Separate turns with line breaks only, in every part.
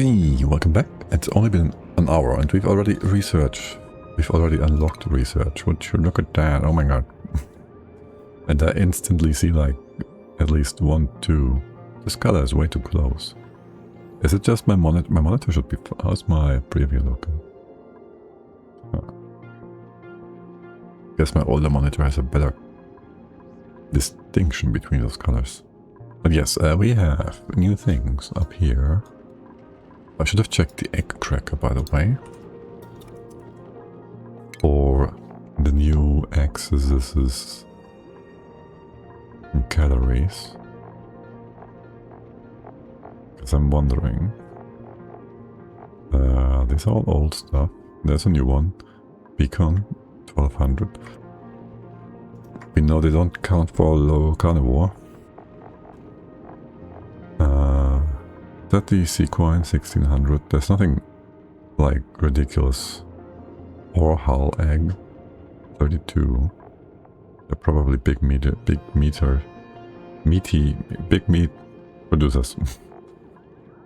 Okay, welcome back. It's only been an hour and we've already unlocked research. Would you look at that? Oh my god. And I instantly see like at least 1, 2. This color is way too close. Is it just my monitor? My monitor should be... How's my preview looking? Guess my older monitor has a better distinction between those colors. But yes, we have new things up here. I should have checked the egg tracker, by the way. For the new axes and calories. Because I'm wondering. These are all old stuff. There's a new one. Beacon, 1200. We know they don't count for low Carnivore. 30 sequine, 1600. There's nothing like ridiculous. Or hull egg, 32. They're probably big meat producers.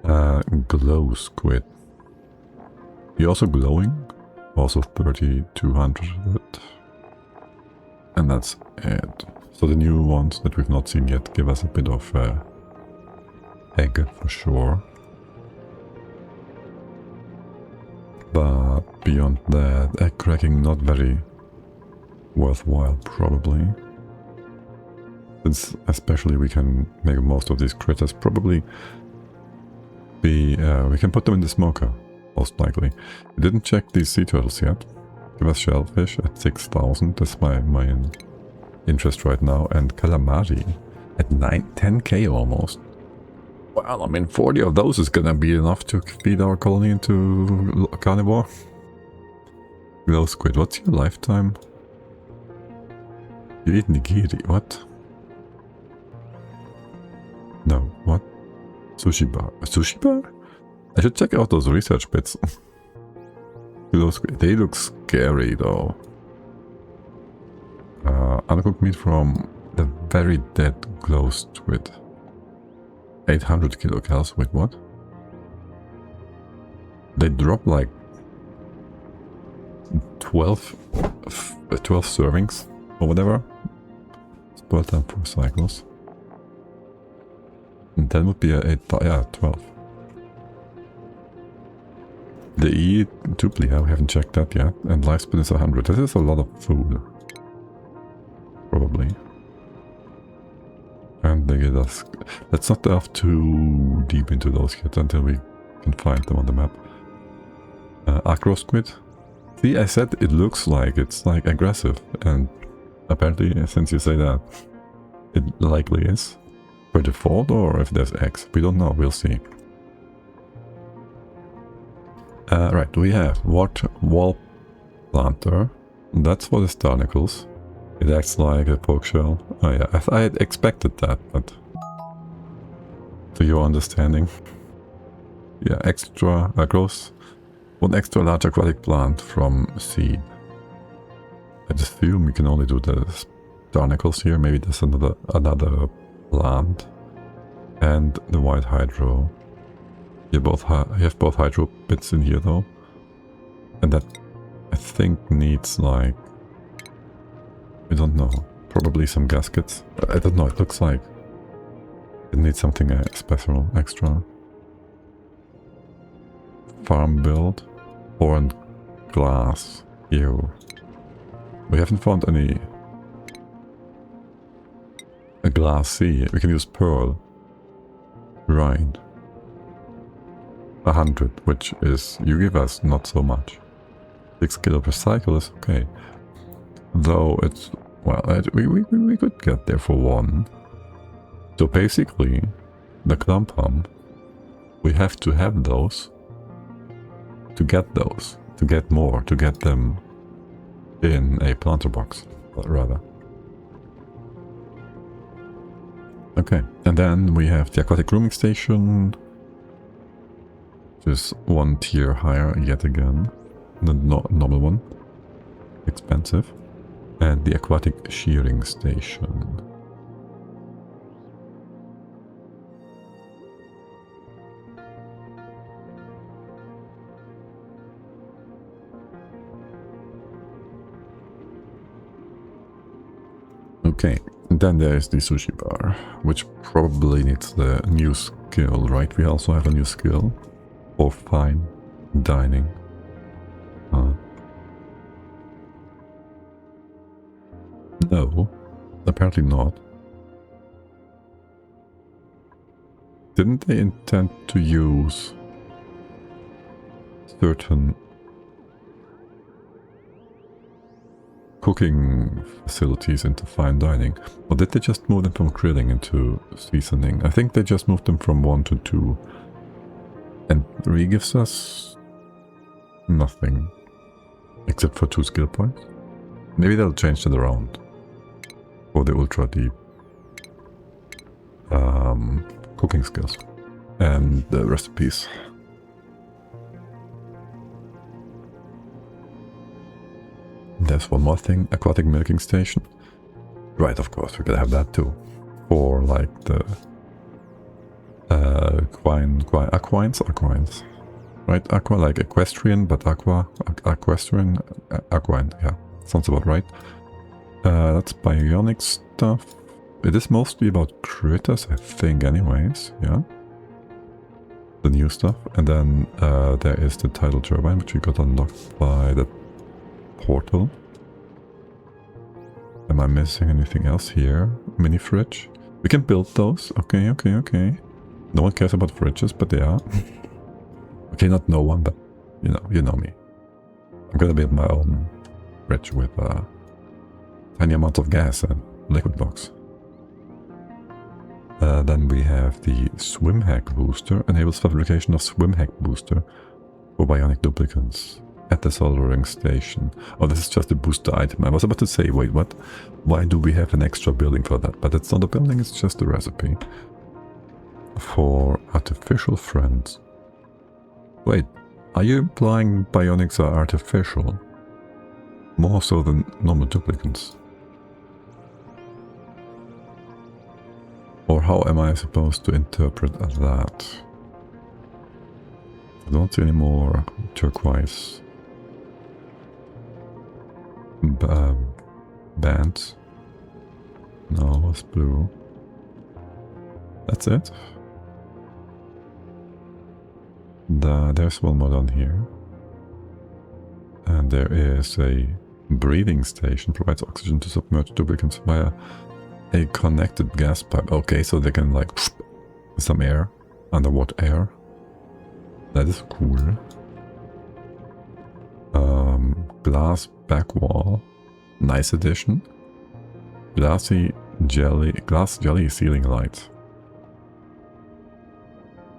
Glow squid. You also glowing? Also 3200. And that's it. So the new ones that we've not seen yet give us a bit of egg for sure. But beyond that, egg cracking not very worthwhile probably. Since especially we can make most of these critters probably be... we can put them in the smoker, most likely. We didn't check these sea turtles yet. Give us shellfish at 6,000, that's my interest right now. And calamari at 10k almost. Well, I mean, 40 of those is gonna be enough to feed our colony into Carnivore. Glow squid, what's your lifetime? You eat nigiri, what? No, what? Sushi bar. A sushi bar? I should check out those research bits. Glow squid, they look scary though. Uncooked meat from the very dead glow squid. 800 kilocalories, wait, what? They drop like 12 servings or whatever. Spoil time 4 cycles. And that would be a 12. The E dupli, we haven't checked that yet. And lifespan is 100. This is a lot of food. Probably. And they get us... Let's not delve too deep into those yet until we can find them on the map. Acro squid. See, I said it looks like it's like aggressive, and apparently since you say that, it likely is. Per default, or if there's X, we don't know, we'll see. Right, we have wall planter. That's for the starnicles. It acts like a poke shell. Oh yeah, I had expected that, but to your understanding. Yeah, extra grows one extra large aquatic plant from seed. I just assume we can only do the starnicles here. Maybe there's another plant. And the white hydro. You have both hydro bits in here though. And that I think needs like... I don't know. Probably some gaskets. I don't know. It looks like it needs something special, extra. Farm build. Foreign glass. Ew. We haven't found any... A glass sea. We can use pearl. Right. 100, which is... You give us not so much. 6 kilo per cycle is okay. Though it's... Well, we could get there for 1. So basically, the clump pump, we have to have those to get more, to get them in a planter box, rather. Okay, and then we have the aquatic grooming station. Just 1 tier higher yet again. The normal one. Expensive. And the aquatic shearing station. Okay, and then there is the sushi bar, which probably needs the new skill, right? We also have a new skill for fine dining. No, apparently not. Didn't they intend to use certain cooking facilities into fine dining? Or did they just move them from grilling into seasoning? I think they just moved them from 1 to 2. And 3 gives us nothing. Except for 2 skill points. Maybe they'll change it around. For the ultra deep cooking skills. And the recipes. There's one more thing, aquatic milking station. Right, of course, we gotta have that too. For like the aquines. Right, aqua like equestrian, but equestrian, aquine, yeah, sounds about right. That's bionic stuff. It is mostly about critters, I think, anyways, yeah. The new stuff. And then there is the tidal turbine, which we got unlocked by the portal. Am I missing anything else here? Mini fridge. We can build those. Okay, okay, okay. No one cares about fridges, but they are. Okay, not no one, but you know me. I'm gonna build my own fridge with tiny amounts of gas and liquid blocks. Then we have the swim hack booster. Enables fabrication of swim hack booster for bionic duplicants at the soldering station. Oh, this is just a booster item. I was about to say, wait, what? Why do we have an extra building for that? But it's not a building, it's just a recipe. For artificial friends. Wait, are you implying bionics are artificial? More so than normal duplicants? Or how am I supposed to interpret that? I don't see any more turquoise bands. No, it's blue. That's it. There's one more down here. And there is a breathing station. Provides oxygen to submerged duplicants via a connected gas pipe. Okay, so they can like some air, underwater air. That is cool. Glass back wall. Nice addition. Glass jelly ceiling light.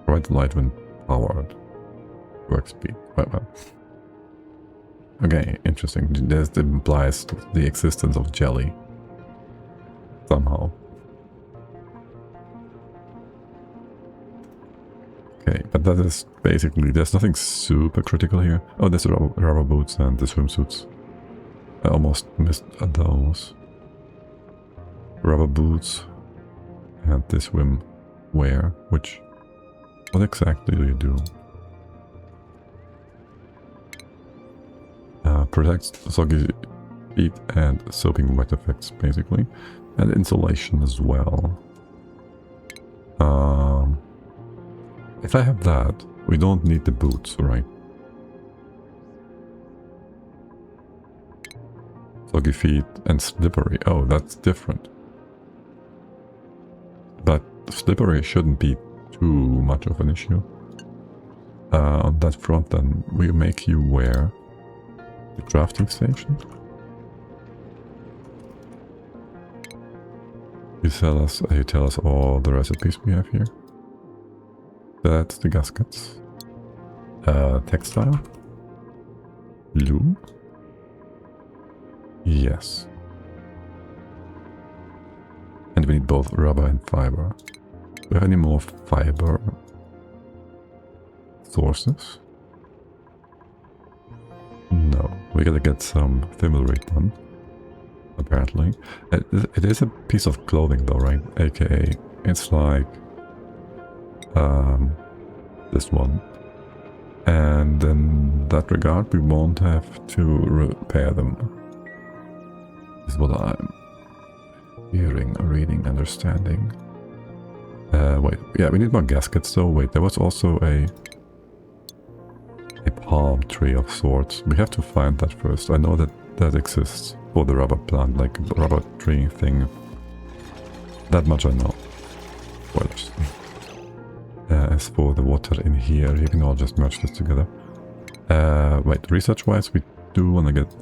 Bright light when powered. Work speed. Well. Okay, interesting. This implies the existence of jelly. Somehow. Okay, but that is basically, there's nothing super critical here. Oh, there's rubber boots and the swimsuits. I almost missed those. Rubber boots and the swimwear, which, what exactly do you do? Protects soggy feet and soaking wet effects, basically. And insulation as well. If I have that, we don't need the boots, right? Soggy feet and slippery. Oh, that's different. But slippery shouldn't be too much of an issue. On that front, then, we make you wear the crafting station. You tell us all the recipes we have here. That's the gaskets. Textile. Loom. Yes. And we need both rubber and fiber. Do we have any more fiber sources? No. We gotta get some thimble-rig done. Apparently. It is a piece of clothing though, right? AKA, it's like this one. And in that regard, we won't have to repair them. Is what I'm Hearing, reading, understanding. Wait, yeah, we need more gaskets though. Wait, there was also a palm tree of sorts. We have to find that first. I know that that exists for the rubber plant, like rubber tree thing. That much I know. Spoilers. As for the water in here, you can all just merge this together. Wait, research-wise, we do want to get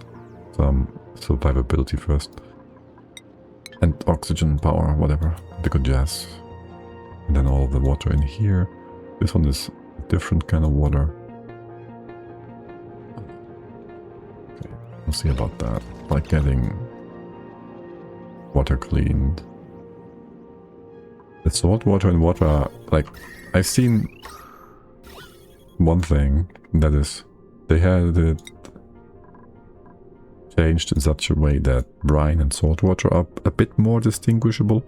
some survivability first. And oxygen power, whatever. The good jazz. And then all the water in here. This one is a different kind of water. Okay, we'll see about that. Like getting water cleaned. The salt water and water are, like, I've seen one thing, that is, they had it changed in such a way that brine and salt water are a bit more distinguishable.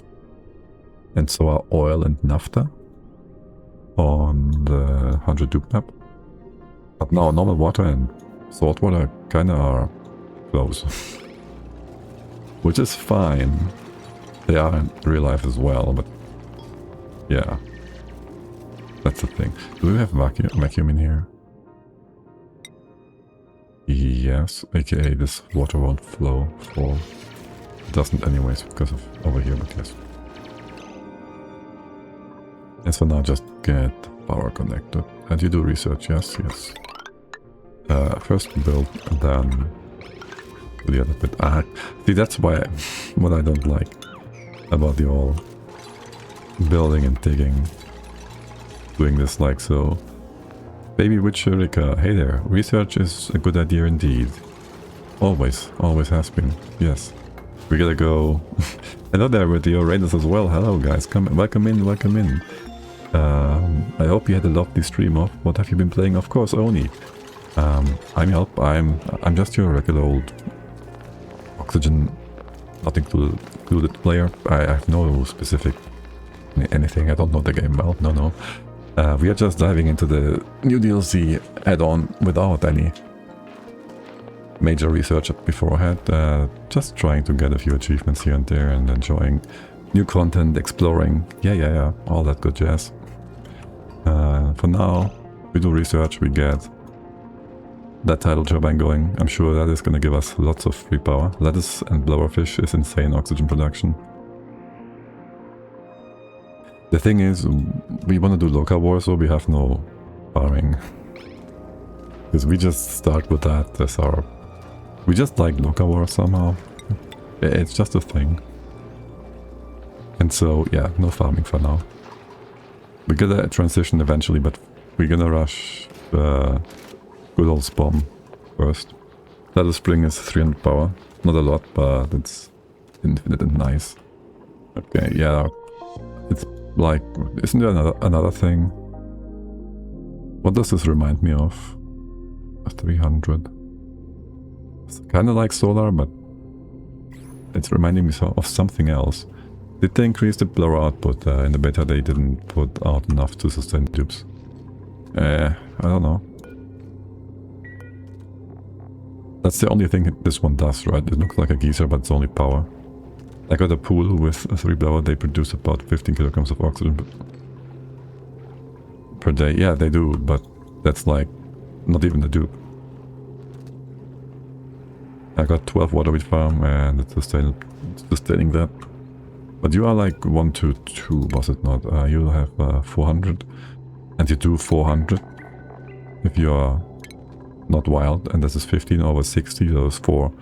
And so are oil and naphtha on the 100 dupe map. But now normal water and salt water kinda are close. Which is fine. They are in real life as well, but yeah. That's the thing. Do we have vacuum in here? Yes, aka this water won't fall. It doesn't anyways because of over here, but yes. And so now just get power connected. And you do research, yes, yes. First build, and then do the other bit. See, that's why what I don't like about the all building and digging. Doing this like so. Baby Witch Erika, hey there. Research is a good idea indeed. Always has been. Yes. We gotta go. Hello there with your raiders as well. Hello guys, welcome in. I hope you had a lovely stream of. What have you been playing? Of course, Oni. I'm Help. I'm just your regular old Oxygen, not included player. I have no specific anything. I don't know the game well. No. We are just diving into the new DLC add-on without any major research beforehand. Just trying to get a few achievements here and there and enjoying new content, exploring. Yeah. All that good jazz. For now, we do research, we get that tidal turbine going. I'm sure that is going to give us lots of free power. Lettuce and blowerfish is insane oxygen production. The thing is, we want to do Locavore, so we have no farming. Because we just start with that as our... We just like Locavore somehow. It's just a thing. And so, yeah, no farming for now. We're gonna transition eventually, but we're gonna rush the good old spawn first. That spring is 300 power. Not a lot, but it's infinite and nice. Okay, yeah. It's like, isn't there another thing? What does this remind me of? 300. It's kind of like solar, but it's reminding me of something else. Did they increase the blower output? In the beta they didn't put out enough to sustain dupes. I don't know. That's the only thing this one does, right? It looks like a geyser, but it's only power. I got a pool with 3 blower, they produce about 15 kilograms of oxygen per day. Yeah, they do, but that's like not even the dupe. I got 12 water wheat farm and it's sustaining that. But you are like 1 to 2, was it not? You have 400 and you do 400 if you are not wild, and this is 15 over 60, so it's 4.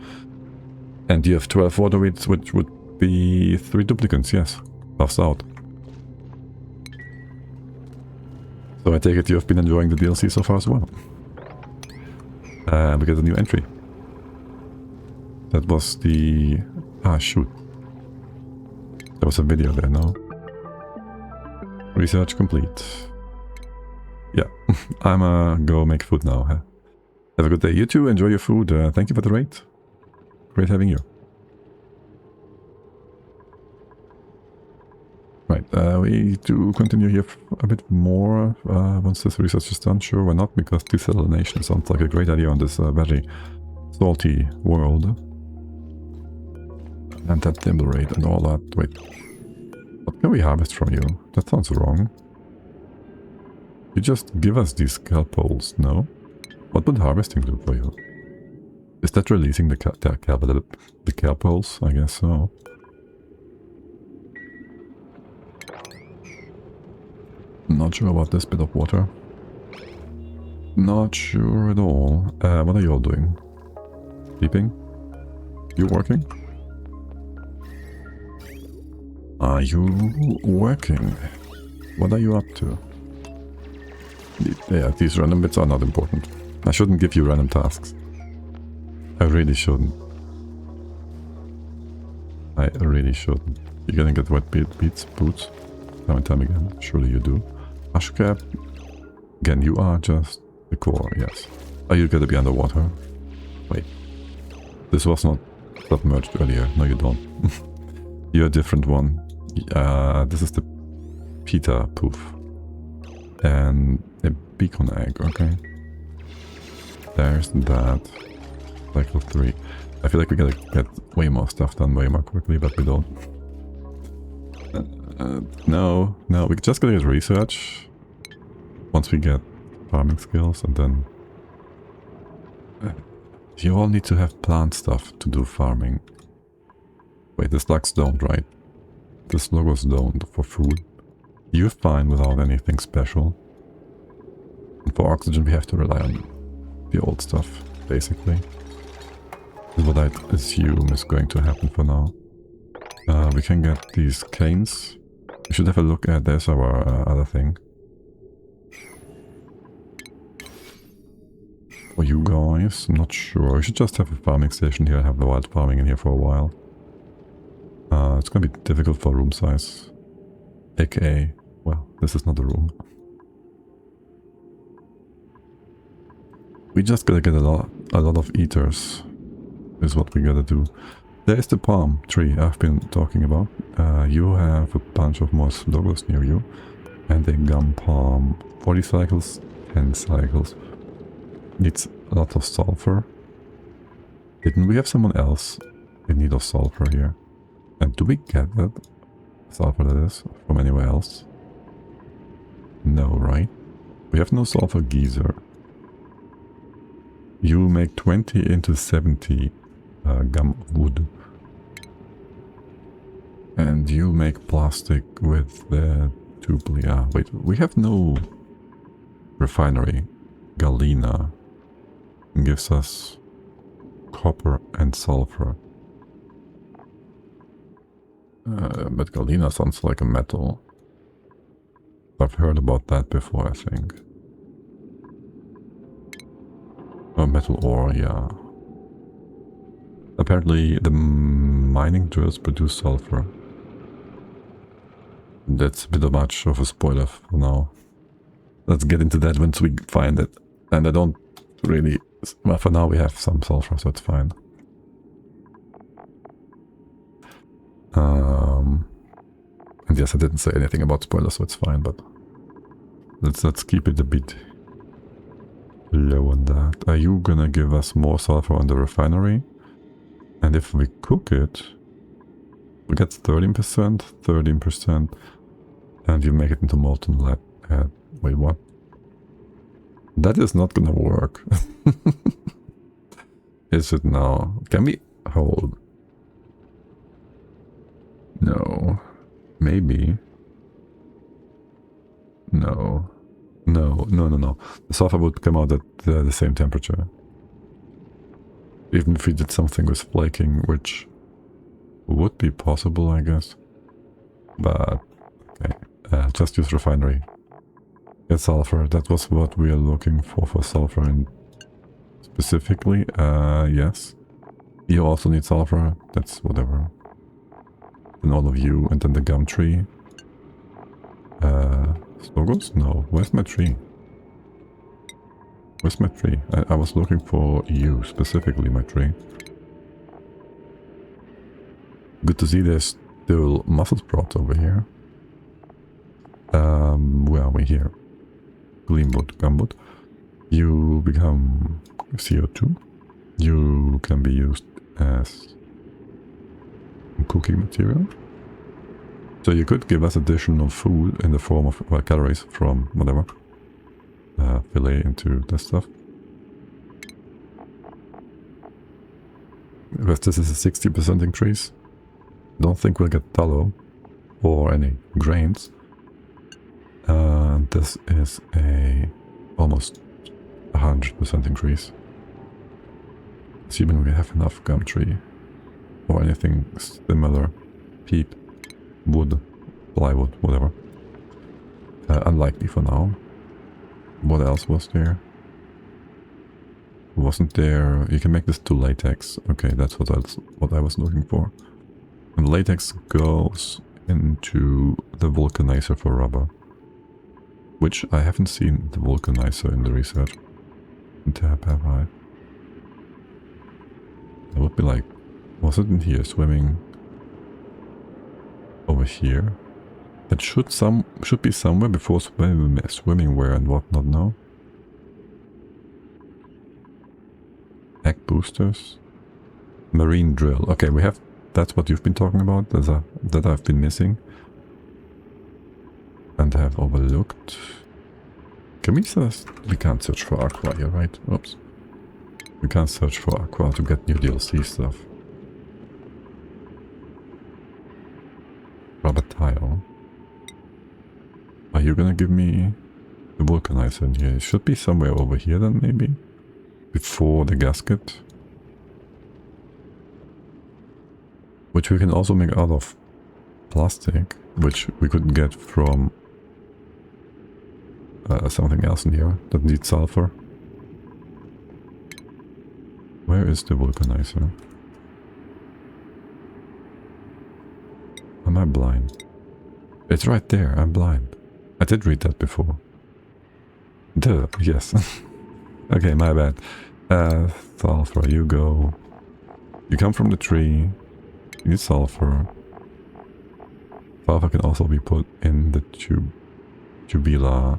And you have 12 water wheats, which would be 3 duplicates, yes. Buffs out. So I take it you have been enjoying the DLC so far as well. We get a new entry. That was the... Ah, shoot. There was a video there, no? Research complete. Yeah, I'ma go make food now. Huh? Have a good day. You too, enjoy your food. Thank you for the raid. Great having you. Right, we do continue here a bit more once this research is done. Sure, why not? Because desalination sounds like a great idea on this very salty world. And that table rate and all that. Wait. What can we harvest from you? That sounds wrong. You just give us these kelp poles, no? What would harvesting do for you? Is that releasing the kelp poles? I guess so. Not sure about this bit of water. Not sure at all. What are you all doing? Sleeping? You working? Are you working? What are you up to? Yeah, these random bits are not important. I shouldn't give you random tasks. I really shouldn't. I really shouldn't. You're gonna get wet boots? Time and time again. Surely you do. Ashcap. Again, you are just the core, yes. Are you gonna be underwater? Wait. This was not submerged earlier. No, you don't. You're a different one. This is the Peter poof. And a beacon egg, okay. There's that. Cycle 3. I feel like we gotta get way more stuff done way more quickly, but we don't. No, we just gotta get research. Once we get farming skills, and then... you all need to have plant stuff to do farming. Wait, the slugs don't, right? The sluggers don't for food. You're fine without anything special. And for oxygen we have to rely on the old stuff, basically. This is what I assume is going to happen for now. We can get these canes. We should have a look at this, our other thing. For you guys, I'm not sure. We should just have a farming station here and have the wild farming in here for a while. It's gonna be difficult for room size. AKA, well, this is not a room. We just gotta get a lot of eaters. Is what we gotta do. There is the palm tree I've been talking about. You have a bunch of more sluggers near you. And a gum palm. 40 cycles, 10 cycles. Needs a lot of sulfur. Didn't we have someone else in need of sulfur here? And do we get that sulfur, that is, from anywhere else? No, right? We have no sulfur geyser. You make 20 into 70 gum wood. And you make plastic with the tubular. Yeah, wait, we have no refinery. Galena gives us copper and sulfur. But galena sounds like a metal. I've heard about that before, I think. Oh, metal ore, yeah. Apparently the mining drills produce sulfur. That's a bit much of a spoiler for now. Let's get into that once we find it. And I don't really... Well, for now we have some sulfur, so it's fine. And yes, I didn't say anything about spoilers, so it's fine, but... Let's keep it a bit low on that. Are you gonna give us more sulfur on the refinery? And if we cook it, we get 13%, 13%, and you make it into molten lead. Wait, what? That is not gonna work. Is it now? Can we hold? No. Maybe. No. No. The sulfur would come out at the same temperature. Even if we did something with flaking, which would be possible, I guess. But, okay. Just use refinery. Get sulfur. That was what we are looking for sulfur in specifically. Yes. You also need sulfur. That's whatever. And all of you, and then the gum tree. Slogos? No. Where's my tree? Where's my tree? I was looking for you, specifically my tree. Good to see there's still muscle sprouts over here. Where are we here? Gleamwood, gumwood. You become CO2. You can be used as cooking material. So you could give us additional food in the form of calories from whatever. Fillet into this stuff. Because this is a 60% increase. Don't think we'll get tallow or any grains. This is a almost 100% increase. Assuming we have enough gum tree or anything similar. Peat, wood, plywood, whatever. Unlikely for now. What else was there? Wasn't there... You can make this to latex. Okay, that's what I was looking for. And latex goes into the vulcanizer for rubber. Which I haven't seen the vulcanizer in the research tab, have I? That would be like... Was it in here? Swimming... over here? It should be somewhere before swimming wear and whatnot, no? Egg boosters? Marine drill. Okay, we have... That's what you've been talking about, that I've been missing. And have overlooked. Can we search? We can't search for Aqua here, right? Oops. We can't search for Aqua to get new DLC stuff. Rubber tile. Are you gonna give me the vulcanizer in here? It should be somewhere over here then, maybe? Before the gasket. Which we can also make out of plastic, which we could get from something else in here that needs sulfur. Where is the vulcanizer? Am I blind? It's right there, I'm blind. I did read that before. Duh, yes. Okay, my bad. Sulfur, you go. You come from the tree. You need sulfur. Sulfur can also be put in the tubular.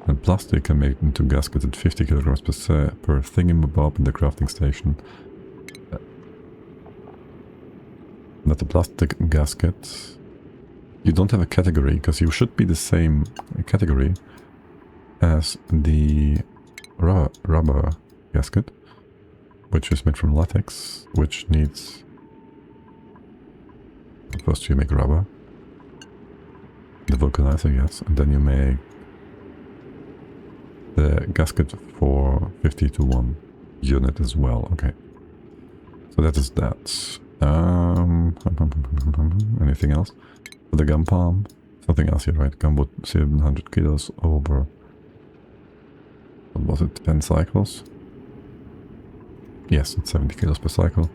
And plastic can make into gaskets at 50 kilograms per thingamabob in the crafting station. Not the plastic gasket. You don't have a category, because you should be the same category as the rubber gasket, which is made from latex, which needs... First you make rubber. The vulcanizer, yes, and then you make the gasket for 50 to 1 unit as well. Okay, so that is that. Anything else? For the gum palm, something else here, right? Gum wood 700 kilos over, what was it, 10 cycles? Yes, it's 70 kilos per cycle.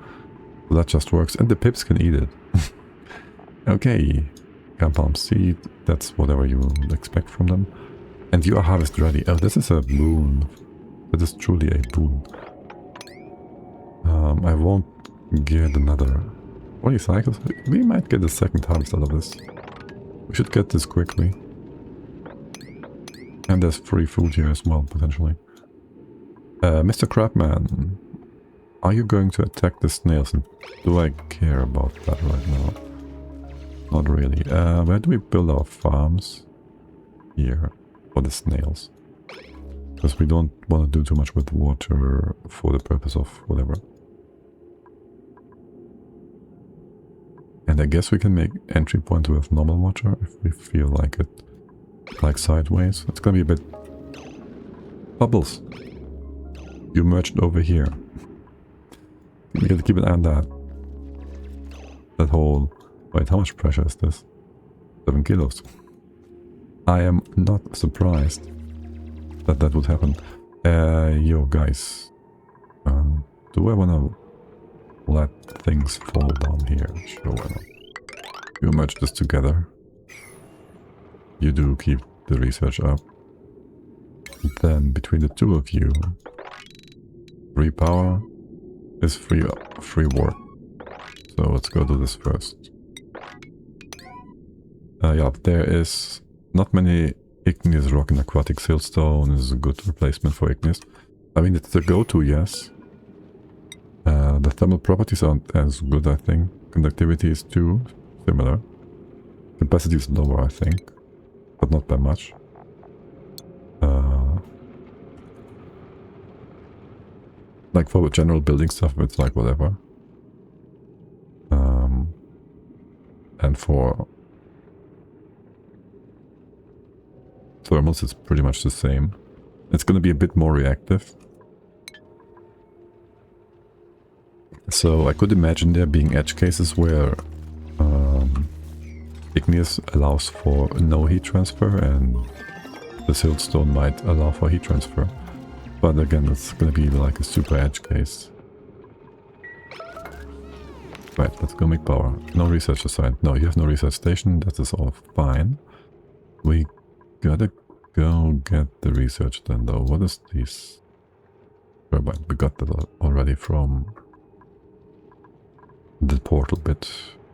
So that just works, and the pips can eat it. Okay, gum palm seed, that's whatever you would expect from them. And you are harvest ready. Oh, this is a boon. That is truly a boon. I won't get another 20 cycles. We might get a second harvest out of this. We should get this quickly. And there's free food here as well, potentially. Mr. Crabman, are you going to attack the snails? And do I care about that right now? Not really. Where do we build our farms? Here. For the snails. Because we don't want to do too much with water for the purpose of whatever. And I guess we can make entry point with normal water if we feel like it. Like sideways. It's gonna be a bit... Bubbles! You merged over here. We gotta keep an eye on that. That whole... Wait, how much pressure is this? 7 kilos. I am not surprised that that would happen. Yo, guys. Do I want to let things fall down here? Sure, why not? You merge this together. You do keep the research up. Then, between the two of you, free power is free work. So let's go do this first. Yeah, there is... Not many igneous rock and aquatic siltstone is a good replacement for igneous. I mean, it's the go-to, yes. The thermal properties aren't as good, I think. Conductivity is 2, similar. Capacity is lower, I think, but not by much. Like for general building stuff, it's like whatever. And for thermals, it's pretty much the same. It's going to be a bit more reactive. So I could imagine there being edge cases where igneous allows for no heat transfer and the siltstone might allow for heat transfer. But again, it's going to be like a super edge case. Right, let's go make power. No research assigned. No, you have no research station. That is all fine. We gotta go get the research then though. What is this turbine? We got that already from the portal bit.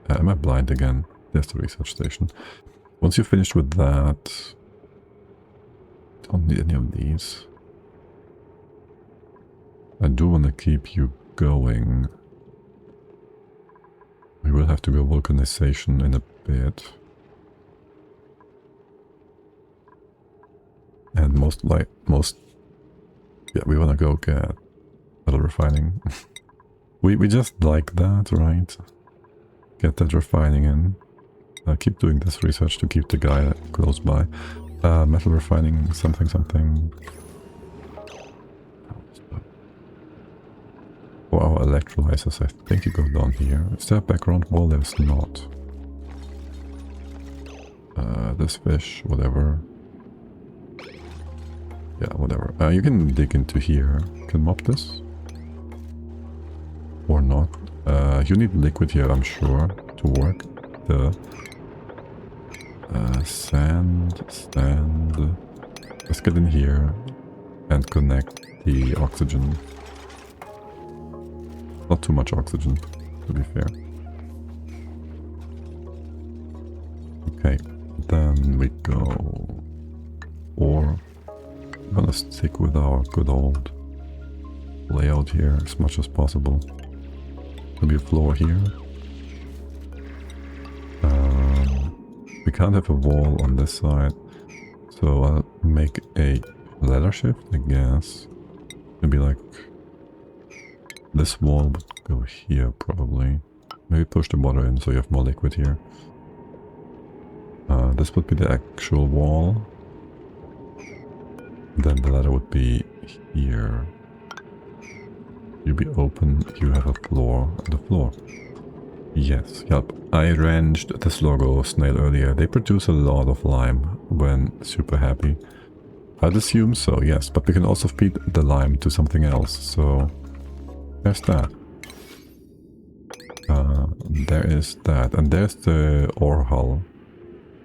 Am I blind again? There's the research station. Once you're finished with that, don't need any of these. I do want to keep you going. We will have to go vulcanization in a bit. And yeah, we want to go get metal refining. we just like that, right? Get that refining in. Keep doing this research to keep the guy close by. Metal refining, something. For our electrolyzers, I think you go down here. Is there a background wall? There's not. This fish, whatever. Yeah, whatever. You can dig into here. You can mop this. Or not. You need liquid here, I'm sure, to work. The sand. Let's get in here and connect the oxygen. Not too much oxygen, to be fair. Okay, then we go. Or I'm gonna stick with our good old layout here as much as possible. There'll be a floor here. We can't have a wall on this side, so I'll make a ladder shift, I guess. Maybe like this wall would go here probably. Maybe push the water in so you have more liquid here. This would be the actual wall. Then the ladder would be here. You be open, you have a floor on the floor. Yes, yep. I ranged the Sloggo snail earlier. They produce a lot of lime when super happy. I'd assume so, yes, but we can also feed the lime to something else, so there's that. There is that, and there's the ore hull.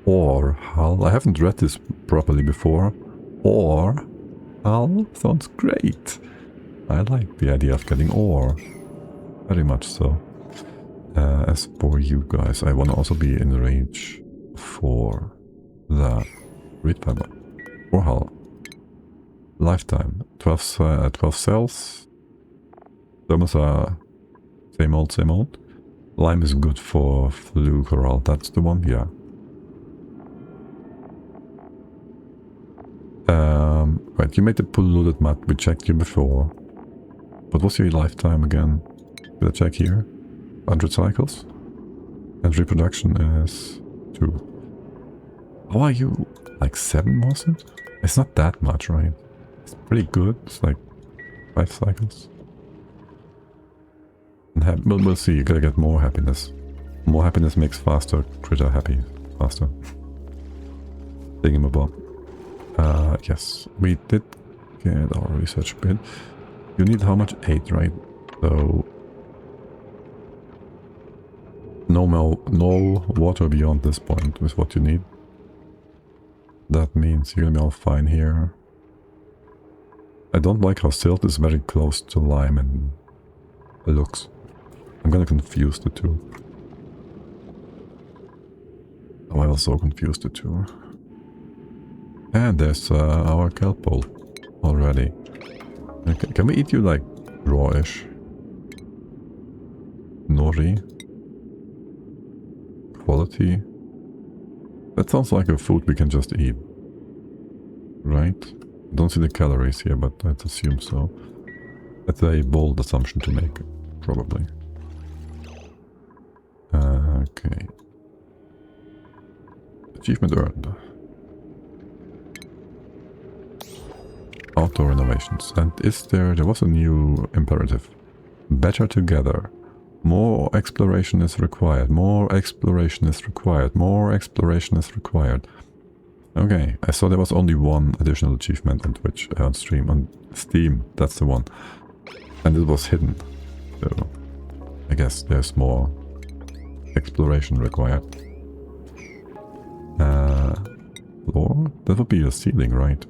Ore hull? I haven't read this properly before. Ore hull sounds great. I like the idea of getting ore. Very much so. As for you guys, I want to also be in range for the reed fiber. Ore hull. Lifetime. 12 cells. Thermals are same old. Lime is good for flu coral. That's the one? Yeah. Right, you made the polluted mud. We checked you before. What was your lifetime again? Did I check here? 100 cycles? And reproduction is 2. How are you? Like 7 was it? It's not that much, right? It's pretty good. It's like 5 cycles. And we'll see. You gotta get more happiness. More happiness makes faster critter happy. Faster. Thingamabob. Yes, we did get our research bit. You need how much? 8, right? So no water beyond this point is what you need. That means you're gonna be all fine here. I don't like how silt is very close to lime and looks. I'm gonna confuse the two. Oh, I also confused the two. And there's our kelp bowl already. Okay, can we eat you like raw-ish? Nori? quality. That sounds like a food we can just eat. Right? Don't see the calories here, but I'd assume so. That's a bold assumption to make, probably. Okay. Achievement earned. Outdoor renovations. And there was a new imperative. Better together. More exploration is required. More exploration is required. More exploration is required. Okay, I saw there was only one additional achievement on Twitch, on stream, on Steam. That's the one. And it was hidden. So, I guess there's more exploration required. Floor? That would be your ceiling, right?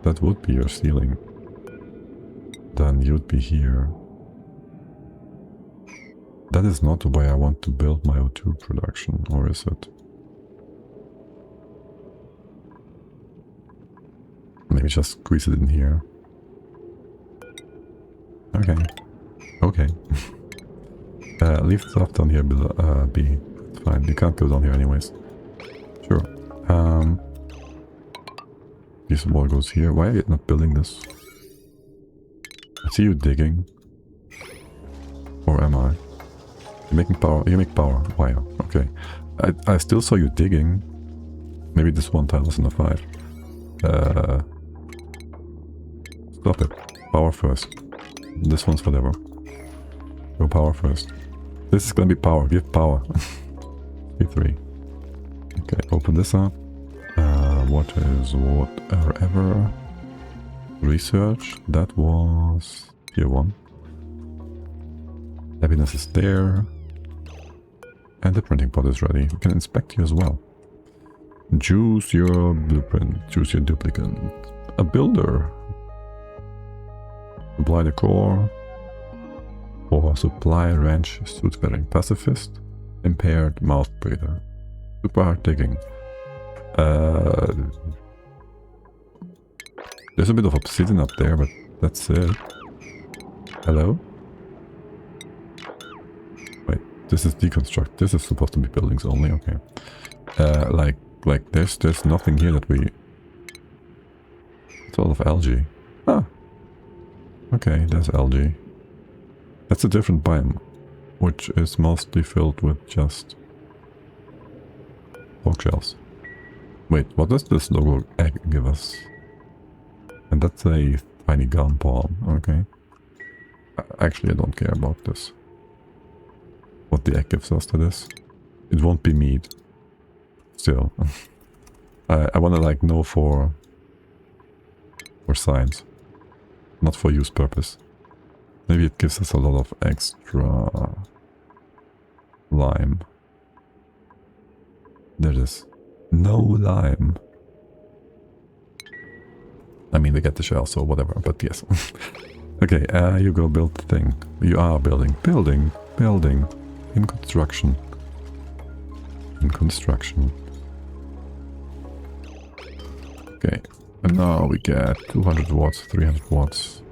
That would be your ceiling. Then you'd be here. That is not the way I want to build my O2 production, or is it? Maybe just squeeze it in here. Okay. Okay. Leave stuff down here below, B. It's fine, you can't go down here anyways. Sure. This wall goes here. Why are you not building this? I see you digging. Or am I? You're making power. You make power. Why? Okay. I still saw you digging. Maybe this one tile was in a 5. Stop it. Power first. This one's whatever. Go power first. This is gonna be power. Give power. P3. Okay, open this up. What is whatever? Research. That was tier 1. Happiness is there. And the printing pod is ready. We can inspect you as well. Choose your blueprint. Choose your duplicate. A builder. Supply the core. Or supply ranch suit wearing pacifist. Impaired mouth breather. Super hard digging. There's a bit of obsidian up there, but that's it. Hello? Wait, this is deconstruct. This is supposed to be buildings only, okay. Like there's nothing here that we... It's all of algae. Ah! Okay, there's algae. That's a different biome, which is mostly filled with just... pork shells. Wait, what does this logo egg give us? And that's a tiny gun palm, okay. Actually, I don't care about this. What the egg gives us to this. It won't be meat. Still. I wanna like know for science. Not for use purpose. Maybe it gives us a lot of extra lime. There it is. No lime. I mean, we get the shell, so whatever, but yes. Okay, you go build the thing. You are building. Building. Building. In construction. In construction. Okay. And now we get 200 watts, 300 watts.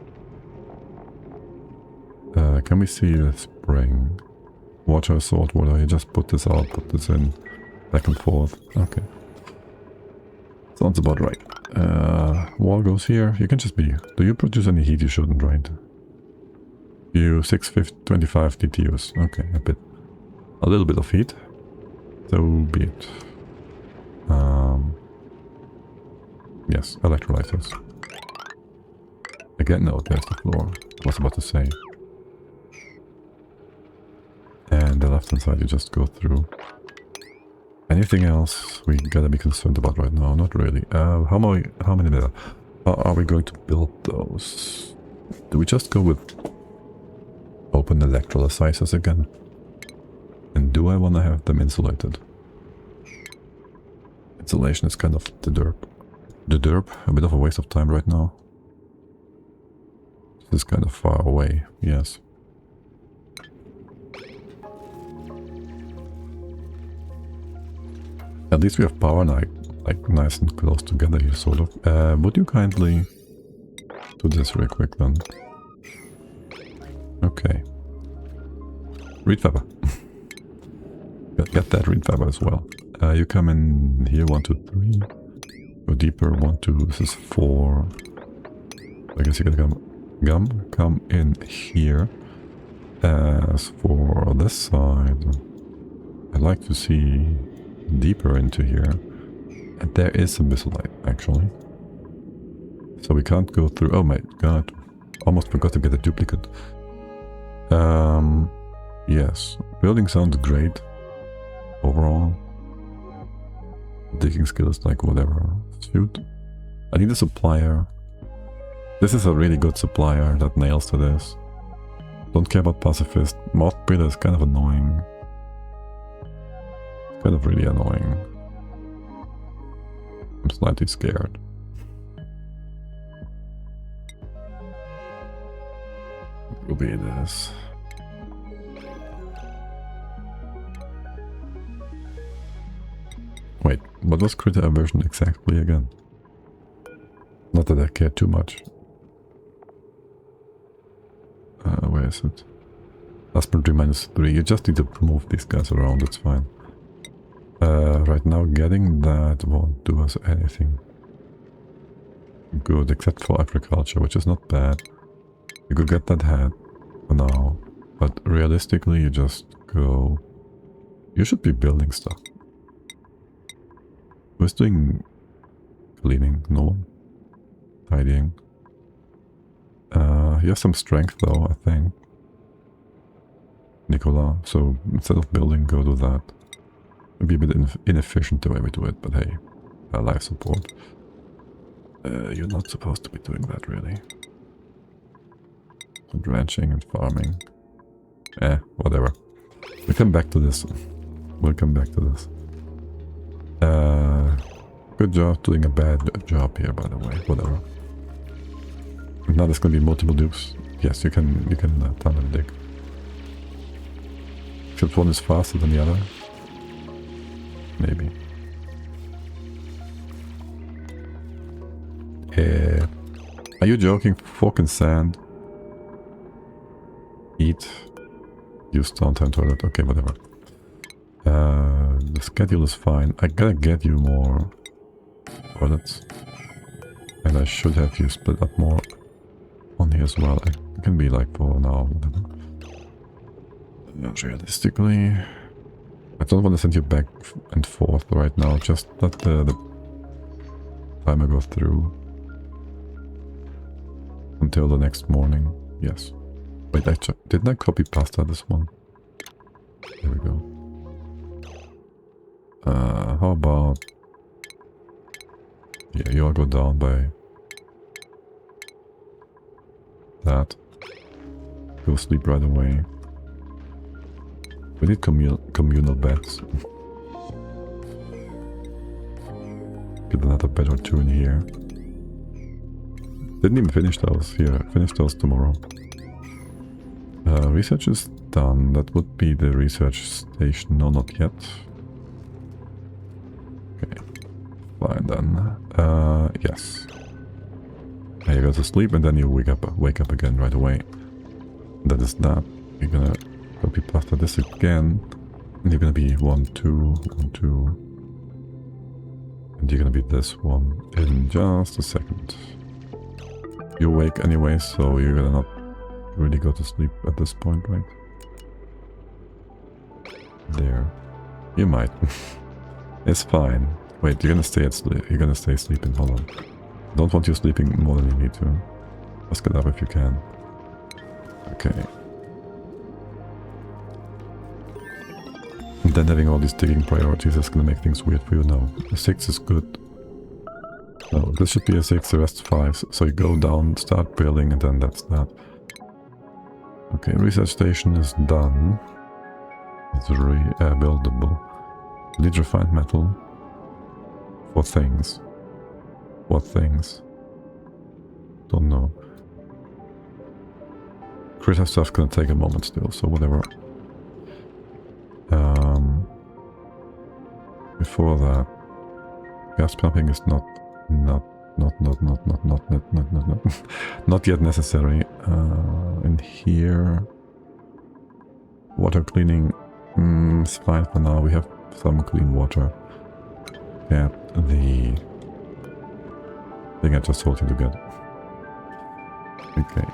Can we see the spring? Water, salt water. You just put this out, put this in. Back and forth. Okay. Sounds about right. Wall goes here. You can just be... Do you produce any heat? You shouldn't, right? You 625 DTUs. Okay, a little bit of heat. So be it. Yes, electrolyzers. Again, no, there's the floor. I was about to say. And the left hand side you just go through. Anything else we gotta be concerned about right now? Not really. How many there? Are we going to build those? Do we just go with open electrolyzers again? And do I want to have them insulated? Insulation is kind of the derp. The derp, a bit of a waste of time right now. This is kind of far away, yes. At least we have power now, like nice and close together here, sort of. Would you kindly do this real quick then? Okay. Read Weber. Get that reed fiber as well. You come in here, 1, 2, 3. Go deeper, 1, 2, this is 4. I guess you gotta come in here. As for this side, I'd like to see deeper into here. And there is a light actually. So we can't go through. Oh my god. Almost forgot to get a duplicate. Yes. Building sounds great. Overall. Digging skill is like whatever. Shoot. I need a supplier. This is a really good supplier that nails to this. Don't care about pacifist. Moth breeder is kind of annoying. Kind of really annoying. I'm slightly scared. It will be this. Wait, what was critter aversion exactly again? Not that I care too much. Where is it? Husbandry -3. You just need to move these guys around, it's fine. Right now getting that won't do us anything good, except for agriculture, which is not bad. You could get that hat for now, but realistically you just go... You should be building stuff. Who's doing cleaning? No one. Tidying. He has some strength though, I think. Nicola, so instead of building, go do that. Maybe a bit inefficient the way we do it, but hey, life support. You're not supposed to be doing that really. And ranching and farming. Whatever. We'll come back to this. We'll come back to this. Good job doing a bad job here, by the way. Whatever. Now there's gonna be multiple dupes. Yes, you can tunnel and dig. Except one is faster than the other. Maybe. Are you joking? Fork and sand. Eat. Use downtime toilet. Okay, whatever. The schedule is fine. I gotta get you more toilets. And I should have you split up more on here as well. It can be like for now, whatever. Realistically, I don't want to send you back and forth right now. Just let the timer go through until the next morning. Yes. Wait, didn't I copy pasta this one? There we go. How about... Yeah, you all go down by... that. Go sleep right away. We need communal beds. Get another bed or two in here. Didn't even finish those. Here, finish those tomorrow. Research is done. That would be the research station. No, not yet. Okay. Fine then. Yes. Now you go to sleep and then you wake up again right away. That is that. You're gonna copy pasta this again. And you're gonna be 1, 2, 1, 2. And you're gonna be this one in just a second. You awake anyway, so you're gonna not really go to sleep at this point, right? There. You might. It's fine. Wait, you're gonna stay sleeping. Hold on. Don't want you sleeping more than you need to. Just get up if you can. Okay. And then having all these digging priorities is gonna make things weird for you now. A 6 is good. No, this should be a 6, the rest 5. So you go down, start building, and then that's that. Okay, research station is done. It's buildable. Need refined metal. For things. What things? Don't know. Critter stuff gonna take a moment still, so whatever. Before that, gas pumping is not yet necessary. In here, water cleaning It's fine for now. We have some clean water. Get the thing I just told you to get. Okay.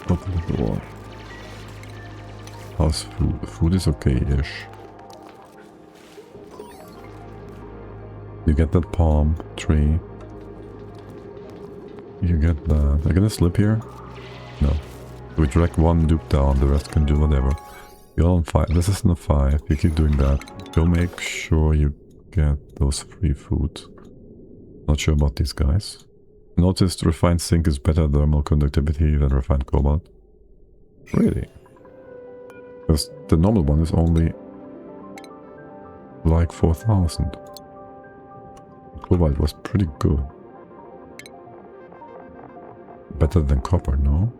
Open the door. How's food? Food is okay-ish. You get that palm tree. You get that. Are you gonna slip here? No. We drag one dupe down, the rest can do whatever. You're on 5. This isn't a 5. You keep doing that. Go make sure you get those free food. Not sure about these guys. Noticed refined zinc is better thermal conductivity than refined cobalt. Really? Because the normal one is only like 4000. Cobalt was pretty good. Better than copper, no?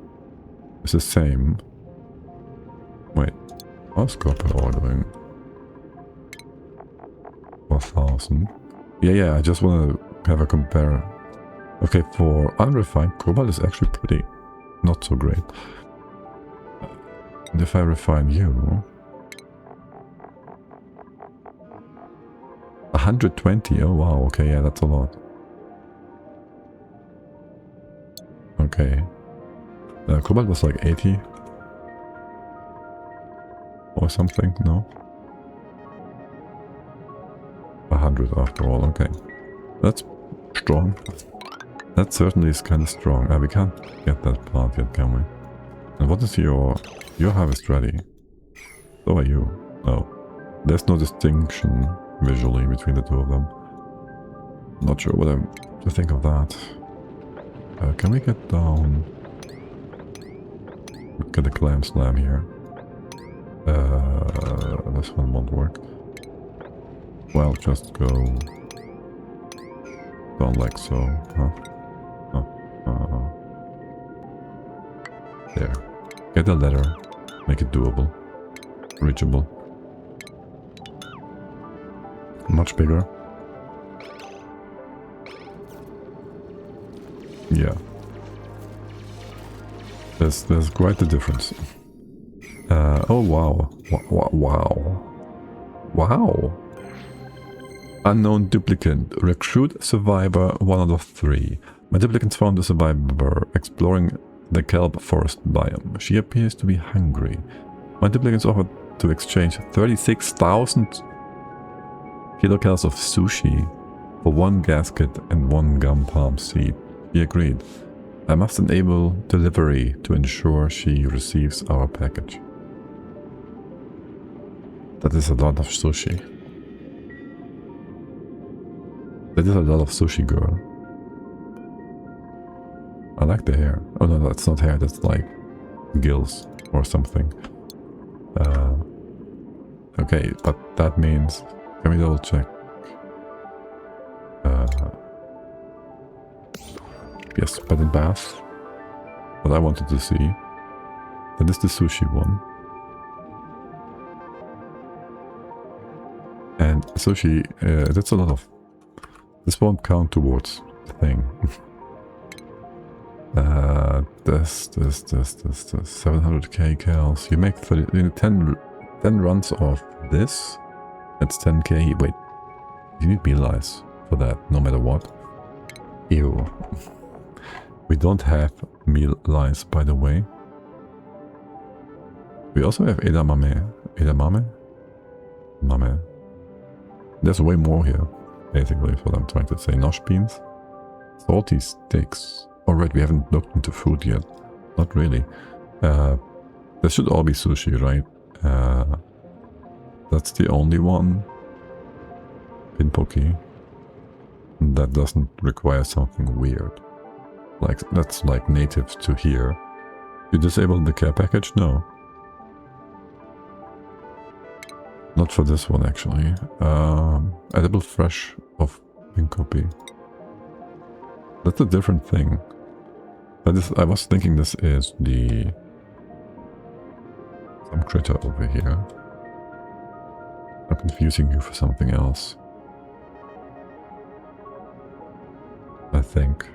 It's the same. Wait, how's copper ordering? 4000. Yeah, I just want to have a compare. Okay, for unrefined, cobalt is actually pretty not so great. And if I refine you... 120, oh wow, okay, yeah, that's a lot. Okay. Cobalt was like 80. Or something, no? 100 after all, okay. That's strong. That certainly is kind of strong. We can't get that plant yet, can we? And what is your harvest ready? So are you. Oh. There's no distinction visually between the two of them. Not sure what I'm to think of that. Can we get down? Get a clam slam here. This one won't work. Well, just go down like so, huh? There. Get a ladder. Make it doable. Reachable. Much bigger. Yeah. There's quite a difference. Oh wow. Wow. Unknown duplicant. Recruit survivor 1 out of 3. My duplicants found the survivor exploring the kelp forest biome. She appears to be hungry. My duplicants offered to exchange 36,000 kilocalories of sushi for 1 gasket and 1 gum palm seed. He agreed. I must enable delivery to ensure she receives our package. That is a lot of sushi. That is a lot of sushi, girl. I like the hair. Oh no, that's not hair, that's like gills or something. Okay, but that means... Can we double check? Yes, bed and bath. What I wanted to see. That is the sushi one. And sushi, that's a lot of... This won't count towards the thing. This 700k cals. You make 10 runs of this. That's 10k. Wait, you need meal lice for that, no matter what. Ew. We don't have meal lice, by the way. We also have edamame. Edamame? Mame. There's way more here, basically, is what I'm trying to say. Nosh beans. Salty sticks. Alright, we haven't looked into food yet. Not really. There should all be sushi, right? That's the only one. Pinpoki. That doesn't require something weird. Like, that's like native to here. You disabled the care package? No. Not for this one, actually. Edible fresh of Pinpoki. That's a different thing. I was thinking this is the... some critter over here. I'm confusing you for something else. I think.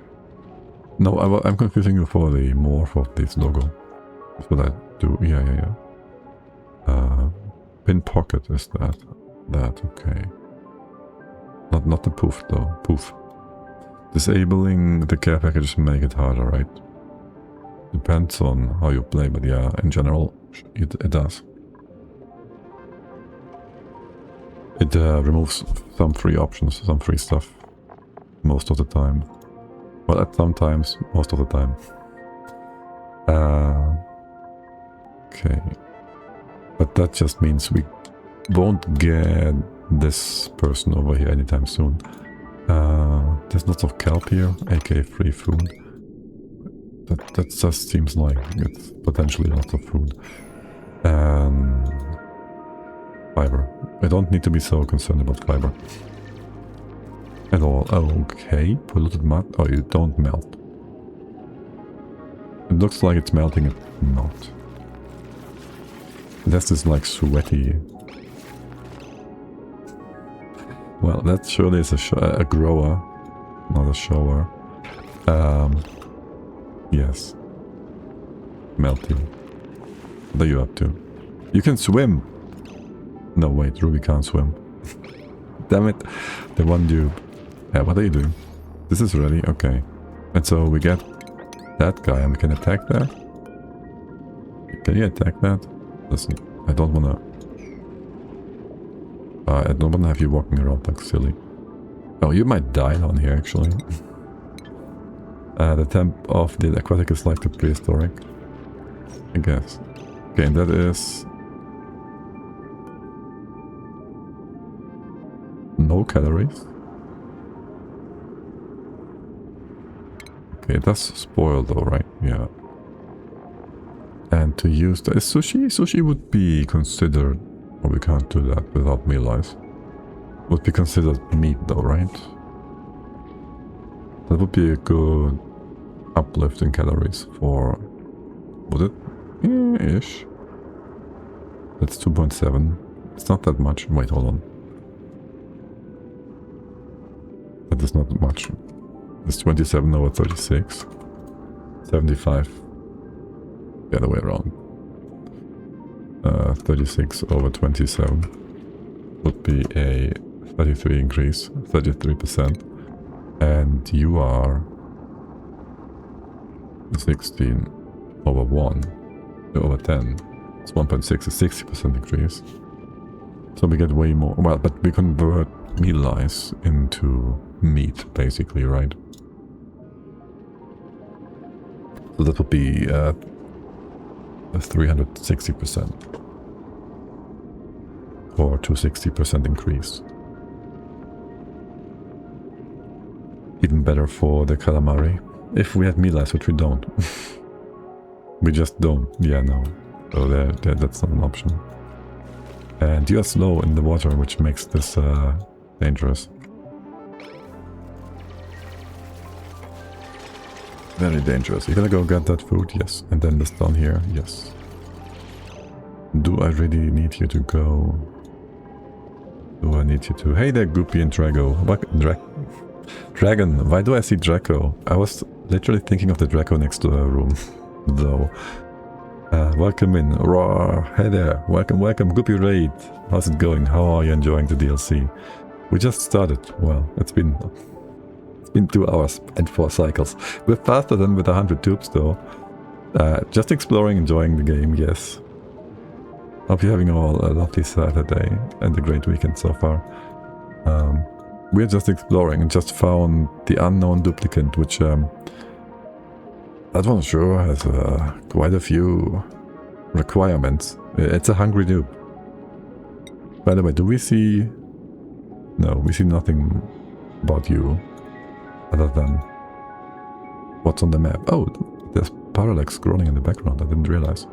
No, I'm confusing you for the morph of this logo. That's what I do. Yeah. Pin pocket is that. Okay. Not the poof though. Poof. Disabling the care packages make it harder, right? Depends on how you play, but yeah, in general, it does. It removes some free options, some free stuff. Most of the time. Well, at sometimes, most of the time. Okay. But that just means we won't get this person over here anytime soon. There's lots of kelp here, aka free food. That just seems like it's potentially lots of food. Fiber. I don't need to be so concerned about fiber. At all. Okay, polluted mud. Oh, you don't melt. It looks like it's melting, it's not. That's this like sweaty. Well, that surely is a grower, not a shower. Yes. Melting. What are you up to? You can swim! No, wait, Ruby can't swim. Damn it. The one dupe. Yeah, what are you doing? This is ready, okay. And so we get that guy and we can attack that. Can you attack that? Listen, I don't wanna have you walking around like silly. Oh, you might die down here actually. The temp of the aquatic is like the prehistoric, I guess. Okay, and that is no calories. Okay, that's spoiled though, right? Yeah. And to use the sushi? Sushi would be considered, or we can't do that without meal ice. Would be considered meat though, right? That would be a good uplift in calories for, would it? Yeah, ish. That's 2.7. It's not that much. Wait, hold on. That is not much. It's 27 over 36. 75. The other way around. 36 over 27 would be a 33 increase, 33%. And you are 16 over 1 over 10. It's 1.6, a 60% increase. So we get way more. Well, but we convert meal ice into meat, basically, right? So that would be a 360% or 260% increase. Even better for the calamari. If we had meal ice, which we don't. We just don't. Yeah, no. So that's not an option. And you are slow in the water, which makes this dangerous. Very dangerous. You're gonna go get that food? Yes. And then this down here? Yes. Do I really need you to go? Do I need you to? Hey there, Goopy and Drago. Dragon. Why do I see Draco? I was literally thinking of the Draco next to her room, though. Welcome in. Roar. Hey there. Welcome. Goopy Raid. How's it going? How are you enjoying the DLC? We just started. Well, it's been 2 hours and 4 cycles. We're faster than with 100 tubes though. Just exploring, enjoying the game, yes. Hope you're having all a lovely Saturday and a great weekend so far. We're just exploring and just found the unknown duplicant, which that one sure has quite a few requirements. It's a hungry dupe. By the way, do we see... No, we see nothing about you. Other than what's on the map. Oh, there's Parallax scrolling in the background. I didn't realize.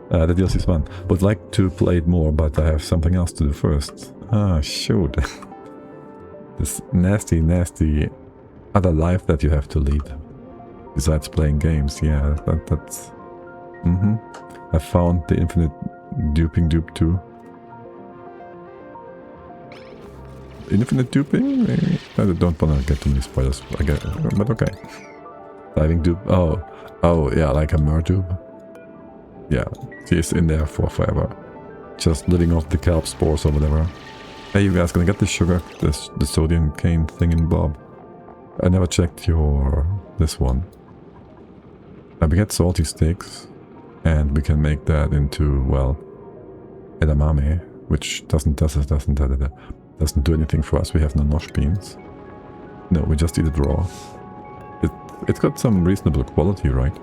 The DLC is fun. Would like to play it more, but I have something else to do first. Ah, shoot. This nasty, nasty other life that you have to lead. Besides playing games. Yeah, that's... I found the infinite duping dupe too. Infinite duping? I don't want to get too many spoilers, I guess, but okay. Diving dupe? Oh, yeah, like a mer dupe. Yeah, she's in there for forever. just living off the kelp spores or whatever. Hey, you guys gonna get the sugar, the sodium cane thing in Bob? I never checked this one. We get salty sticks, and we can make that into, well, edamame, which doesn't do anything for us. We have no nosh beans. No, we just eat it raw. It's got some reasonable quality, right?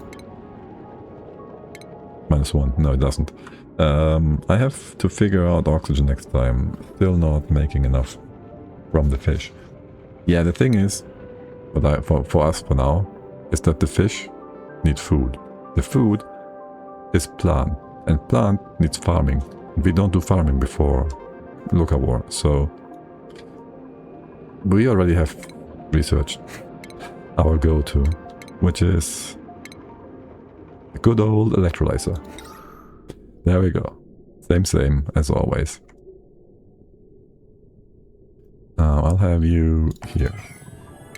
-1. No, it doesn't. I have to figure out oxygen next time. Still not making enough from the fish. Yeah, the thing is, for us for now, is that the fish need food. The food is plant, and plant needs farming. We don't do farming before Locavore, so we already have researched our go-to, which is a good old electrolyzer. There we go. Same as always. I'll have you here.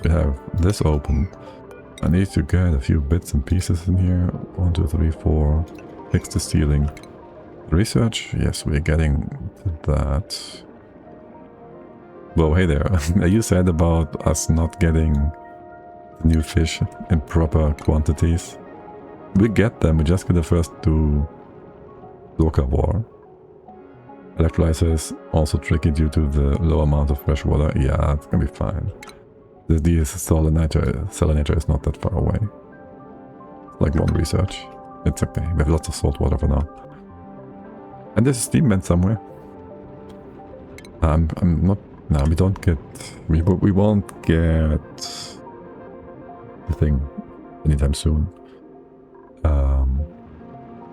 We have this open. I need to get a few bits and pieces in here. 1, 2, 3, 4. Fix the ceiling. Research? Yes, we're getting to that. Whoa, hey there. You said about us not getting new fish in proper quantities. We get them, we just get the first 2 Locavore. Electrolyzer is also tricky due to the low amount of fresh water. Yeah, it's gonna be fine. The salinator is not that far away. Like long research. It's okay. We have lots of salt water for now. And there's a steam vent somewhere. I'm not. No, we don't get. We won't get the thing anytime soon.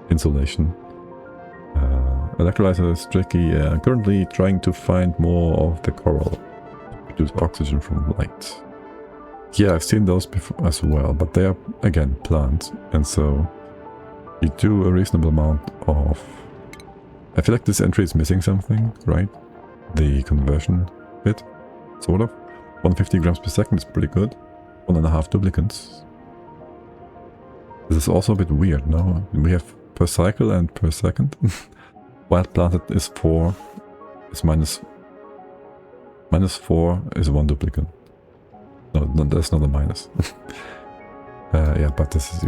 Insulation. Electrolyzer is tricky. Currently trying to find more of the coral to produce oxygen from light. Yeah, I've seen those before as well, but they are again plants, and so you do a reasonable amount of. I feel like this entry is missing something, right? The conversion bit, sort of. 150 grams per second is pretty good. 1.5 duplicants. This is also a bit weird, no? We have per cycle and per second. Wild planted is 4, is minus 4 is 1 duplicate. No, that's not a minus. Yeah, but this is...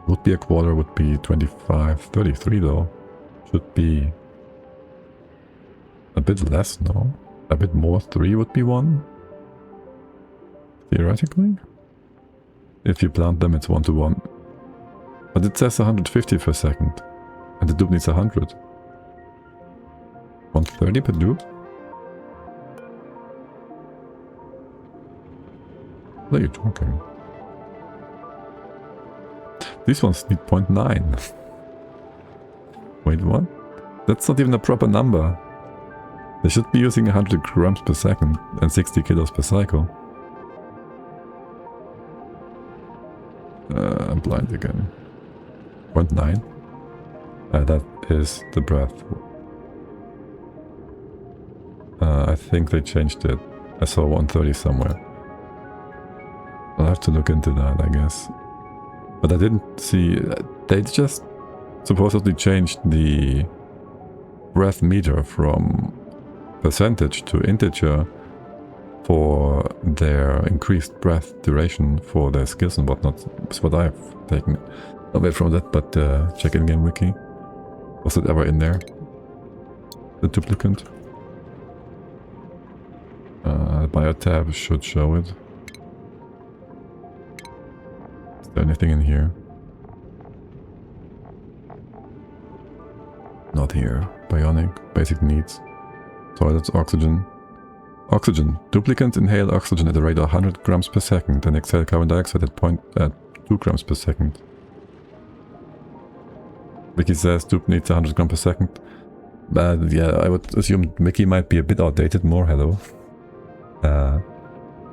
Would be a quarter, would be 25, 33 though. Should be a bit less, no? A bit more, 3 would be 1. Theoretically. If you plant them, it's 1 to 1. But it says 150 per second. And the dupe needs 100. 130 per dupe? What are you talking? These ones need 0.9. Wait, what? That's not even a proper number. They should be using 100 grams per second and 60 kilos per cycle. I'm blind again. 0.9? That is the breath. I think they changed it. I saw 130 somewhere. I'll have to look into that, I guess. But I didn't see... They just supposedly changed the breath meter from percentage to integer for their increased breath duration for their skills and whatnot. That's what I've taken away from that, but check in-game wiki. Was it ever in there? The duplicant? Bio tab should show it. Is there anything in here? Not here. Bionic, basic needs. Toilets, oxygen. Oxygen. Duplicants inhale oxygen at a rate of 100 grams per second and exhale carbon dioxide at 2 grams per second. Wiki says dupe needs 100 grams per second. But yeah, I would assume Wiki might be a bit outdated. More hello.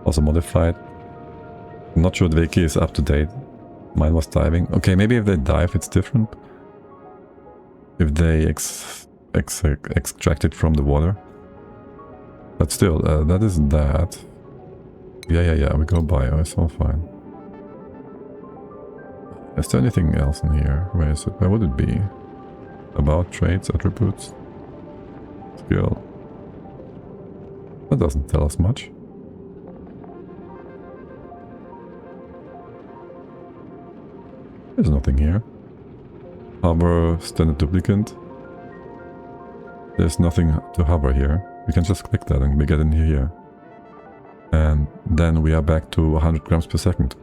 Also modified. I'm not sure the Wiki is up to date. Mine was diving. Okay, maybe if they dive it's different. If they extract it from the water. But still, that is that. Yeah, we go bio, it's all fine. Is there anything else in here? Where is it? Where would it be? About traits, attributes, skill. That doesn't tell us much. There's nothing here. Hover, standard duplicate. There's nothing to hover here. We can just click that and we get in here. And then we are back to 100 grams per second.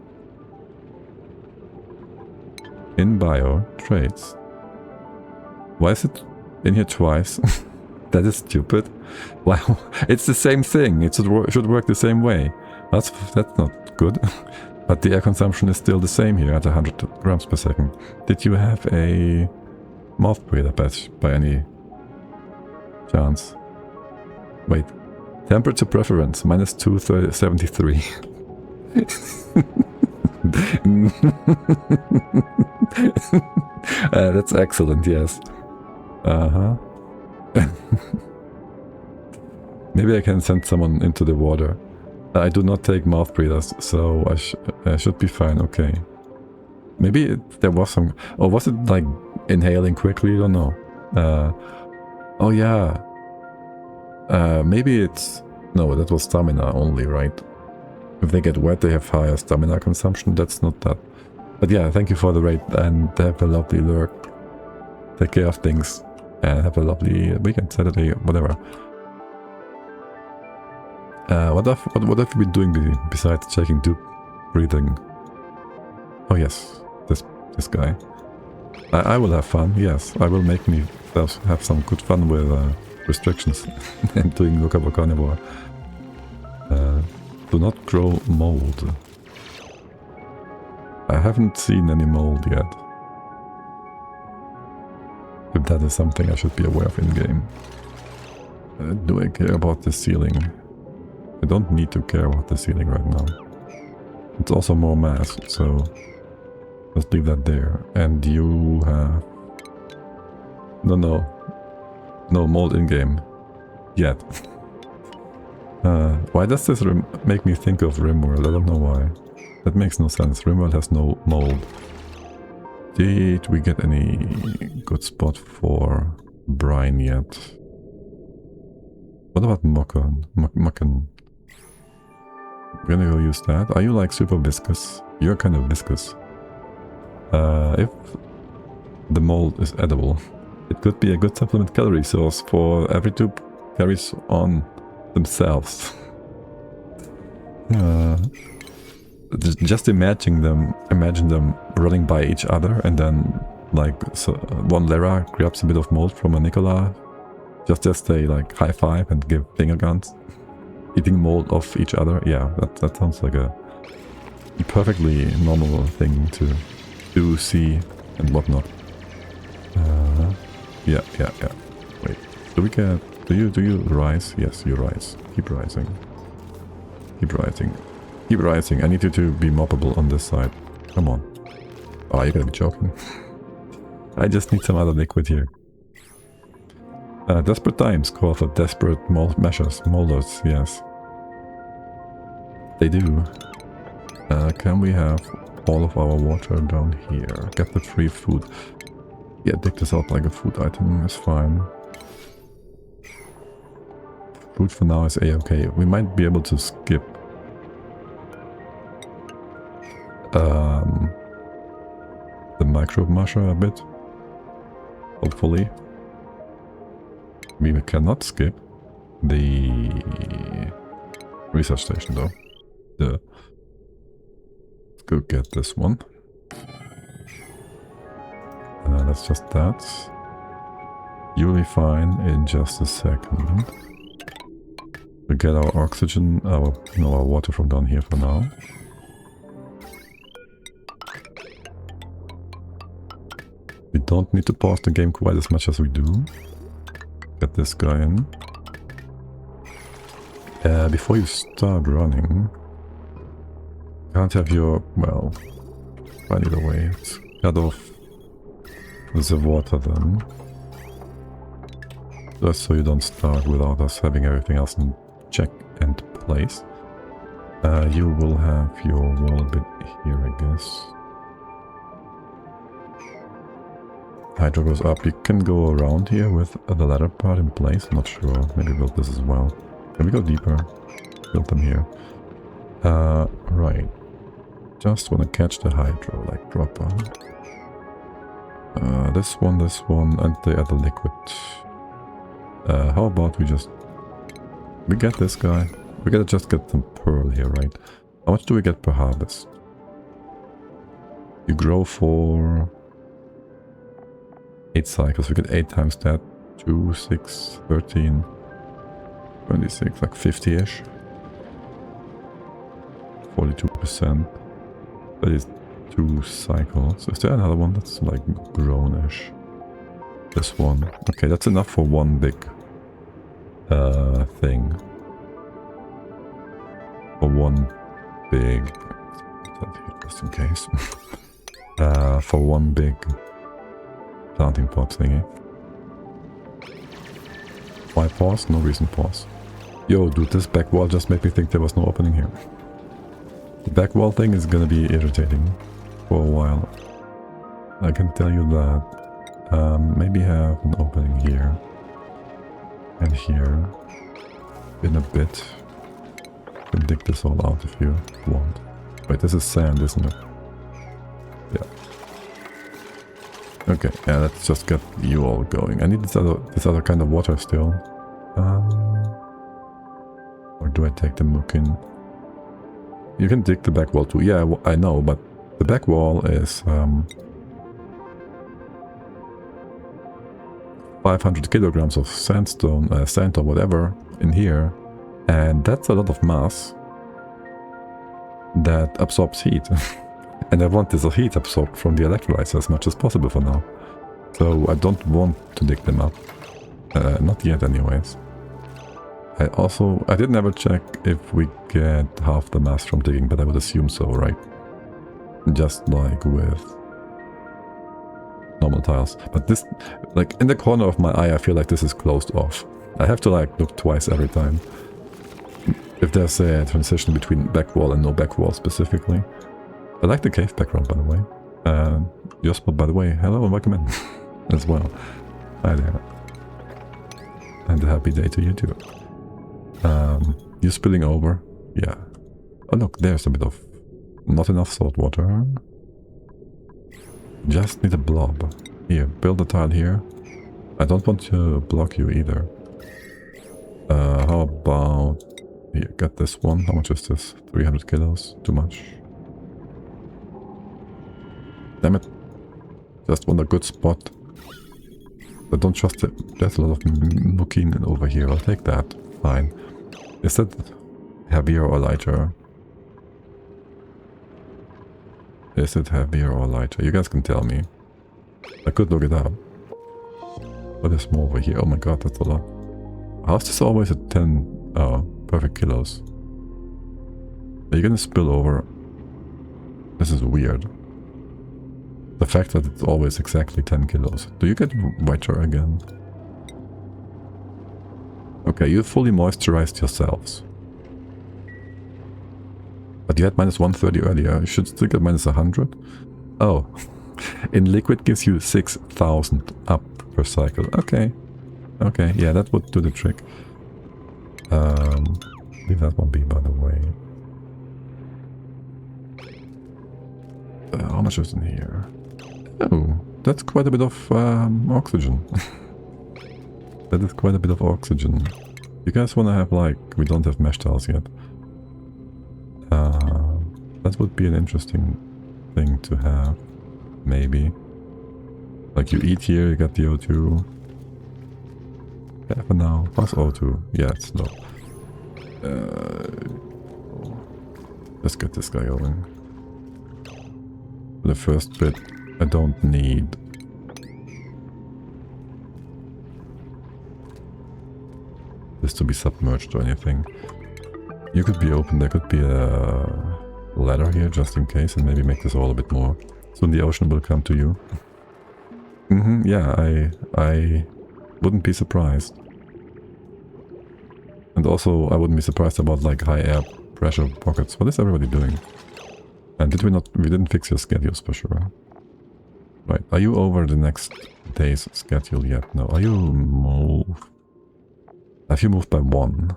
In bio, traits. Why is it in here twice? That is stupid. Wow, it's the same thing. It should work the same way. That's not good. But the air consumption is still the same here at 100 grams per second. Did you have a mouth breather patch by any chance? Wait. Temperature preference, minus 273. That's excellent, yes. Uh-huh. Maybe I can send someone into the water. I do not take mouth breathers, so I should be fine, okay. Maybe there was some... Or was it like inhaling quickly? I don't know. Oh yeah. Maybe it's... No, that was stamina only, right? If they get wet, they have higher stamina consumption. That's not that. But yeah, thank you for the raid and have a lovely lurk. Take care of things and have a lovely weekend, Saturday, whatever. What have you been doing besides checking dupe breathing? Oh yes, this guy. I will have fun. Yes, I will make me have some good fun with restrictions and doing Locavore Carnivore. Do not grow mold. I haven't seen any mold yet. If that is something I should be aware of in game. Do I care about the ceiling? I don't need to care about the ceiling right now. It's also more mass, so let's leave that there. And you have... No mold in-game. Yet. Why does this make me think of RimWorld? I don't know why. That makes no sense. RimWorld has no mold. Did we get any good spot for brine yet? What about Mucken? Mucken. We're gonna go use that. Are you like super viscous? You're kind of viscous. If the mold is edible, it could be a good supplement calorie source for every tube carries on themselves. Just imagine them running by each other, and then like one Lara grabs a bit of mold from a Nicola, just as they like high five and give finger guns, eating mold off each other. Yeah, that sounds like a perfectly normal thing to do, see, and whatnot. Yeah. Wait, do we get? Do you rise? Yes, you rise. Keep rising. Keep rising. Keep rising. I need you to be moppable on this side. Come on. Oh, you're gonna be joking. I just need some other liquid here. Desperate times call for desperate measures. Molders, yes. They do. Can we have all of our water down here? Get the free food. Yeah, dig this out like a food item is fine. Food for now is a-okay. We might be able to skip the microbe musher a bit. Hopefully. We cannot skip the research station though. Let's go get this one. That's just that. You'll be fine in just a second. We get our oxygen, our water from down here for now. We don't need to pause the game quite as much as we do. Get this guy in. Before you start running, can't have your, well, find it away. Let's cut off the water then. Just so you don't start without us having everything else in check and place. You will have your wall bit here, I guess. Hydro goes up. You can go around here with the ladder part in place. I'm not sure. Maybe build this as well. Can we go deeper? Build them here. Right. Just want to catch the hydro, like dropper. This one, and the other liquid. How about we just... We get this guy. We gotta just get some pearl here, right? How much do we get per harvest? You grow for 8 cycles. We get 8 times that. 2, 6, 13, 26, like 50-ish. 42%. That is 2 cycles. Is there another one that's like grown-ish? This one. Okay, that's enough for one big thing. For one big... just in case. For one big planting pot thingy. Why pause? No reason pause. Yo, dude, this back wall just made me think there was no opening here. The back wall thing is gonna be irritating for a while. I can tell you that. Maybe have an opening here. And here. In a bit. You can dig this all out if you want. Wait, this is sand, isn't it? Yeah. Okay, yeah, let's just get you all going. I need this other kind of water still. Or do I take the muck in? You can dig the back wall too. Yeah, I know, but the back wall is 500 kilograms of sandstone, sand or whatever in here, and that's a lot of mass that absorbs heat. And I want this heat absorbed from the electrolyzer as much as possible for now. So I don't want to dig them up. Not yet anyways. I didn't ever check if we get half the mass from digging, but I would assume so, right? Just like with normal tiles. But this, like in the corner of my eye, I feel like this is closed off. I have to like look twice every time. If there's a transition between back wall and no back wall specifically. I like the cave background, by the way. Jospo, by the way, hello and welcome in as well. Hi there. And a happy day to you too. You're spilling over. Yeah. Oh look, there's a bit of... Not enough salt water. Just need a blob. Here, build a tile here. I don't want to block you either. How about... Here, get this one. How much is this? 300 kilos. Too much. Damn it. Just want a good spot. I don't trust it. There's a lot of mooking over here. I'll take that. Fine. Is that heavier or lighter? Is it heavier or lighter? You guys can tell me. I could look it up. But there's more over here. Oh my god, that's a lot. How's this always at 10 perfect kilos? Are you gonna spill over? This is weird. The fact that it's always exactly 10 kilos. Do you get wetter again? Okay, you fully moisturized yourselves. But you had minus 130 earlier. You should still get minus 100. Oh. In liquid gives you 6,000 up per cycle. Okay. Okay, yeah, that would do the trick. Leave that one be, by the way. How much is in here? Oh, that's quite a bit of oxygen. That is quite a bit of oxygen. You guys want to have like... We don't have mesh tiles yet. That would be an interesting thing to have. Maybe. Like you eat here, you got the O2. Yeah, for now. How's O2? Yeah, it's low. Let's get this guy going. For the first bit, I don't need... this to be submerged or anything. You could be open, there could be a ladder here just in case, and maybe make this all a bit more. Soon the ocean will come to you. Yeah, I wouldn't be surprised. And also, I wouldn't be surprised about like high air pressure pockets. What is everybody doing? And we didn't fix your schedules for sure. Right, are you over the next day's schedule yet? No, are you moved? Have you moved by 1?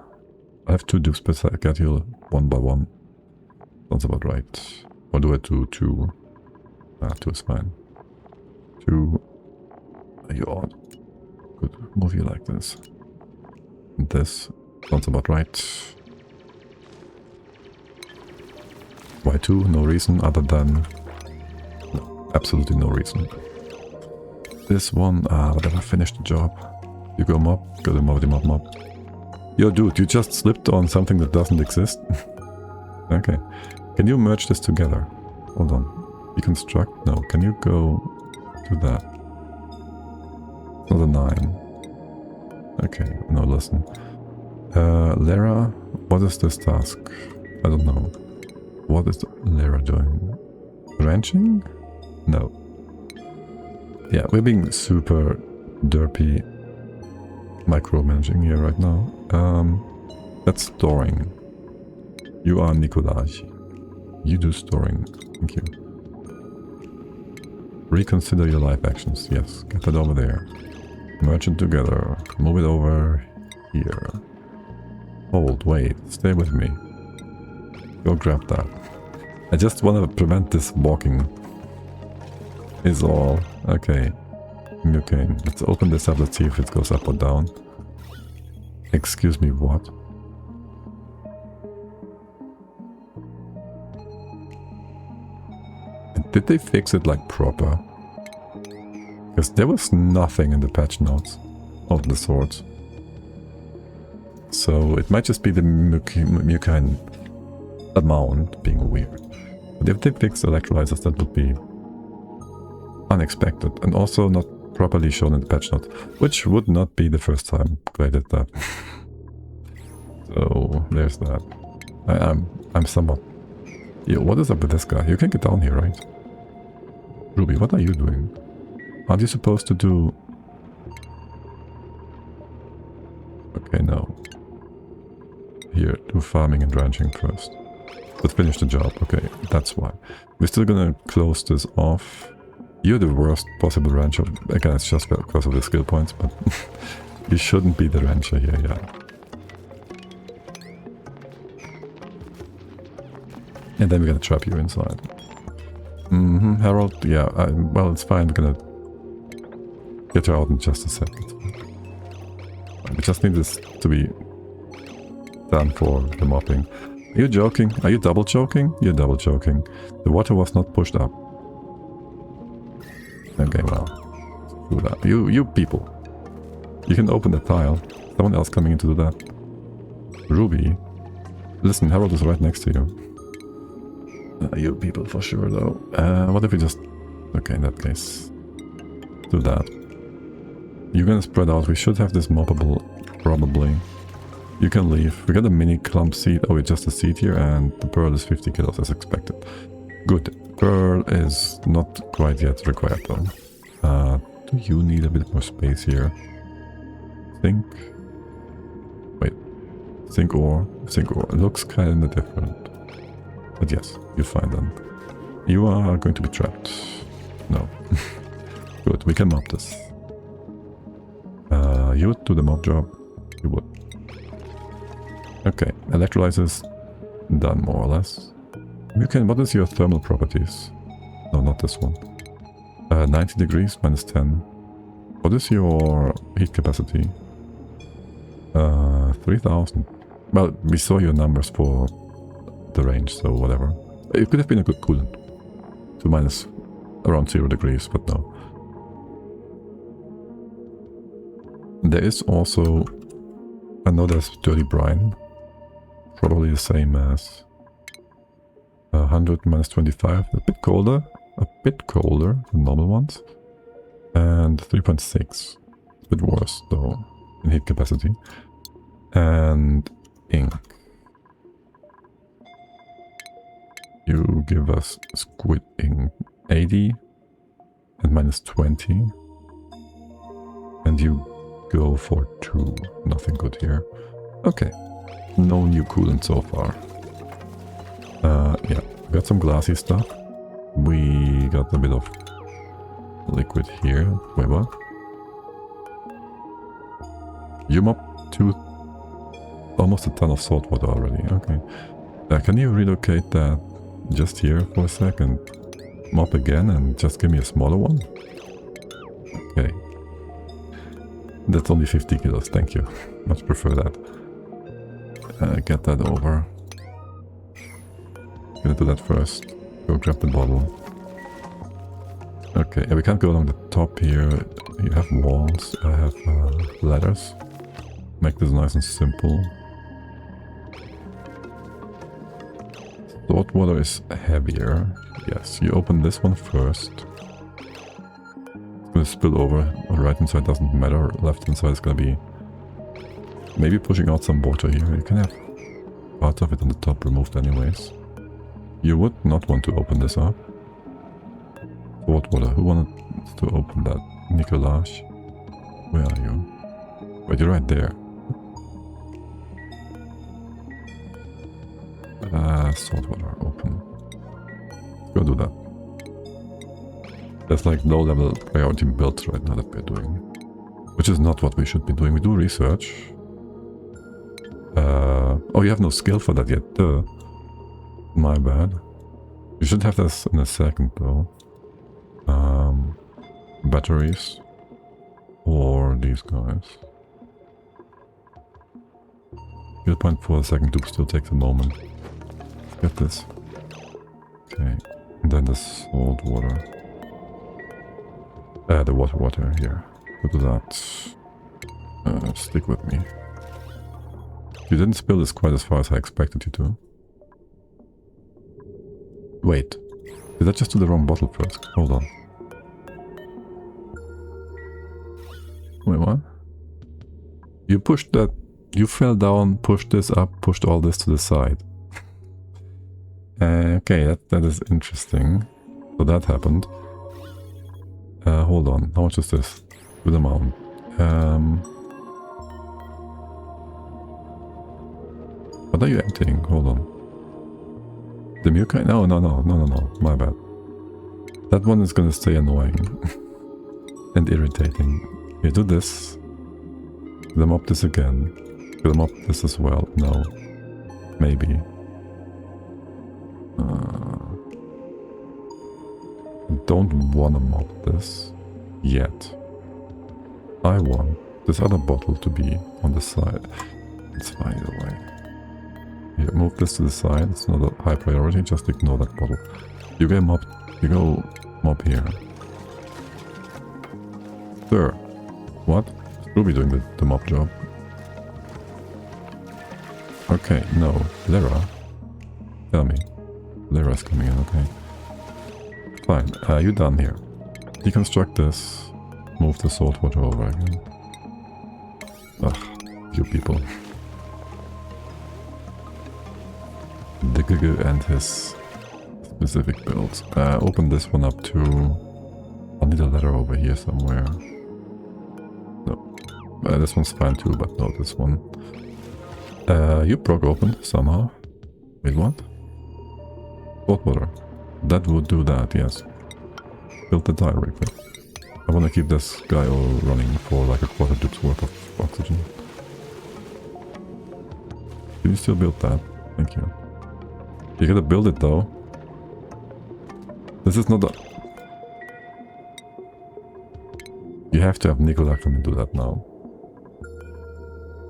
I have to do schedule 1 by 1. Sounds about right. Or do I do 2? 2 is fine. 2. Are you odd? Good. Move you like this. And this. Sounds about right. Why 2? No reason other than... No, absolutely no reason. This one, whatever, finish the job. You go mob, go to mob. Yo dude, you just slipped on something that doesn't exist? Okay. Can you merge this together? Hold on. Deconstruct? No. Can you go to that? Another 9. Okay, no, listen. Lara, what is this task? I don't know. What is Lara doing? Ranching? No. Yeah, we're being super derpy micromanaging here right now. That's storing. You are Nikolaj. You do storing. Thank you. Reconsider your life actions. Yes, get that over there. Merge it together. Move it over here. Hold, wait, stay with me. Go grab that. I just want to prevent this walking. Is all. Okay. Okay, let's open this up, let's see if it goes up or down. Excuse me, what? Did they fix it like proper? Because there was nothing in the patch notes of the sorts. So it might just be the mucine amount being weird. But if they fix electrolyzers, that would be unexpected and also not properly shown in the patch note, which would not be the first time I did that. So there's that. I'm somewhat... Yo, what is up with this guy? You can get down here, right? Ruby, what are you doing? Aren't you supposed to do... Okay, no. Here, do farming and ranching first. But finish the job, okay, that's why. We're still gonna close this off. You're the worst possible rancher. Again, it's just because of the skill points, but you shouldn't be the rancher here, yeah. And then we're gonna trap you inside. Harold, yeah, well, it's fine, we're gonna get her out in just a second. We just need this to be done for the mopping. Are you joking? Are you double choking? You're double choking. The water was not pushed up. Okay, well, do that. You people. You can open the tile. Someone else coming in to do that. Ruby. Listen, Harold is right next to you. You people for sure though. What if we just... Okay, in that case. Do that. You're gonna spread out. We should have this moppable, probably. You can leave. We got a mini clump seed. Oh, it's just a seed here, and the pearl is 50 kilos as expected. Good. Pearl is not quite yet required though. Do you need a bit more space here? Think. Wait. Think ore. Think ore. It looks kind of different. But yes, you're fine then. You are going to be trapped. No. Good, we can mop this. You would do the mob job. You would. Okay, electrolyzers done more or less. You can, what is your thermal properties? No, not this one. 90 degrees minus 10. What is your heat capacity? 3000. Well, we saw your numbers for the range, so whatever. It could have been a good coolant. To minus around 0 degrees, but no. There is also... I know there's dirty brine. Probably the same as 100 minus 25. A bit colder. A bit colder than normal ones. And 3.6. A bit worse though in heat capacity. And ink. You give us squid ink 80 and minus 20. And you go for 2. Nothing good here. Okay. No new coolant so far. Yeah, we got some glassy stuff. We got a bit of liquid here. Wait, what? You mop almost a ton of salt water already. Okay. Can you relocate that just here for a second? Mop again and just give me a smaller one? Okay. That's only 50 kilos, thank you. Much prefer that. Get that over. Gonna do that first. Go grab the bottle. Okay, we can't go along the top here. You have walls, I have ladders. Make this nice and simple. Salt water is heavier. Yes, you open this one first. It's gonna spill over. Right inside doesn't matter. Left inside is gonna be maybe pushing out some water here. You can have part of it on the top removed anyways. You would not want to open this up. Salt water. Who wanted to open that? Nicolaj? Where are you? Wait, you're right there. Salt water, open. Let's go do that. There's like low level priority builds right now that we're doing. Which is not what we should be doing. We do research. Oh, you have no skill for that yet. Duh. My bad. You should have this in a second though. Batteries. Or these guys. Skill point for a second to still takes a moment. Get this. Okay. And then the salt water. The water here. Go to that. Stick with me. You didn't spill this quite as far as I expected you to. Wait. Did I just do the wrong bottle first? Hold on. Wait, what? You pushed that... You fell down, pushed this up, pushed all this to the side. Okay, that is interesting. So that happened. Hold on. How much is this? Good amount. What are you emptying? Hold on. The milk? No. My bad. That one is gonna stay annoying. And irritating. You do this. Gonna mop this again. Gonna mop this as well. No. Maybe. Don't wanna mop this yet. I want this other bottle to be on the side. It's fine either way. Here, move this to the side. It's not a high priority. Just ignore that bottle. You get mopped. You go mop here. Sir, what? Ruby doing the mop job. Okay, no. Lara, tell me. Lara's coming in. Okay. Fine, you're done here. Deconstruct this. Move the salt water over again. Ugh, you people. The Gugu and his specific builds. Open this one up too. I'll need a ladder over here somewhere. No. This one's fine too, but no, this one. You broke open somehow. Wait, what? Salt water. That would do that, yes. Build the tire real quick. I want to keep this guy all running for like a quarter dup's worth of oxygen. Can you still build that? Thank you. You gotta build it though. This is not a... You have to have Nicolaj come and do that now.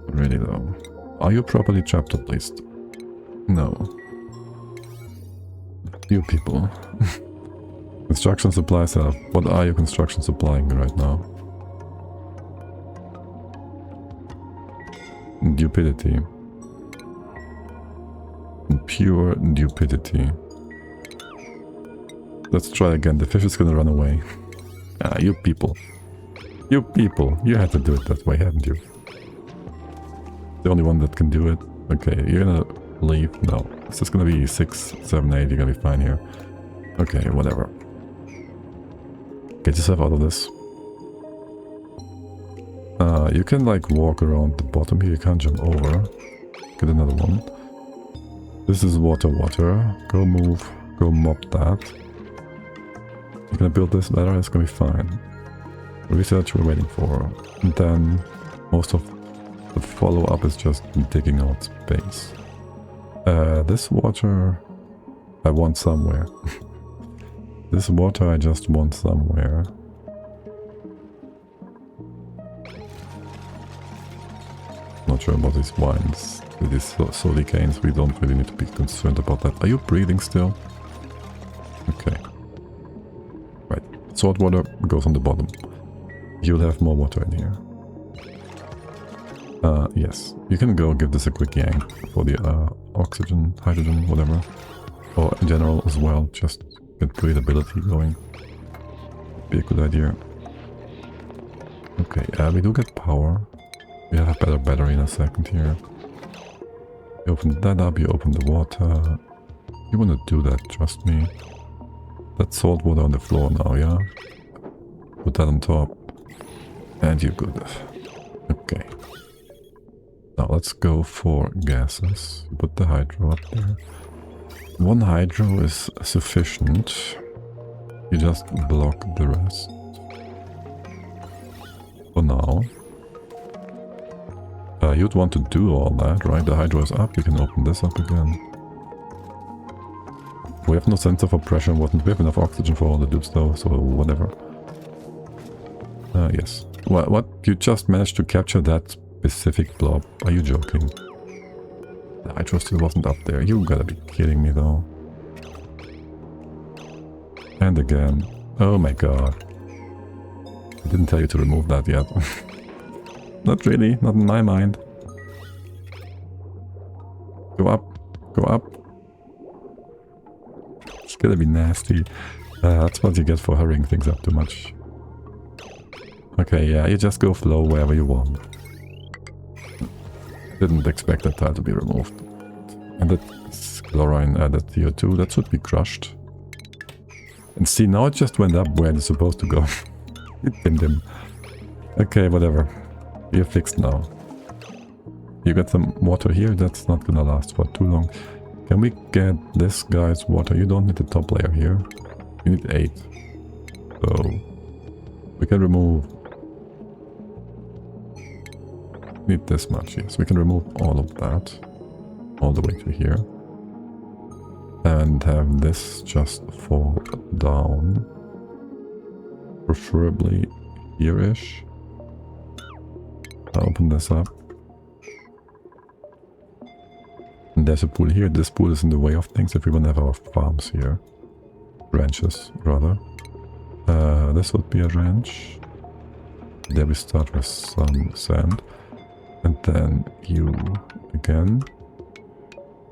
Really though. Are you properly trapped at least? No. You people. Construction supplies have... What are you construction supplying me right now? Dupidity. Pure dupidity. Let's try again. The fish is gonna run away. Ah, you people. You people. You had to do it that way, hadn't you? The only one that can do it. Okay, you're gonna leave? No. It's just gonna be 6, 7, 8. You're gonna be fine here. Okay, whatever. Get yourself out of this. You can like walk around the bottom here. You can't jump over. Get another one. This is water. Go move. Go mop that. We're gonna build this ladder, it's gonna be fine. Research we're waiting for. And then most of the follow-up is just digging out space. This water I want somewhere. This water I just want somewhere. Not sure about these wines. With these silicanes, we don't really need to be concerned about that. Are you breathing still? Okay. Right. Salt water goes on the bottom. You'll have more water in here. Yes. You can go give this a quick yank for the oxygen, hydrogen, whatever. Or in general as well, just get breathability going. Be a good idea. Okay, we do get power. We have a better battery in a second here. You open that up, you open the water. You want to do that, trust me. That's salt water on the floor now, yeah? Put that on top. And you're good. Okay. Now let's go for gases. Put the hydro up there. One hydro is sufficient. You just block the rest. For now. You'd want to do all that, right? The hydro is up, you can open this up again. We have no sensor for pressure and whatnot. We have enough oxygen for all the dudes though, so whatever. Yes. What? You just managed to capture that specific blob? Are you joking? The hydro still wasn't up there. You gotta be kidding me though. And again. Oh my god. I didn't tell you to remove that yet. Not really, not in my mind. Go up, go up. It's gonna be nasty. That's what you get for hurrying things up too much. Okay, yeah, you just go flow wherever you want. Didn't expect that tile to be removed. And that chlorine added CO2, that should be crushed. And see, now it just went up where it's supposed to go. Dim. Okay, whatever. You're fixed now. You got some water here, that's not gonna last for too long. Can we get this guy's water? You don't need the top layer here. You need 8. So we can remove... Need this much, yes. We can remove all of that. All the way to here. And have this just fall down. Preferably here-ish. Open this up. And there's a pool here. This pool is in the way of things if we want to have our farms here. Ranches, rather. This would be a ranch. There we start with some sand. And then you again.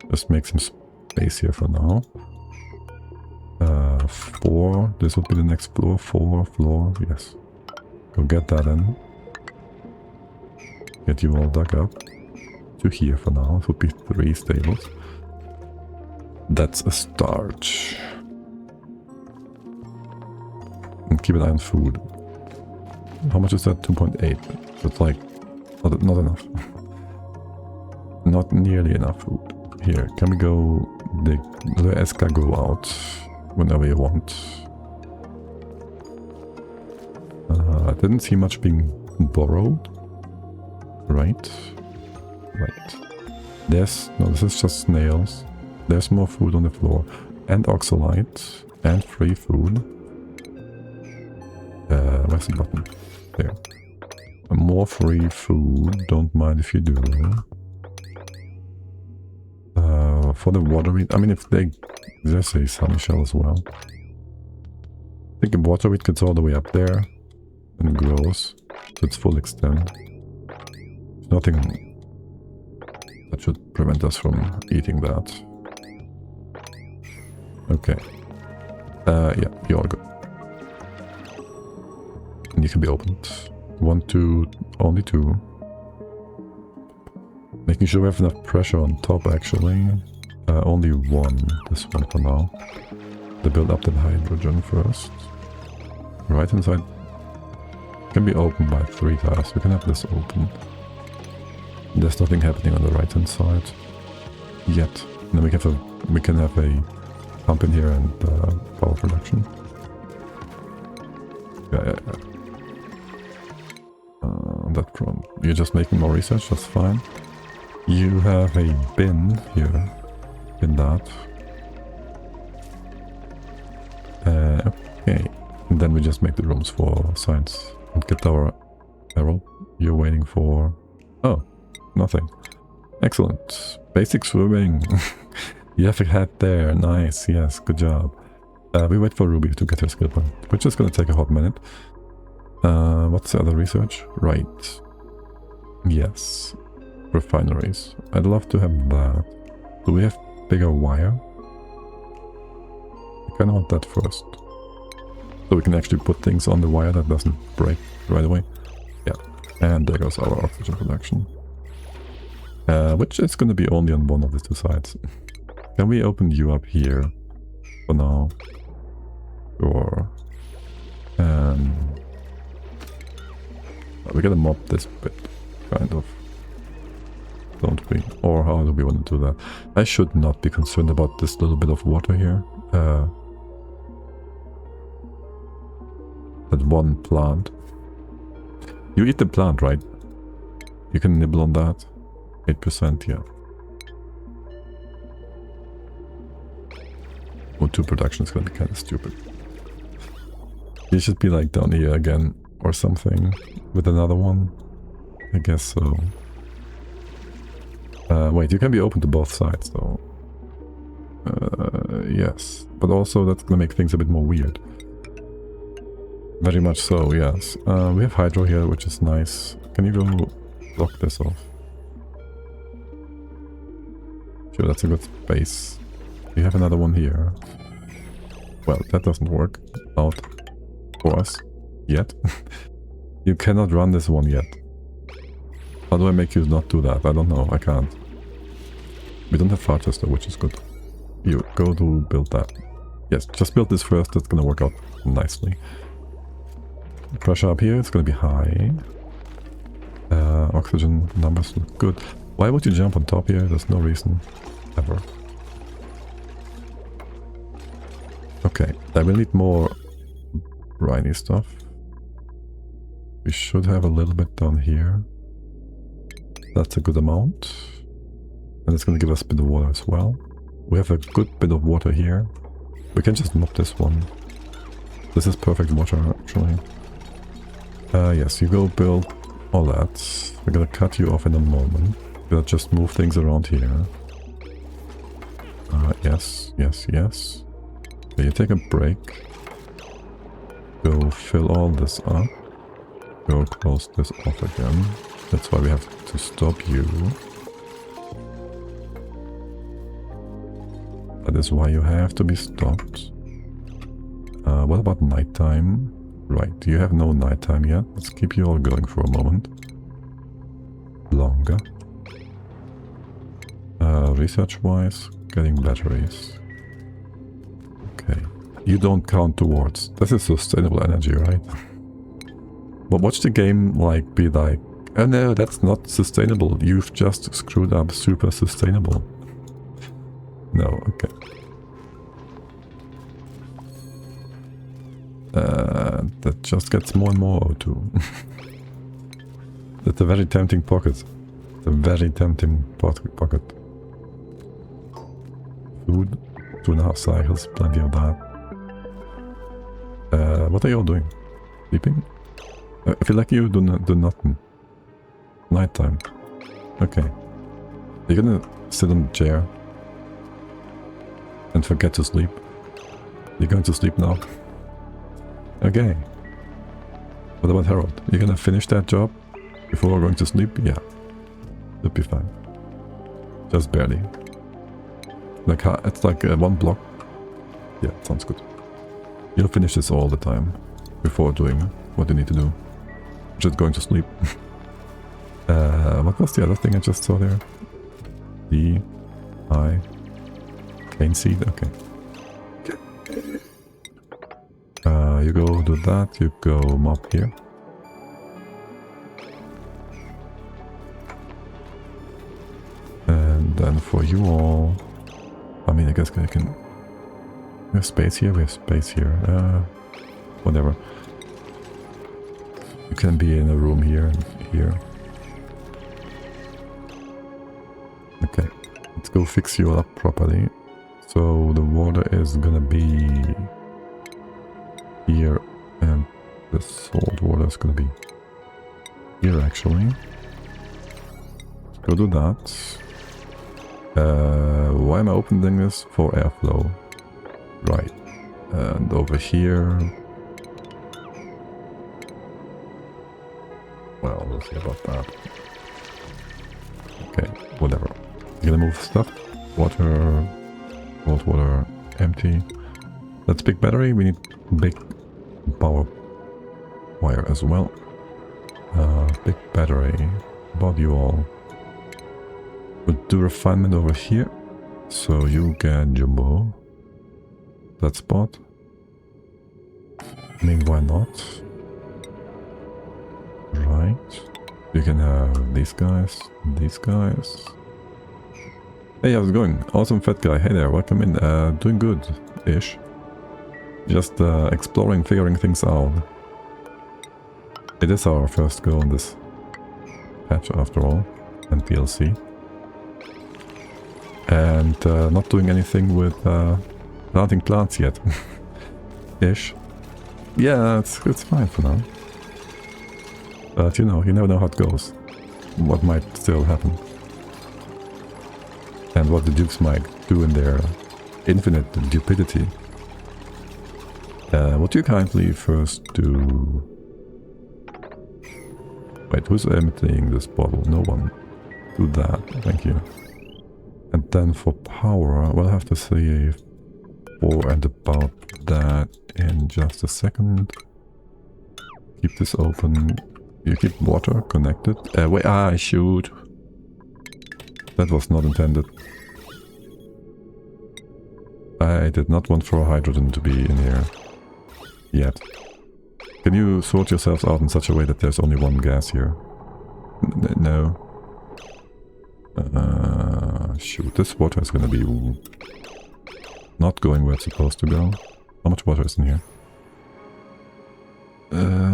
Just make some space here for now. 4. This would be the next floor. 4 floor. Yes. Go get that in. Get you all dug up. To here for now. It would be 3 stables. That's a start. And keep an eye on food. How much is that? 2.8. So it's like not enough. Not nearly enough food. Here, can we go dig the escargot out whenever you want? I didn't see much being borrowed. Right. There's... No, this is just snails. There's more food on the floor. And oxalite. And free food. Where's the button? There. More free food. Don't mind if you do. For the water wheat... I mean, if they... There's a sunny shell as well. I think the water wheat gets all the way up there. And grows to its full extent. There's nothing that should prevent us from eating that. Okay. Yeah, you're all good. And you can be opened. 1, 2, only 2. Making sure we have enough pressure on top actually. Only 1, this one for now. They build up the hydrogen first. Right hand side can be opened by 3 tiles. We can have this open. There's nothing happening on the right hand side yet. And then we can have a pump in here and power production. Yeah. That front. You're just making more research, that's fine. You have a bin here. In that. Okay. And then we just make the rooms for science. And get our arrow. You're waiting for... Oh, nothing. Excellent. Basic swimming. You have a hat there. Nice. Yes, good job. We wait for Ruby to get her skill point, which is going to take a hot minute. What's the other research? Right. Yes. Refineries. I'd love to have that. Do we have bigger wire? I kind of want that first. So we can actually put things on the wire that doesn't break right away. Yeah. And there goes our oxygen production. Which is going to be only on one of the two sides. Can we open you up here for now? Sure. We gotta mop this bit, kind of. Don't we? Or how do we want to do that? I should not be concerned about this little bit of water here. That one plant. You eat the plant, right? You can nibble on that. 8%, yeah. O2 production is gonna be kind of stupid. You should be like down here again or something with another one. I guess so. Wait, you can be open to both sides though. Yes, but also that's gonna make things a bit more weird. Very much so, yes. We have hydro here, which is nice. Can you go block this off? Sure, that's a good space. You have another one here. Well, that doesn't work out for us yet. You cannot run this one yet. How do I make you not do that? I don't know. I can't. We don't have far tester, which is good. You go to build that. Yes, just build this first. That's gonna work out nicely. Pressure up here, it's gonna be high. Oxygen numbers look good. Why would you jump on top here? There's no reason ever. Okay, I will need more briny stuff. We should have a little bit down here. That's a good amount. And it's going to give us a bit of water as well. We have a good bit of water here. We can just mop this one. This is perfect water, actually. Yes, you go build all that. We're going to cut you off in a moment. We'll just move things around here. Yes. Okay, you take a break. Go fill all this up. Go close this off again. That's why we have to stop you. That is why you have to be stopped. What about nighttime? Right, you have no nighttime yet. Let's keep you all going for a moment. Longer. Research-wise, getting batteries. Okay. You don't count towards. This is sustainable energy, right? But watch the game like be like, oh no, that's not sustainable. You've just screwed up super sustainable. No, okay. That just gets more and more O2. That's a very tempting pocket. It's a very tempting pocket. Food, 2.5 cycles, plenty of that. What are you all doing? Sleeping? I feel like you do nothing. Nighttime. Okay. You're gonna sit on the chair and forget to sleep. You're going to sleep now. Okay. What about Harold? You're gonna finish that job before going to sleep? Yeah. It'll be fine. Just barely. Like, it's like one block. Yeah, sounds good. You'll finish this all the time before doing what you need to do. Just going to sleep. What was the other thing I just saw there? Cane seed? Okay. You go do that, you go mop here. And then for you all... I mean, I guess I can... We have space here, we have space here. Whatever. You can be in a room here and here. Okay, let's go fix you up properly. So the water is gonna be here, and the salt water is gonna be here actually. Go do that. Why am I opening this? For airflow. Right. And over here... Well, we'll see about that. Okay, whatever. Gonna move stuff. Water... Cold water, empty. That's big battery. We need big power wire as well. Big battery. About you all. We'll do refinement over here. So you get jumbo. That spot. I mean, why not? Right. You can have these guys, these guys. Hey, how's it going? Awesome fat guy. Hey there, welcome in. Doing good-ish. Just exploring, figuring things out. It is our first go on this patch after all, and DLC. And not doing anything with planting plants yet. Ish. Yeah, it's fine for now. But you know, you never know how it goes. What might still happen. And what the dukes might do in their infinite stupidity. Would you kindly first do... Wait, who's emptying this bottle? No one. Do that, thank you. And then for power, we'll have to see for and about that in just a second. Keep this open. You keep water connected. Wait, shoot. That was not intended. I did not want for a hydrogen to be in here yet. Can you sort yourselves out in such a way that there's only one gas here? No. Shoot, this water is gonna be not going where it's supposed to go. How much water is in here?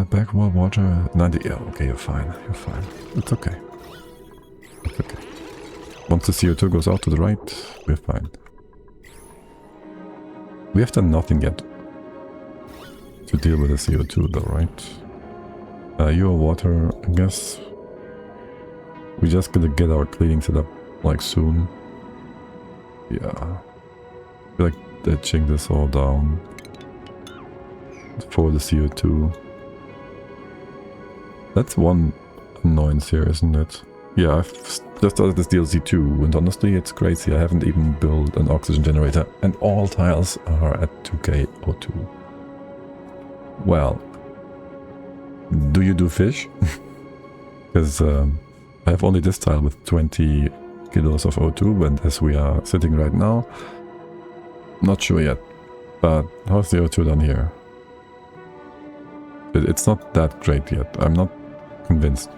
Backwall water 90. Yeah, okay, you're fine. You're fine. It's okay. It's okay. Once the CO2 goes out to the right, we're fine. We have done nothing yet to deal with the CO2 though, right? Your water, I guess. We're just gonna get our cleaning set up like soon. Yeah. I feel like ditching this all down for the CO2. That's one annoyance here, isn't it? Yeah, I've just started this DLC too, and honestly it's crazy. I haven't even built an oxygen generator, and all tiles are at 2k O2. Well, do you do fish? Because I have only this tile with 20 kilos of O2, and as we are sitting right now, not sure yet. But how's the O2 down here? It's not that great yet. I'm not convinced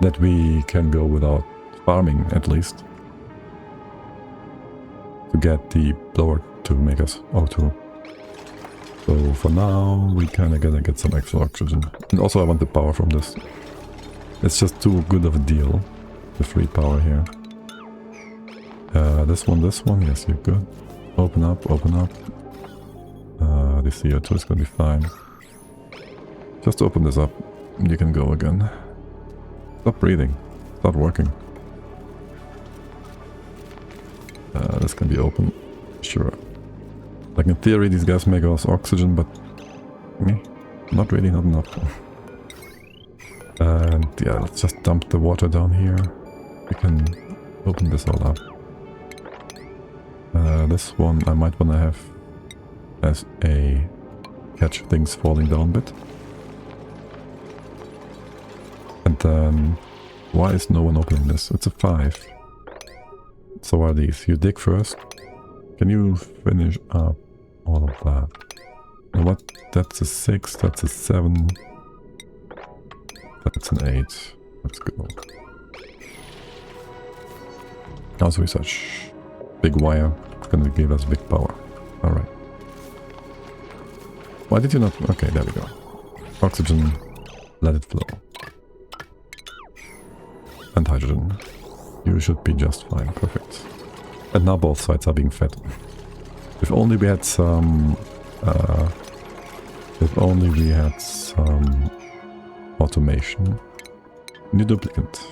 that we can go without farming, at least, to get the blower to make us O2. So for now, we kinda gotta get some extra oxygen. And also I want the power from this. It's just too good of a deal, the free power here. This one, yes, you're good. Open up, open up. The CO2 is gonna be fine. Just open this up, and you can go again. Stop breathing. Start working. This can be open. Sure. Like in theory these guys make us oxygen, but not really, not enough. And yeah, let's just dump the water down here. We can open this all up. This one I might want to have as a catch things falling down bit. And then, why is no one opening this? It's a 5. So are these. You dig first. Can you finish up all of that? You know what? That's a 6, that's a 7. That's an 8. Let's go. House research. Big wire. It's gonna give us big power. Alright. Why did you not... Okay, there we go. Oxygen Let it flow. And hydrogen. You should be just fine. Perfect. And now both sides are being fed. If only we had some... if only we had some automation. New duplicant.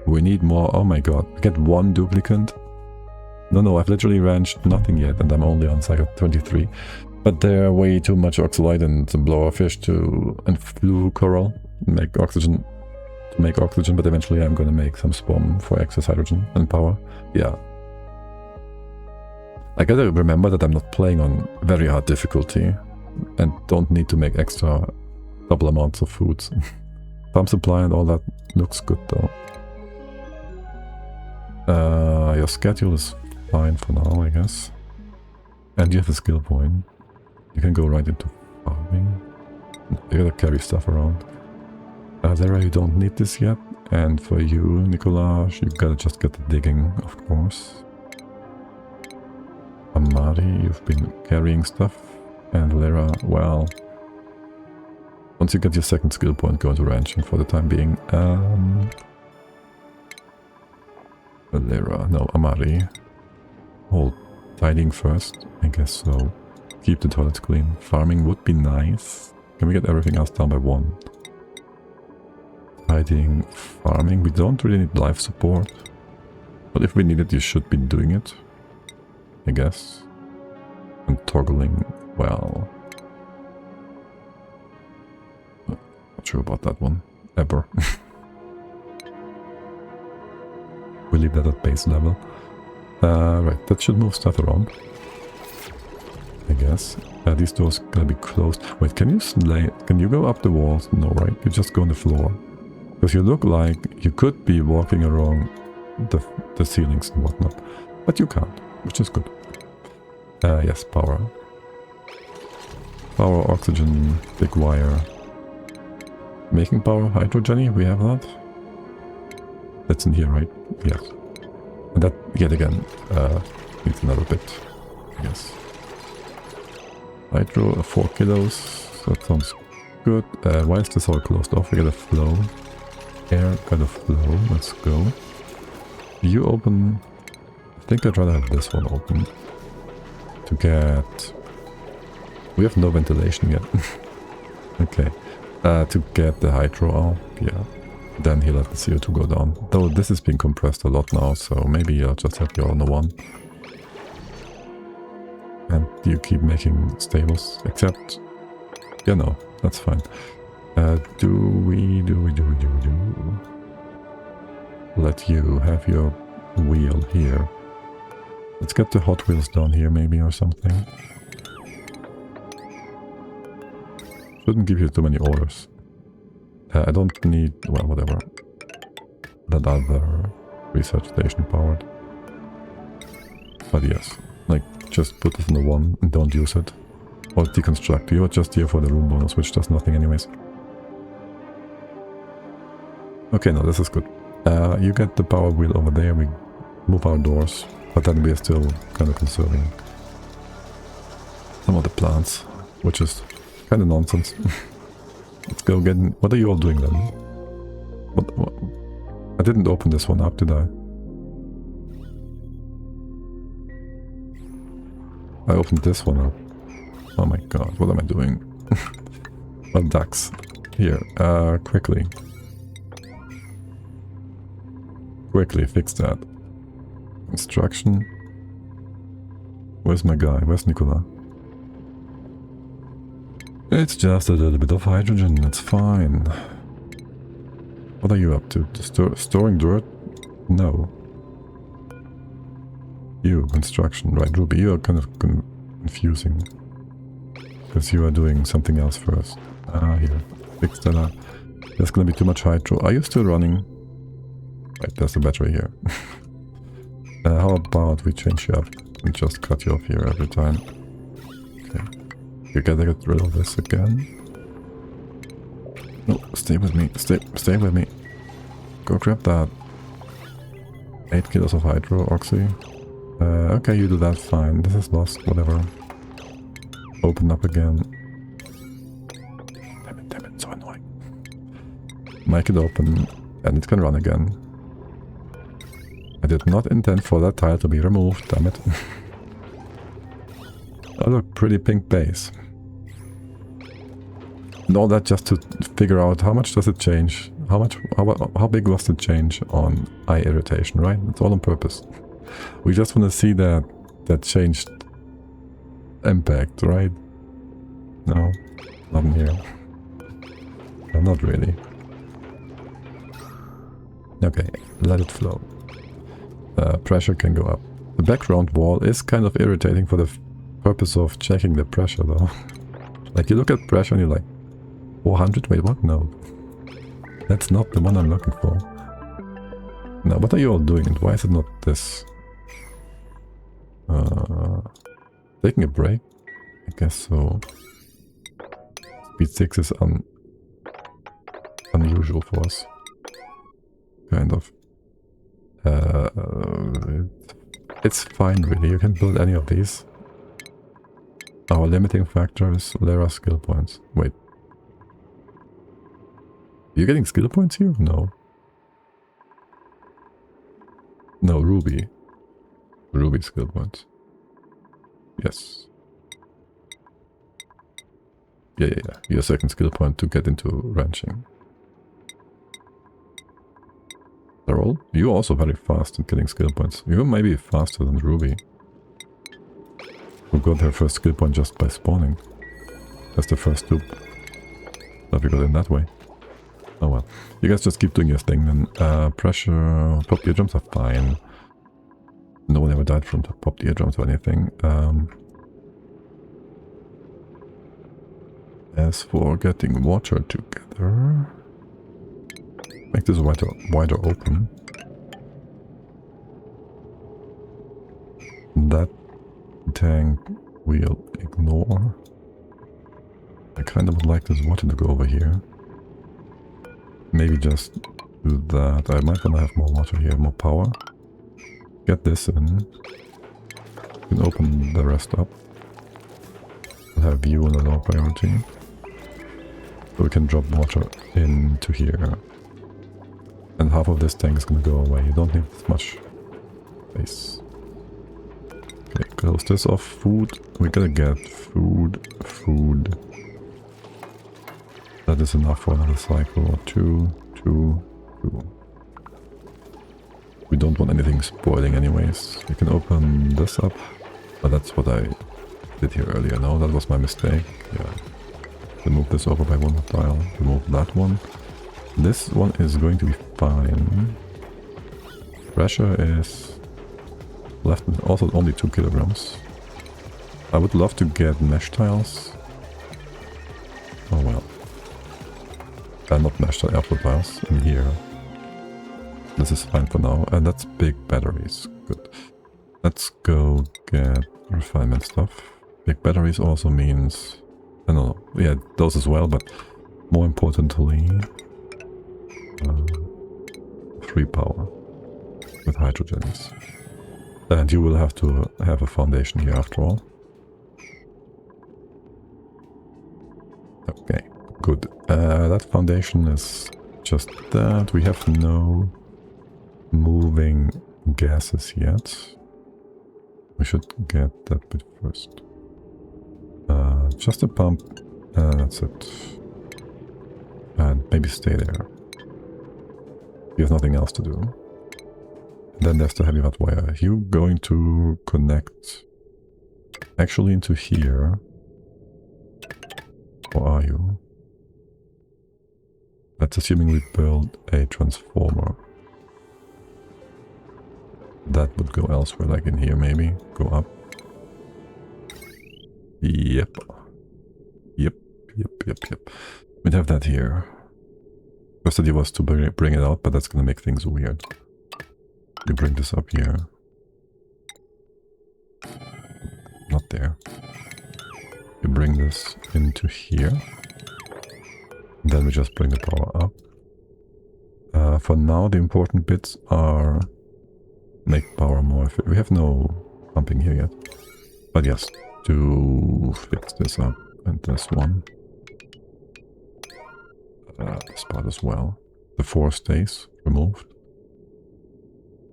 We need more. Oh my god. We get one duplicant? No, I've literally ranched nothing yet and I'm only on cycle 23. But there are way too much oxalite and blowerfish and flu coral make oxygen. To make oxygen, but eventually I'm gonna make some spawn for excess hydrogen and power. Yeah. I gotta remember that I'm not playing on very hard difficulty and don't need to make extra double amounts of foods. Farm supply and all that looks good though. Your schedule is fine for now, I guess. And you have a skill point. You can go right into farming. You gotta carry stuff around. Zara, you don't need this yet. And for you, Nicolas, you gotta just get the digging, of course. Amari, you've been carrying stuff. And Lera, well... Once you get your second skill point, go into ranching for the time being. Lera, no, Amari. Hold tidying first, I guess so. Keep the toilets clean. Farming would be nice. Can we get everything else down by 1? Tidying, farming. We don't really need life support. But if we need it, you should be doing it. I guess. And toggling, well... Not sure about that one. Ever. We leave that at base level. Right, that should move stuff around. I guess. These doors gonna be closed. Wait, can you go up the walls? No, right? You just go on the floor. Because you look like you could be walking along the ceilings and whatnot. But you can't, which is good. Yes, power. Power, oxygen, big wire. Making power, hydrogen, we have that. That's in here, right? Yes. And that, yet again, needs another bit, I guess. Hydro, 4 kilos. That sounds good. Why is this all closed off? We got a flow. Air, got a flow. Let's go. You open... I think I'd rather have this one open. To get... We have no ventilation yet. Okay. To get the hydro out, yeah. Then he'll let the CO2 go down. Though this is being compressed a lot now, so maybe I'll just have you on the one. And you keep making stables, except... Yeah, no, that's fine. Do we let you have your wheel here. Let's get the Hot Wheels down here maybe or something. Shouldn't give you too many orders. I don't need, well, whatever. That other research station powered. But yes, like, just put it in the one and don't use it. Or deconstruct. You are just here for the room bonus, which does nothing anyways. Okay, no, this is good. You get the power wheel over there, we move our doors, but then we are still kind of conserving some of the plants, which is kind of nonsense. Let's go get... What are you all doing then? What? I didn't open this one up, did I? I opened this one up. Oh my god, what am I doing? Well, ducks. Here, quickly. Quickly, fix that. Construction. Where's my guy? Where's Nicola? It's just a little bit of hydrogen, it's fine. What are you up to? Storing dirt? No. You, construction. Right, Ruby, you are kind of confusing. Because you are doing something else first. Ah, here. Fix that up. There's gonna be too much hydro. Are you still running? Right, there's the battery here. How about we change you up and just cut you off here every time? Okay. You gotta get rid of this again. No, stay with me. Stay with me. Go grab that. 8 kilos of hydro, oxy. Okay, you do that, fine. This is lost, whatever. Open up again. Damn it, so annoying. make it open, and it can run again. I did not intend for that tile to be removed, damn it. Oh look, pretty pink base. And all that just to figure out how much does it change, how big was the change on eye irritation, right? It's all on purpose. We just want to see that changed impact, right? No, not in here. No, not really. Okay, let it flow. Pressure can go up. The background wall is kind of irritating for the purpose of checking the pressure though. Like you look at pressure and you're like, 400? Wait, what? No. That's not the one I'm looking for. Now, what are you all doing and why is it not this? Taking a break? I guess so. Speed 6 is unusual for us. Kind of. It's fine really, you can build any of these. Our limiting factor is Lara skill points. Wait. You're getting skill points here? No. No, Ruby. Ruby skill points. Yes. Yeah. Your second skill point to get into ranching. Carol, you're also very fast at getting skill points. You may be faster than Ruby, who got her first skill point just by spawning. That's the first loop that we got in that way. Oh well. You guys just keep doing your thing then. Pressure, pop eardrums are fine. No one ever died from the pop eardrums or anything. As for getting water together... Make this wider open. That tank we'll ignore. I kind of would like this water to go over here. Maybe just do that. I might want to have more water here, more power. Get this in. You can open the rest up. We'll have view on the low priority. So we can drop water into here. And half of this tank is gonna go away. You don't need this much space. Okay, close this off. Food. We gotta get food. That is enough for another cycle or two. We don't want anything spoiling anyways. You can open this up. But that's what I did here earlier. No, that was my mistake. Yeah. Remove this over by one tile. Remove that one. This one is going to be fine. Pressure is left, also only 2 kilograms. I would love to get mesh tiles. Oh well. Not mesh tiles, apple tiles in here. This is fine for now. And that's big batteries. Good. Let's go get refinement stuff. Big batteries also means... I don't know. Yeah, those as well, but more importantly... free power with hydrogens. And you will have to have a foundation here after all. Okay, good. That foundation is just that. We have no moving gases yet. We should get that bit first. Just a pump. That's it. And maybe stay there. You have nothing else to do. Then there's the heavy hot wire. You going to connect actually into here? Or are you? That's assuming we build a transformer. That would go elsewhere, like in here maybe. Go up. Yep. We'd have that here. First idea was to bring it out, but that's gonna make things weird. You bring this up here. Not there. You bring this into here. Then we just bring the power up. For now, the important bits are make power more efficient. We have no pumping here yet. But yes, to fix this up. And this one. This part as well. The 4 stays removed.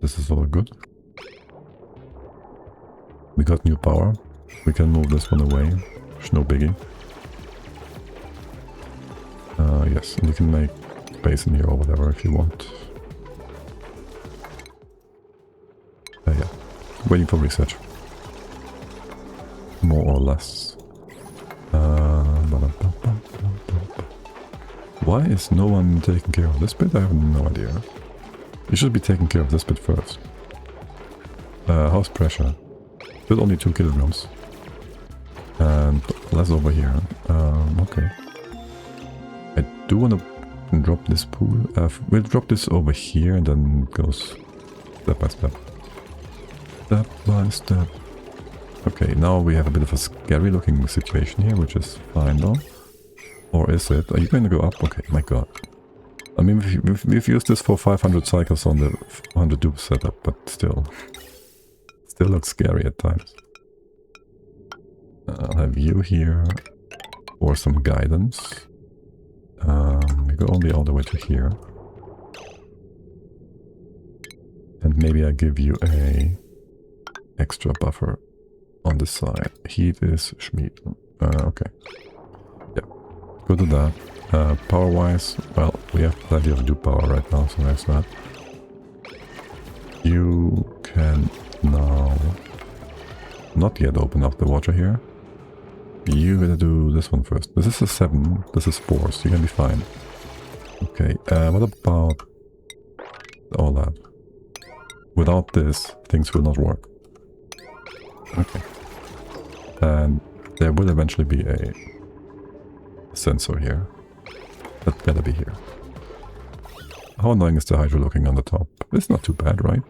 This is all good. We got new power. We can move this one away. It's no biggie. Yes, and you can make space in here or whatever if you want. Yeah. Waiting for research. More or less. Why is no one taking care of this bit? I have no idea. You should be taking care of this bit first. House pressure. Still only 2 kilograms. And less over here. Okay. I do want to drop this pool. We'll drop this over here and then it goes step by step. Step by step. Okay, now we have a bit of a scary looking situation here, which is fine though. Or is it? Are you going to go up? Okay, my god. I mean, we've used this for 500 cycles on the 100 dupe setup, but still. Still looks scary at times. I'll have you here for some guidance. We go only all the way to here. And maybe I give you a extra buffer on the side. Heat is Schmied. Okay. Yeah. Go to that. Power-wise, well, we have plenty of dupe power right now, so there's that. You can now not yet open up the water here. You gotta do this one first. This is a 7. This is spores. You're gonna be fine. Okay. What about all that? Without this, things will not work. Okay. And there will eventually be a sensor here. That better be here. How annoying is the hydro looking on the top? It's not too bad, right?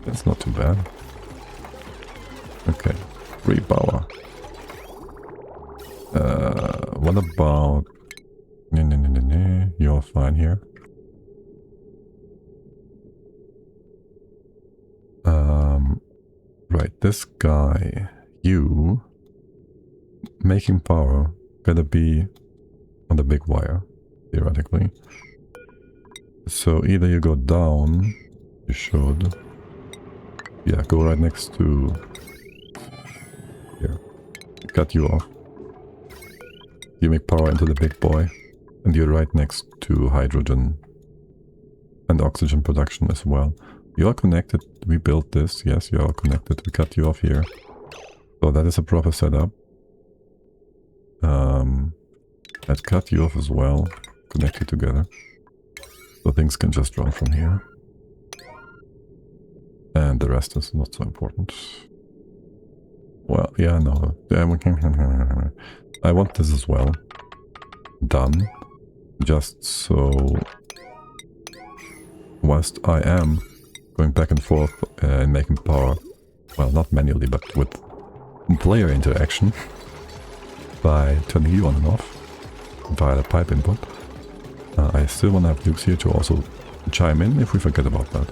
It's not too bad. Okay. Free power. What about... You're fine here. Right, this guy, you making power better be on the big wire, theoretically. So either you go down, you should, yeah, go right next to here, cut you off. You make power into the big boy, and you're right next to hydrogen and oxygen production as well. You are connected. We built this. Yes, you are connected. We cut you off here. So that is a proper setup. I'd cut you off as well. Connect you together. So things can just run from here. And the rest is not so important. Well, yeah, no. I want this as well. Done. Just so... whilst I am going back and forth and making power, well, not manually, but with player interaction, by turning you on and off via the pipe input, I still want to have Dukes here to also chime in if we forget about that,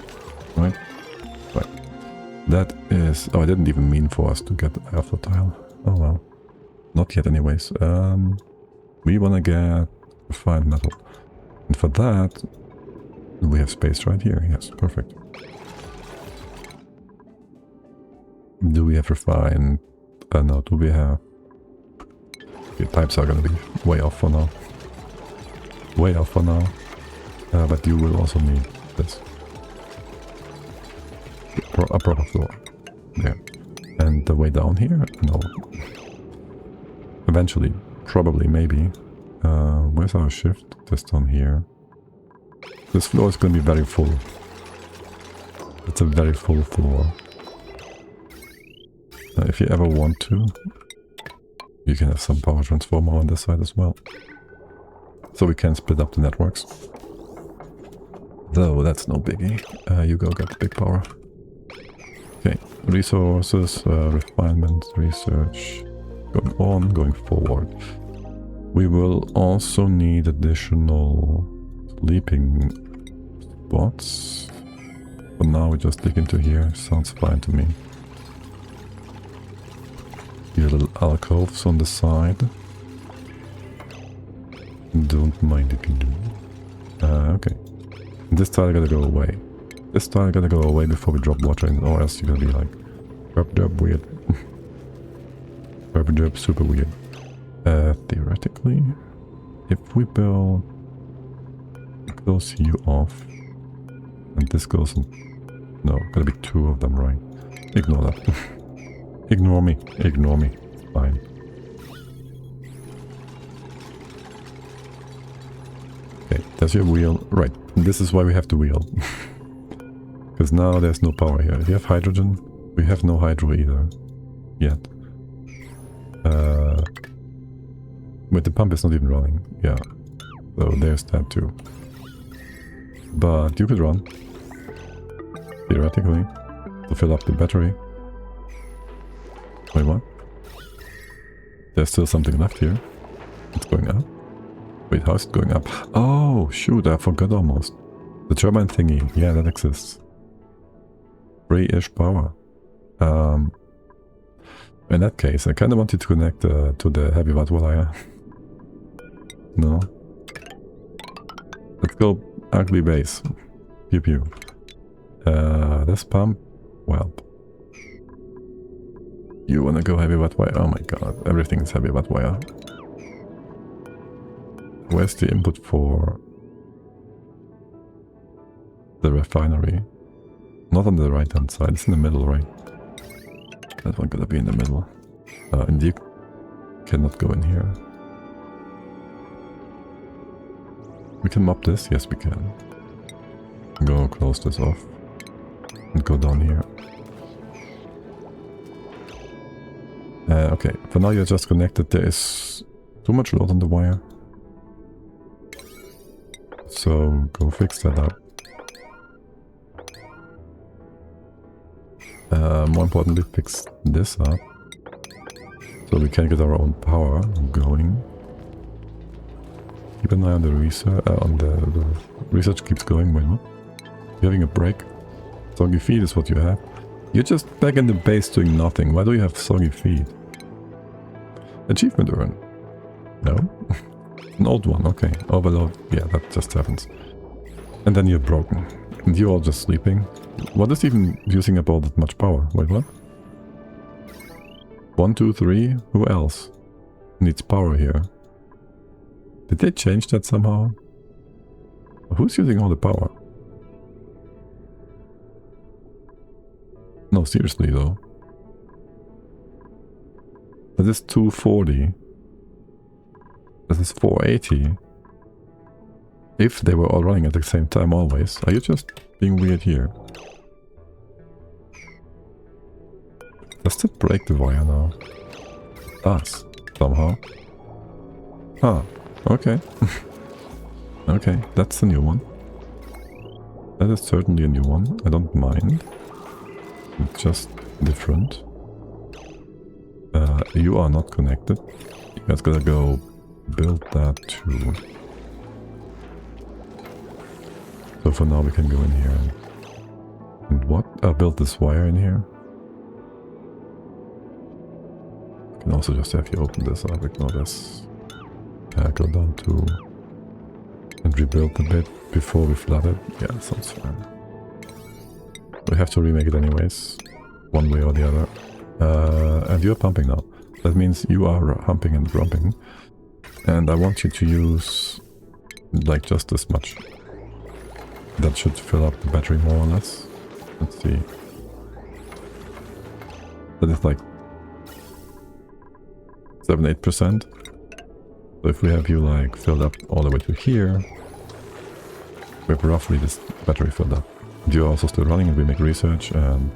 right? Right. That is... oh, I didn't even mean for us to get the after tile. Oh well. Not yet anyways. We want to get refined metal. And for that, we have space right here. Yes, perfect. Do we have refined? No, do we have... the pipes are gonna be way off for now. Way off for now. But you will also need this. A proper floor. Yeah. And the way down here? No. Eventually. Probably, maybe. Where's our shift? Just on here. This floor is going to be very full. It's a very full floor. If you ever want to, you can have some power transformer on this side as well. So we can split up the networks. Though that's no biggie. You go get the big power. Okay, resources, refinement, research, going on, going forward. We will also need additional sleeping spots. For now we just dig into here, sounds fine to me. Here little alcoves on the side. Don't mind if you do. Okay. This tile gotta go away. This tile gotta go away before we drop water in, or else you're gonna be like... Derp weird. Derp super weird. Theoretically, if we build... Close you off. And this goes in... No, gotta be 2 of them, right? Ignore that. Ignore me. Ignore me. Fine. Okay, there's your wheel. Right, this is why we have the wheel. Because now there's no power here. If you have hydrogen, we have no hydro either. Yet. But the pump is not even running. Yeah. So there's that too. But you could run. Theoretically. To fill up the battery. Wait, what? There's still something left here. It's going up. Wait, how's it going up? Oh, shoot, I forgot almost. The turbine thingy. Yeah, that exists. Free-ish power. In that case, I kind of wanted to connect to the heavy watt wire. No. Let's go ugly base. Pew pew. This pump. Well. You wanna go heavy watt wire? Oh my god, everything is heavy watt wire. Where's the input for the refinery? Not on the right hand side, it's in the middle, right? That one gotta be in the middle. And you cannot go in here. We can mop this? Yes, we can. Go close this off. And go down here. Okay, for now you're just connected. There is too much load on the wire. So go fix that up. More importantly, fix this up. So we can get our own power going. Keep an eye on the research. The research keeps going. Wait, what? You're having a break? Soggy feet is what you have. You're just back in the base doing nothing. Why do you have soggy feet? Achievement earned. No? An old one, okay. Overload. Yeah, that just happens. And then you're broken. And you're all just sleeping. What is even using up all that much power? Wait, what? 1, 2, 3? Who else needs power here? Did they change that somehow? Who's using all the power? No, seriously though. That is 240. This is 480. If they were all running at the same time always. Are you just being weird here? Does that break the wire now? It does. Somehow. Huh. Okay. Okay, that's a new one. That is certainly a new one. I don't mind. It's just different. You are not connected. You guys gotta go build that too. So for now we can go in here and what? Build this wire in here. I can also just have you open this up, ignore this. Go down to and rebuild a bit before we flood it. Yeah, sounds fine. We have to remake it anyways, one way or the other. And you're pumping now. That means you are humping and grumping. And I want you to use like just this much. That should fill up the battery more or less. Let's see. That is like 7-8%. So if we have you like filled up all the way to here, we have roughly this battery filled up. You're also still running and we make research and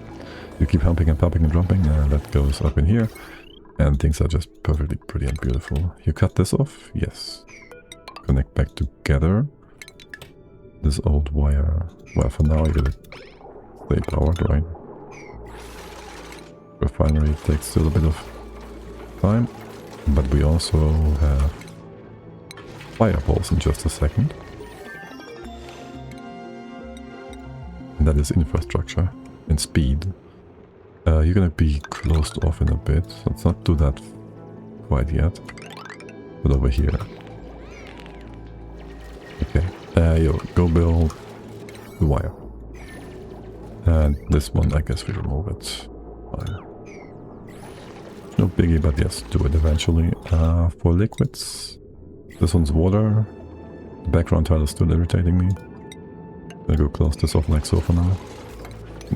you keep humping and pumping and drumping and that goes up in here. And things are just perfectly pretty and beautiful. You cut this off? Yes. Connect back together. This old wire. Well, for now you gotta stay powered, right? Refinery takes still a bit of time. But we also have fire poles in just a second. And that is infrastructure and speed. You're gonna be closed off in a bit. Let's not do that quite yet. But over here. Yo, go build the wire. And this one, I guess we remove it. Fine. No biggie, but yes, do it eventually. For liquids, this one's water. The background tile is still irritating me. I'll go close this off like so for now.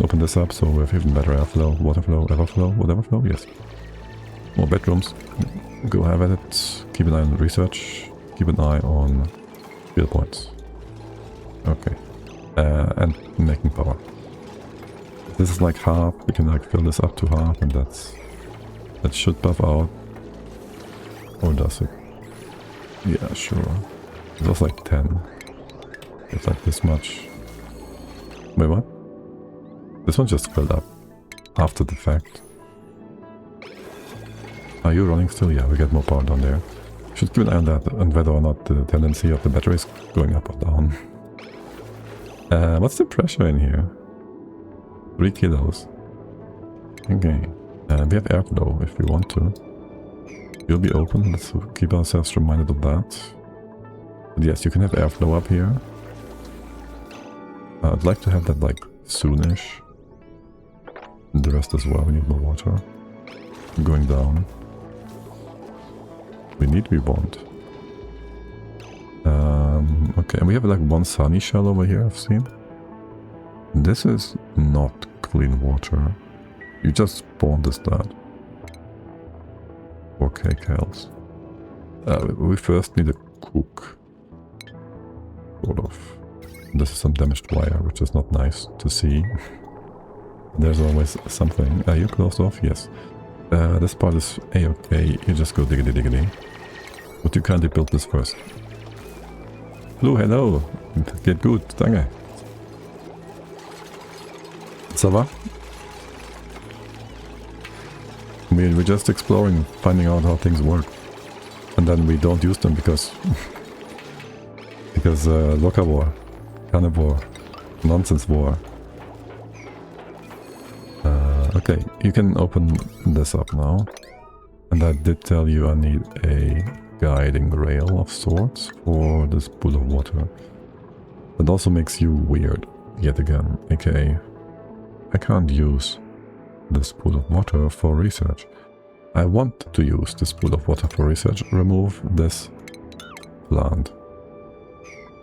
Open this up so we have even better airflow, water flow, everflow, whatever flow, yes. More bedrooms. Go have at it. Keep an eye on research. Keep an eye on field points. Okay. And making power. This is like half. We can like fill this up to half, and that should buff out. Or does it? Yeah, sure. It was like 10. It's like this much. Wait, what? This one just filled up after the fact. Are you running still? Yeah, we get more power down there. Should keep an eye on that and whether or not the tendency of the battery is going up or down. What's the pressure in here? 3 kilos. Okay. We have airflow if we want to. You'll be open. Let's keep ourselves reminded of that. But yes, you can have airflow up here. I'd like to have that like soonish. And the rest as well. We need more water. Going down. We need rebond. Okay, and we have like one sunny shell over here, I've seen. This is not clean water. You just spawned this that. 4k kales. We first need a cook. Sort of. This is some damaged wire, which is not nice to see. There's always something. Are you closed off? Yes. This part is a-okay. You just go diggity diggity. But you kindly build this first. Blue, hello. Geht gut, danke. Ça va? We're just exploring, finding out how things work. And then we don't use them because... Locavore, Carnivore, nonsense war. Okay, you can open this up now. And I did tell you I need a guiding rail of sorts for this pool of water. That also makes you weird, yet again, aka I can't use this pool of water for research. I want to use this pool of water for research. Remove this plant.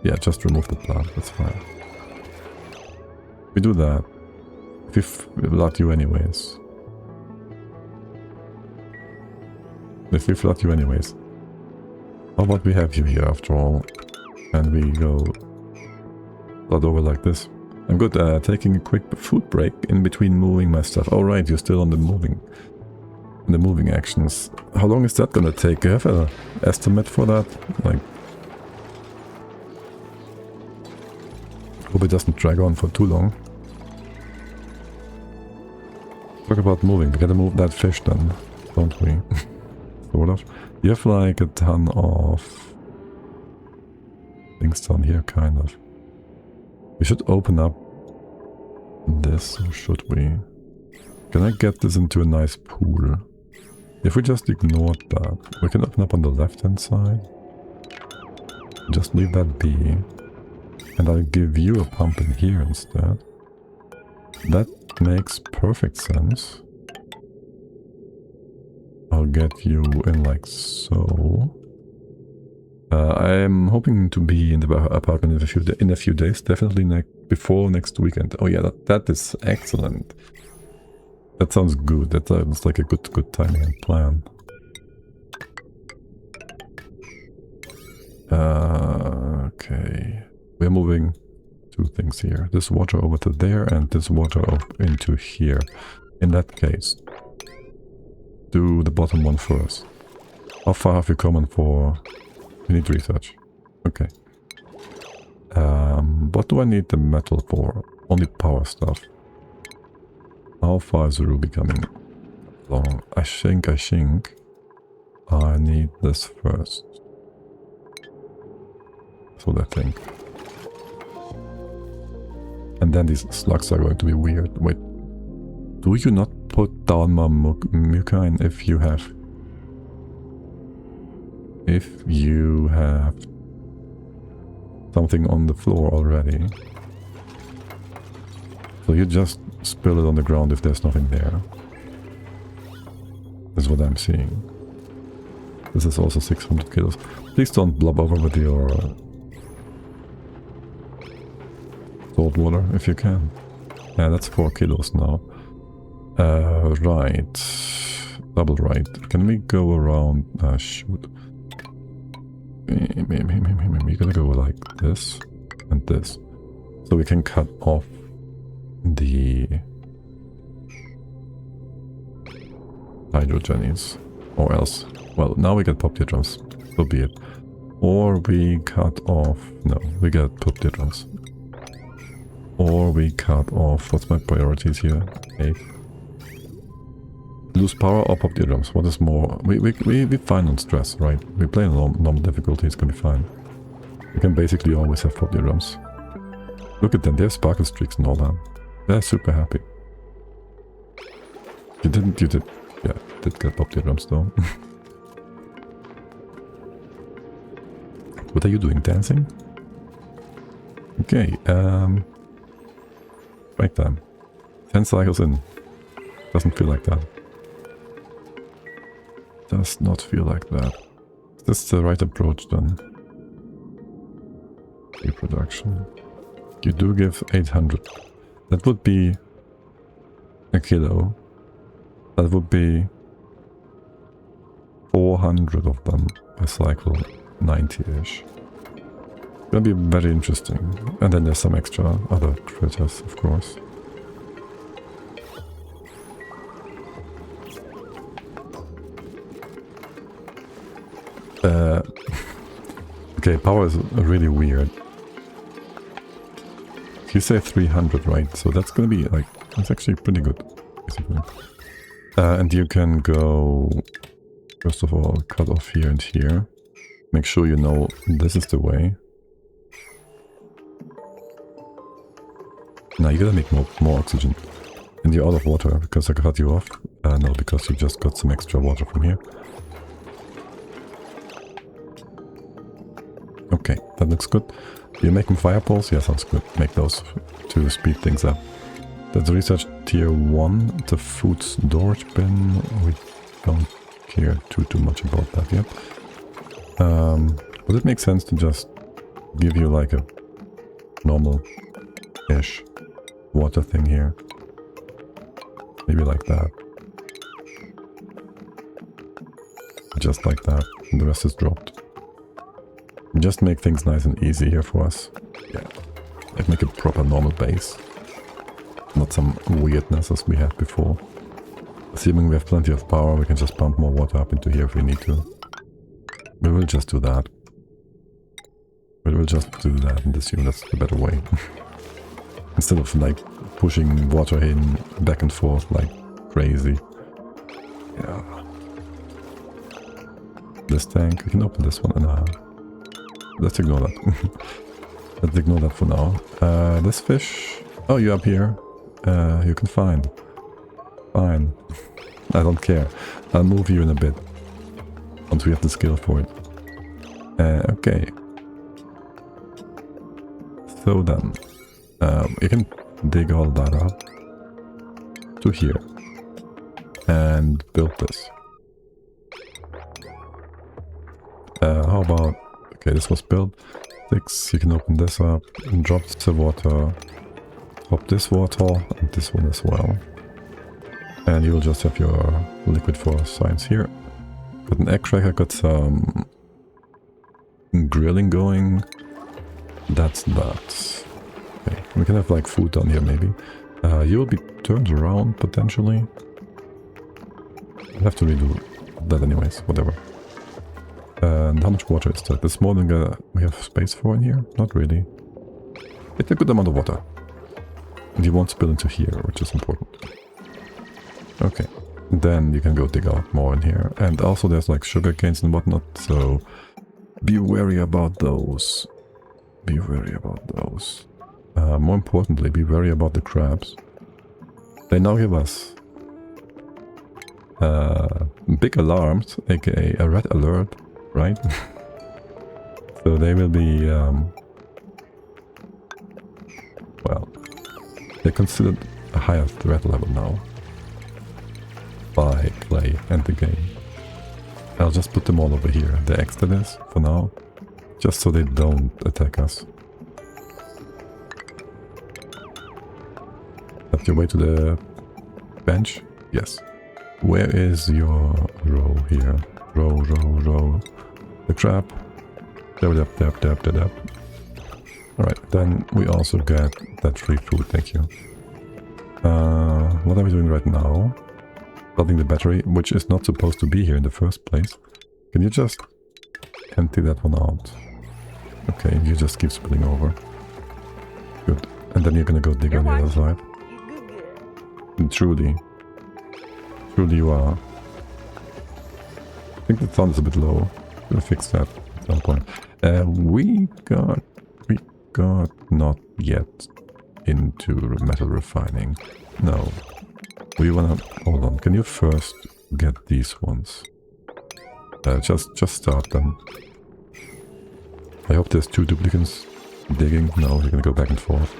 Yeah, just remove the plant, that's fine. We do that. If we flood you anyways. If we flood you anyways. How about we have you here after all, and we go flood over like this. I'm good, taking a quick food break in between moving my stuff. Oh right, you're still on the moving actions. How long is that gonna take? Do you have an estimate for that? Like, hope it doesn't drag on for too long. Talk about moving. We gotta move that fish then, don't we? Sort of. You have like a ton of things down here, kind of. We should open up this, or should we? Can I get this into a nice pool? If we just ignored that, we can open up on the left hand side. Just leave that be. And I'll give you a pump in here instead. That makes perfect sense. I'll get you in like so. I'm hoping to be in the apartment in a few days, definitely before next weekend. Oh yeah, that is excellent. That sounds good. That sounds like a good timing and plan. Okay, we're moving 2 things here. This water over to there and this water up into here. In that case, do the bottom one first. How far have you come for? We need research. Okay. What do I need the metal for? Only power stuff. How far is the ruby coming along? I think I need this first. That's what I think. And then these slugs are going to be weird. Wait, do you not put down my mucine if you have... something on the floor already. So you just spill it on the ground if there's nothing there. That's what I'm seeing. This is also 600 kilos. Please don't blob over with your salt water if you can. Yeah, that's 4 kilos now. Right. Double right. Can we go around? Shoot. We're gonna go like this and this. So we can cut off the hydrogenes. Or else. Well, now we get pop teardrops. So be it. Or we cut off... No, we get pop teardrops. Or we cut off... What's my priorities here? 8. Lose power or pop teardrops? What is more? We're fine on stress, right? We play on normal difficulty, it's gonna be fine. We can basically always have pop teardrops. Look at them, they have sparkle streaks and all that. They're super happy. You did get pop teardrops though. What are you doing, dancing? Okay, break time. 10 cycles in. Doesn't feel like that. Does not feel like that. Is this the right approach then? Reproduction. You do give 800. That would be a kilo. That would be 400 of them per cycle, 90-ish. Gonna be very interesting. And then there's some extra other critters, of course. Okay, power is really weird. You say 300, right? So that's gonna be like, that's actually pretty good, basically. And you can go, first of all, cut off here and here. Make sure you know this is the way. Now you gotta make more oxygen. And you're out of water because I cut you off. No, because you just got some extra water from here. Okay, that looks good. You're making fireballs? Yeah, sounds good. Make those to speed things up. That's research tier 1. The food storage bin. We don't care too much about that yet. Would it make sense to just give you like a normal-ish water thing here? Maybe like that. Just like that. And the rest is dropped. Just make things nice and easy here for us. Yeah. Like make a proper normal base. Not some weirdness as we had before. Assuming we have plenty of power, we can just pump more water up into here if we need to. We will just do that. We will just do that and assume that's the better way. Instead of like pushing water in back and forth like crazy. Yeah. This tank, we can open this one and let's ignore that. Let's ignore that for now. This fish... Oh, you're up here. You can find. Fine. I don't care. I'll move you in a bit. Once we have the skill for it. Okay. So then... you can dig all that up. To here. And build this. How about... Okay, this was built. 6, you can open this up and drop the water. Drop this water and this one as well. And you will just have your liquid for science here. Got an egg cracker, got some grilling going. That's that. Okay, we can have like food down here maybe. You will be turned around potentially. I'll have to redo that anyways, whatever. And how much water is that? That's more than we have space for in here? Not really. It's a good amount of water. And you won't spill into here, which is important. Okay. Then you can go dig out more in here. And also there's like sugar canes and whatnot, so be wary about those. Be wary about those. More importantly, be wary about the crabs. They now give us big alarms, aka a red alert. Right? So they will be well, they're considered a higher threat level now by Clay and the game. I'll just put them all over here. The X that is, for now, just so they don't attack us. That's your way to the bench? Yes. Where is your row here? Row. The crab. Dab. Alright, then we also get that free food, thank you. What are we doing right now? Building the battery, which is not supposed to be here in the first place. Can you just empty that one out? Okay, you just keep spilling over. Good. And then you're gonna go dig on the other side. And truly you are. I think the sound is a bit low. We'll fix that at some point. We got not yet into metal refining. No. We wanna hold on. Can you first get these ones? Just start them. I hope there's 2 duplicates digging. No, you're gonna go back and forth.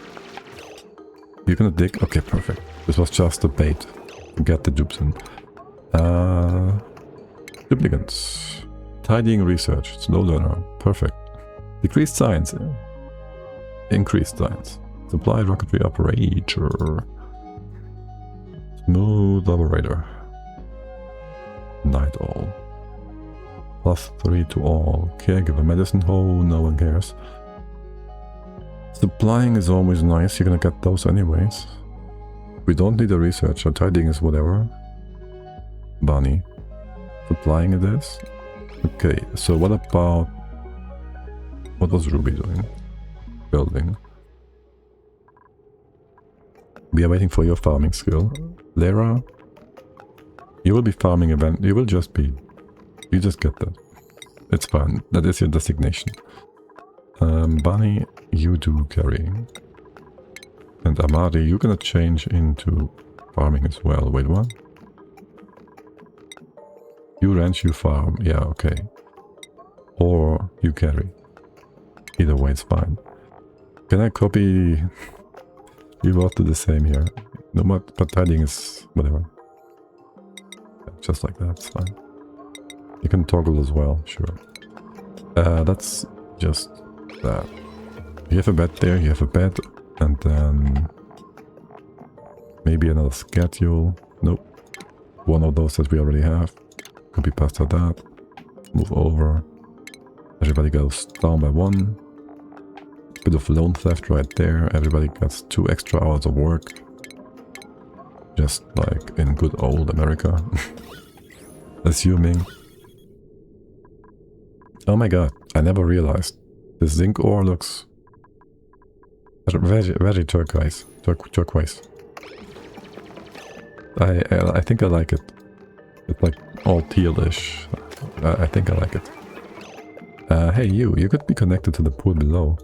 You're gonna dig? Okay, perfect. This was just a bait to get the dupes in. Duplicates. Tidying research. Slow learner. Perfect. Decreased science. Increased science. Supply rocketry operator. Smooth operator. Night owl. +3 to all. Caregiver medicine. Oh, no one cares. Supplying is always nice. You're gonna get those anyways. We don't need a researcher. Tidying is whatever. Bunny. Supplying it is. Okay, so what about... What was Ruby doing? Building. We are waiting for your farming skill. Lara, you will be farming event. You will just be. You just get that. It's fine. That is your designation. Bunny, you do carrying. And Amadi, you're gonna change into farming as well. Wait, what? You ranch, you farm. Yeah, okay. Or you carry. Either way, it's fine. Can I copy... You both do the same here. No, but tidying is whatever. Yeah, just like that, it's fine. You can toggle as well, sure. That's just that. You have a bed there, you have a bed, and then maybe another schedule. Nope. One of those that we already have. Copy past that. Move over. Everybody goes down by 1. Bit of loan theft right there. Everybody gets 2 extra hours of work. Just like in good old America. Assuming. Oh my god, I never realized. The zinc ore looks very turquoise. Turquoise. I think I like it. It's like all tealish. I think I like it. Hey you could be connected to the pool below.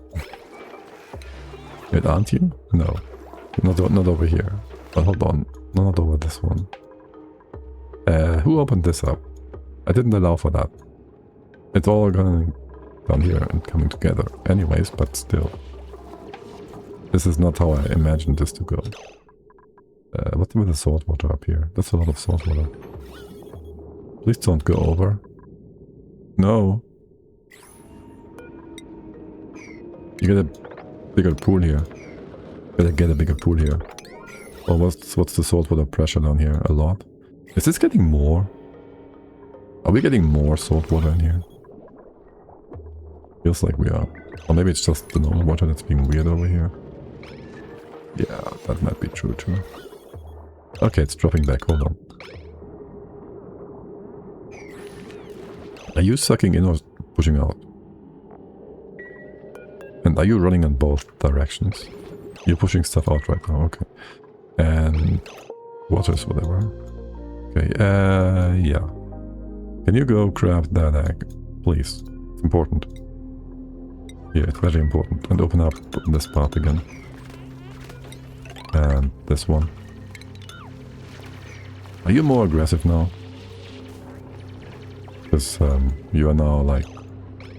Wait, aren't you? No. Not over here. But hold on. Not over this one. Who opened this up? I didn't allow for that. It's all going down here and coming together anyways, but still. This is not how I imagined this to go. What's with the salt water up here? That's a lot of salt water. Please don't go over. No. You get a bigger pool here. Better get a bigger pool here. Or what's the saltwater pressure down here? A lot? Is this getting more? Are we getting more saltwater in here? Feels like we are. Or maybe it's just the normal water that's being weird over here. Yeah, that might be true too. Okay, it's dropping back. Hold on. Are you sucking in or pushing out? And are you running in both directions? You're pushing stuff out right now, okay. And waters, whatever. Okay, yeah. Can you go grab that egg, please? It's important. Yeah, it's very important. And open up this part again. And this one. Are you more aggressive now? Because you are now like,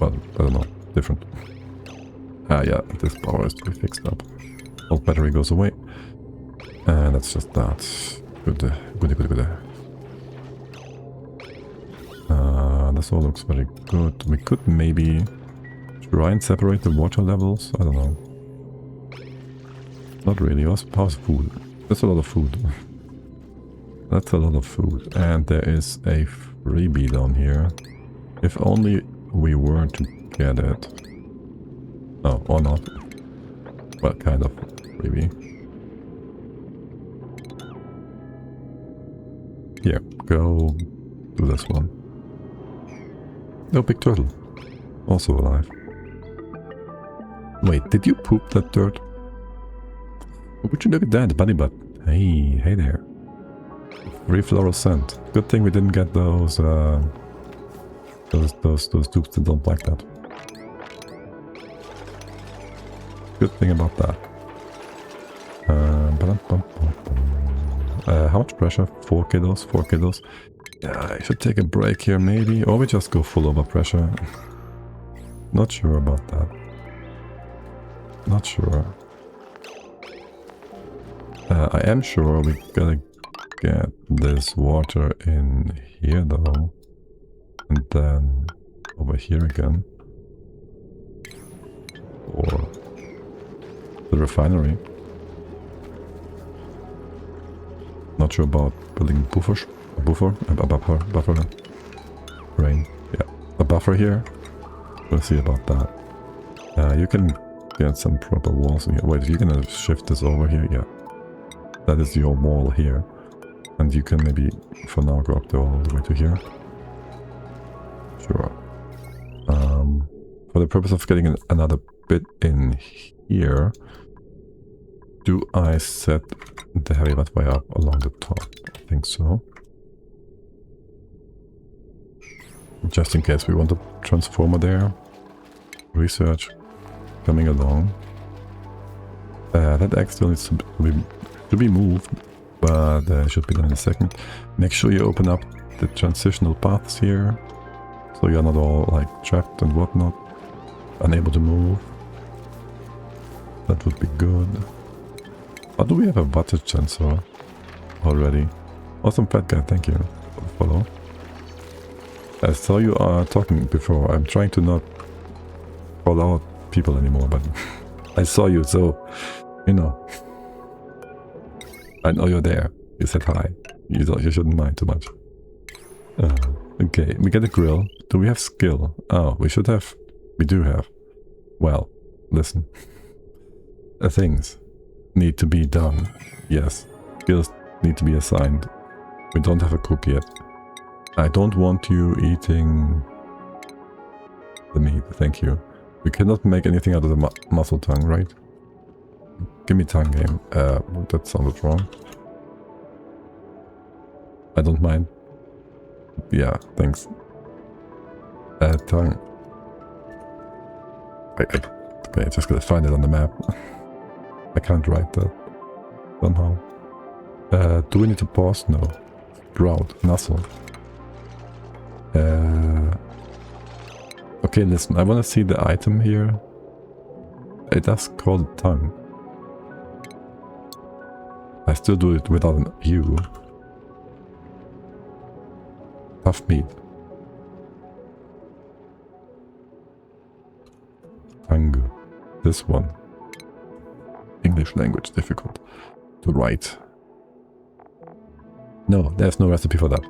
well, I don't know, different. Ah yeah, this power is to be fixed up. Old battery goes away. And that's just that. Good, good, good, good. This all looks very good. We could maybe try and separate the water levels. I don't know. Not really. How's food? That's a lot of food. That's a lot of food. And there is a freebie down here. If only we were to get it. Oh, or not. Well, kind of freebie. Here, go do this one. Oh, big turtle. Also alive. Wait, did you poop that dirt? Would you look at that, buddy butt? Hey, hey there. Free floral scent. Good thing we didn't get those dupes that don't like that. Good thing about that. How much pressure? 4 kilos, 4 kilos. Yeah, I should take a break here maybe, or we just go full over pressure. Not sure about that. Not sure. I am sure we gotta get this water in here though. And then over here again. Or the refinery. Not sure about building buffers. A buffer. Rain. Yeah. A buffer here. We'll see about that. You can get some proper walls in here. Wait, you're gonna shift this over here? Yeah. That is your wall here. And you can maybe, for now, go up there all the way to here. Sure. For the purpose of getting another bit in here, do I set the heavy that way up along the top? I think so. Just in case we want a transformer there. Research coming along. That X still needs to be moved, but should be done in a second. Make sure you open up the transitional paths here, so you're not all like trapped and whatnot, unable to move. That would be good. Or do we have a wattage sensor already? Awesome fat guy, thank you for the follow. I saw you talking before. I'm trying to not call out people anymore, but I saw you, so you know. I know you're there. You said hi. You shouldn't mind too much. Okay, we get a grill. Do we have skill? Oh, we should have. We do have. Well, listen. Things need to be done. Yes, skills need to be assigned. We don't have a cook yet. I don't want you eating the meat, thank you. We cannot make anything out of the muscle tongue, right? Give me tongue game. That sounded wrong. I don't mind. Yeah, thanks. Tongue. Okay, just gotta find it on the map. I can't write that somehow. Do we need to pause? No. Sprout, muscle. Okay, listen, I want to see the item here. It does call it tongue. I still do it without an U. Tough meat. Tongue. This one. English language difficult to write. No, there's no recipe for that.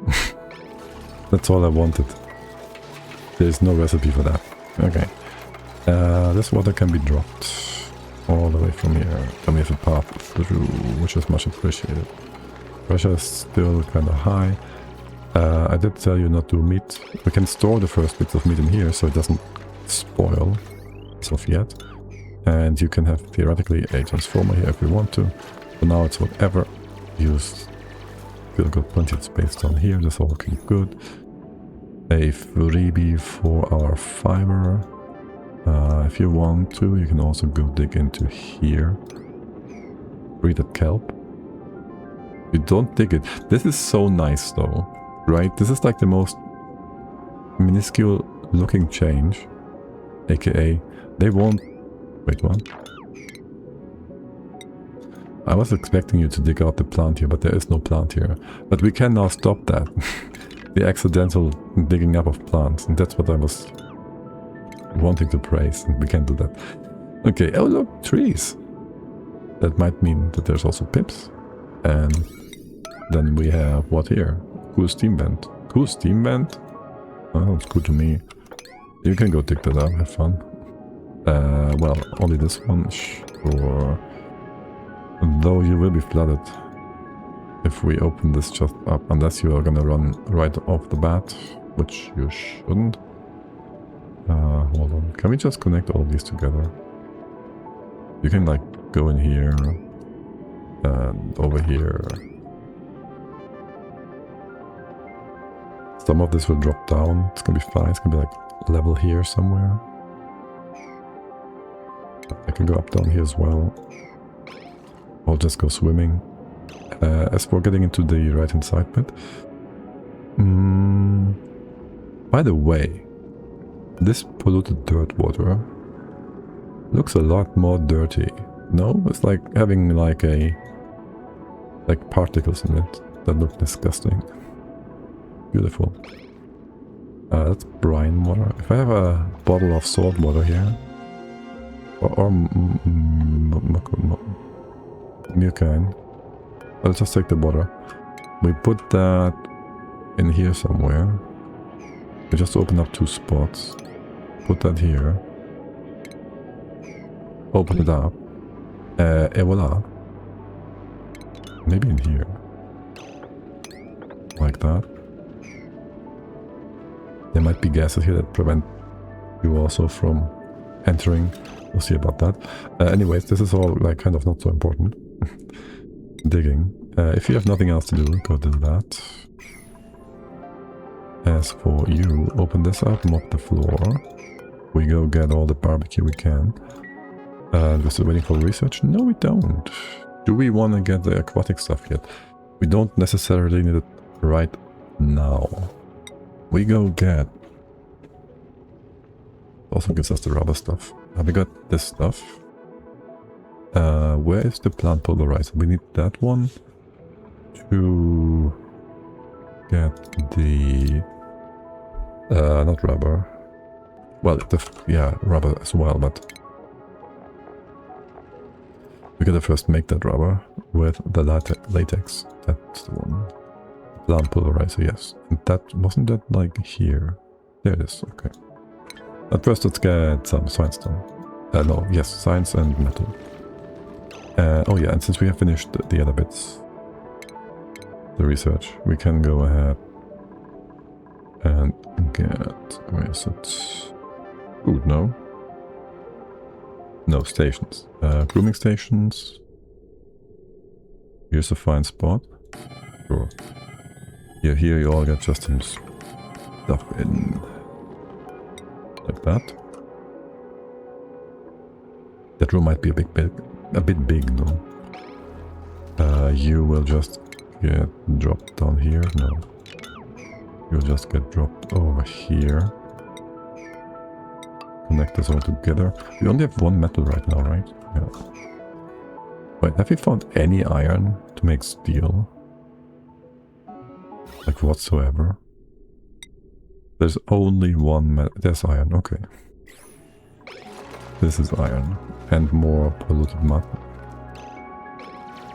That's all I wanted. There's no recipe for that. Okay. This water can be dropped all the way from here. Then we have a path through, which is much appreciated. Pressure is still kind of high. I did tell you not to meat. We can store the first bits of meat in here so it doesn't spoil as of yet. And you can have theoretically a transformer here if we want to. For now it's whatever. Use. Still got plenty of space down here. That's all looking good. A freebie for our fiber. If you want to, you can also go dig into here. Read that kelp. You don't dig it. This is so nice though, right? This is like the most minuscule looking change. AKA, they won't... Wait, what? I was expecting you to dig out the plant here, but there is no plant here. But we can now stop that. The accidental digging up of plants. And that's what I was wanting to praise. And we can do that. Okay, oh look, trees. That might mean that there's also pips. And then we have what here? Cool steam vent. Cool steam vent? Oh, it's cool to me. You can go dig that up, have fun. Well, only this one, sure. Though you will be flooded if we open this just up, unless you are gonna run right off the bat, which you shouldn't. Hold on, can we just connect all these together? You can like go in here and over here. Some of this will drop down, it's gonna be fine, it's gonna be like level here somewhere. I can go up down here as well. I'll just go swimming. As for getting into the right hand side bit. By the way, this polluted dirt water looks a lot more dirty. No? It's like having like particles in it that look disgusting. Beautiful. That's brine water. If I have a bottle of salt water here, or mucine, I'll just take the water. We put that in here somewhere. We just open up 2 spots. Put that here. Open it up. Et voila. Maybe in here. Like that. There might be gases here that prevent you also from entering. We'll see about that. Anyways, this is all like kind of not so important. Digging. If you have nothing else to do, go do that. As for you, open this up, mop the floor. We go get all the barbecue we can. We're still waiting for research? No, we don't. Do we want to get the aquatic stuff yet? We don't necessarily need it right now. We go get... Also gives us the rubber stuff. Have we got this stuff? Where is the plant polarizer? We need that one to get the... not rubber. Well, yeah, rubber as well, but... We gotta first make that rubber with the latex. That's the one. Plant polarizer, yes. And that, wasn't that like here? There it is, okay. At first let's get some science done. No, yes, science and metal. Oh yeah, and since we have finished the other bits, the research, we can go ahead and get... Where is it? Food, no? No, stations. Grooming stations. Here's a fine spot. Sure. Here you all get just some stuff in. Like that. That room might be a bit big, no? You will just get dropped down here. No. You'll just get dropped over here. Connect this all together. We only have 1 metal right now, right? Yeah. Wait, have we found any iron to make steel? Like whatsoever? There's only 1 metal. There's iron, okay. This is iron. And more polluted mud.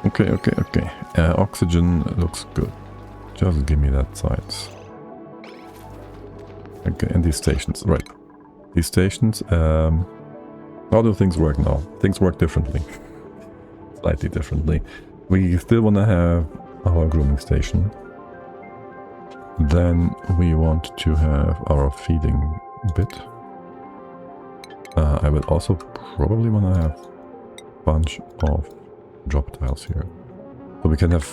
Okay. Oxygen looks good. Just give me that science. Okay, and these stations, right. These stations, how do things work now? Things work differently. Slightly differently. We still want to have our grooming station. Then we want to have our feeding bit. I will also probably want to have a bunch of drop tiles here. So we can have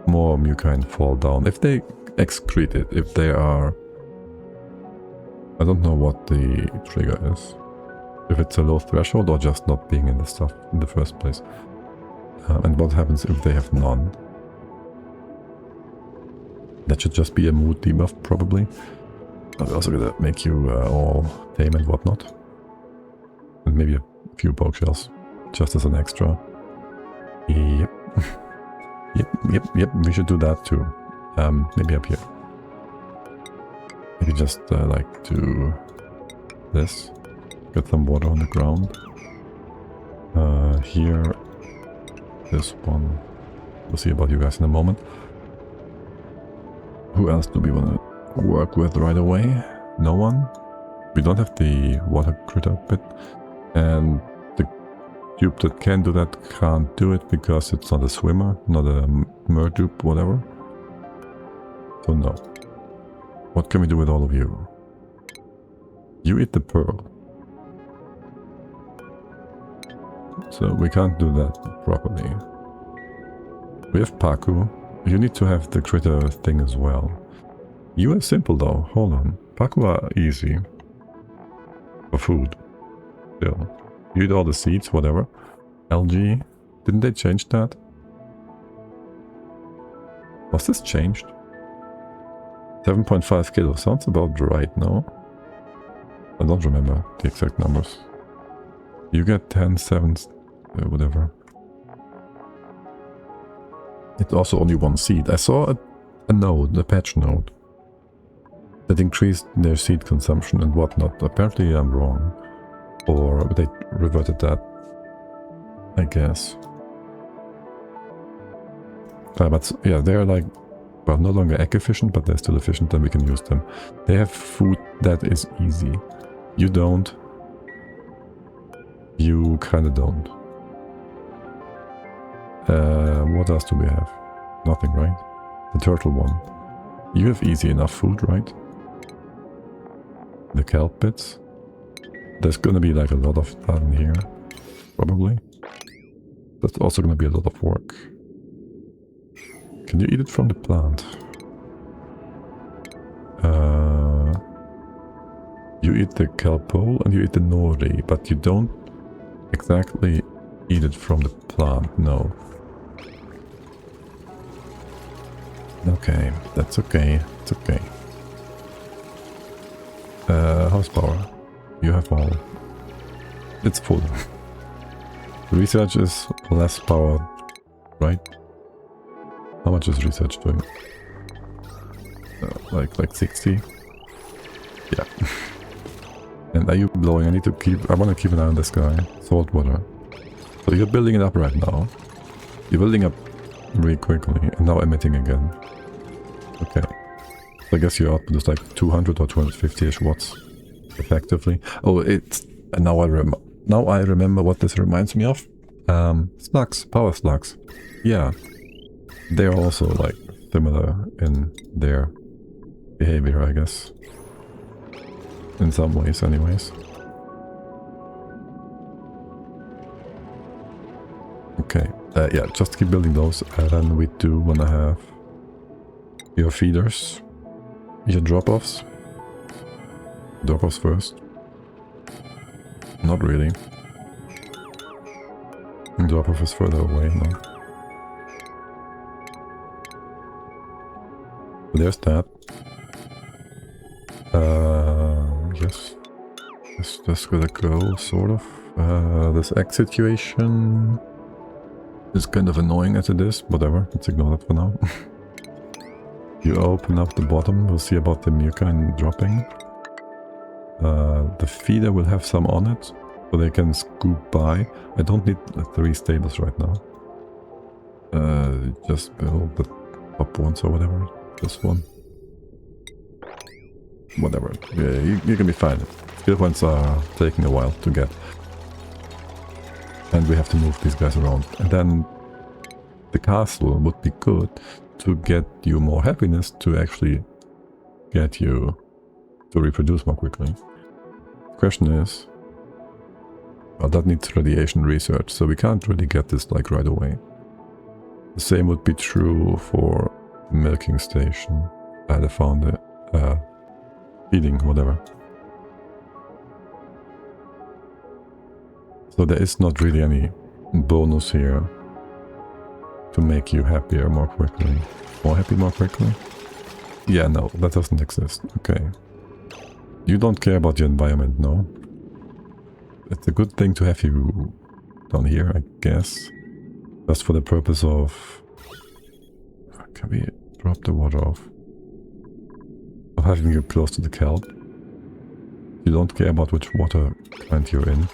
more mucine fall down. If they excrete it, if they are... I don't know what the trigger is. If it's a low threshold or just not being in the stuff in the first place. And what happens if they have none? That should just be a mood debuff, probably. I'm also gonna make you all tame and whatnot. And maybe a few poke shells, just as an extra. Yep. Yep, we should do that too. Maybe up here. Maybe just like do this. Get some water on the ground. Here, this one. We'll see about you guys in a moment. Who else do we want to work with right away? No one. We don't have the water critter bit. And the tube that can do that can't do it because it's not a swimmer, not a mertube, whatever. So no. What can we do with all of you? You eat the pearl. So we can't do that properly. We have Paku. You need to have the critter thing as well. You are simple though. Hold on. Paku are easy. For food. Still. You eat all the seeds, whatever. Algae. Didn't they change that? Was this changed? 7.5 kilos. Sounds about right now. I don't remember the exact numbers. You get 10, 7, whatever. It's also only one seed. I saw a node, a patch node, that increased their seed consumption and whatnot. Apparently I'm wrong. Or they reverted that, I guess. But yeah, they're like, well, no longer egg efficient, but they're still efficient and we can use them. They have food that is easy. You don't. You kinda don't. What else do we have? Nothing, right? The turtle one. You have easy enough food, right? The kelp bits. There's gonna be like a lot of that in here. Probably. That's also gonna be a lot of work. Can you eat it from the plant? You eat the kelp pole and you eat the nori, but you don't exactly eat it from the plant, no. Okay, that's okay, it's okay. Horsepower. You have all. It's full. Research is less power, right? How much is research doing? Like 60? Yeah. And are you blowing? I want to keep an eye on this guy. Salt water. So you're building it up right now. You're building up really quickly and now emitting again. Okay. So I guess your output is like 200 or 250-ish watts. Effectively. Oh, it's... And now I remember what this reminds me of. Slugs. Power slugs. Yeah. They're also like similar in their behavior, I guess. In some ways, anyways. Okay. Yeah, just keep building those. And then we do want to have your feeders. Your drop-offs. Drop-offs first. Not really. Drop-off is further away now. There's that. Yes. That's gonna go, sort of. This egg situation is kind of annoying as it is. Whatever, let's ignore that for now. You open up the bottom, we'll see about the muka and dropping. The feeder will have some on it, so they can scoop by. I don't need 3 stables right now. Just build the top ones or whatever. This one. Whatever. Yeah, you can be fine. Skill points are taking a while to get. And we have to move these guys around. And then the castle would be good to get you more happiness to actually get you to reproduce more quickly. The question is, well, that needs radiation research, so we can't really get this like right away. The same would be true for the milking station. I found it. Feeding, whatever. So there is not really any bonus here to make you happier more quickly. More happy more quickly? Yeah, no, that doesn't exist. Okay. You don't care about your environment, no? It's a good thing to have you down here, I guess. Just for the purpose of... Can we drop the water off? Of having you close to the kelp. You don't care about which water plant you're in.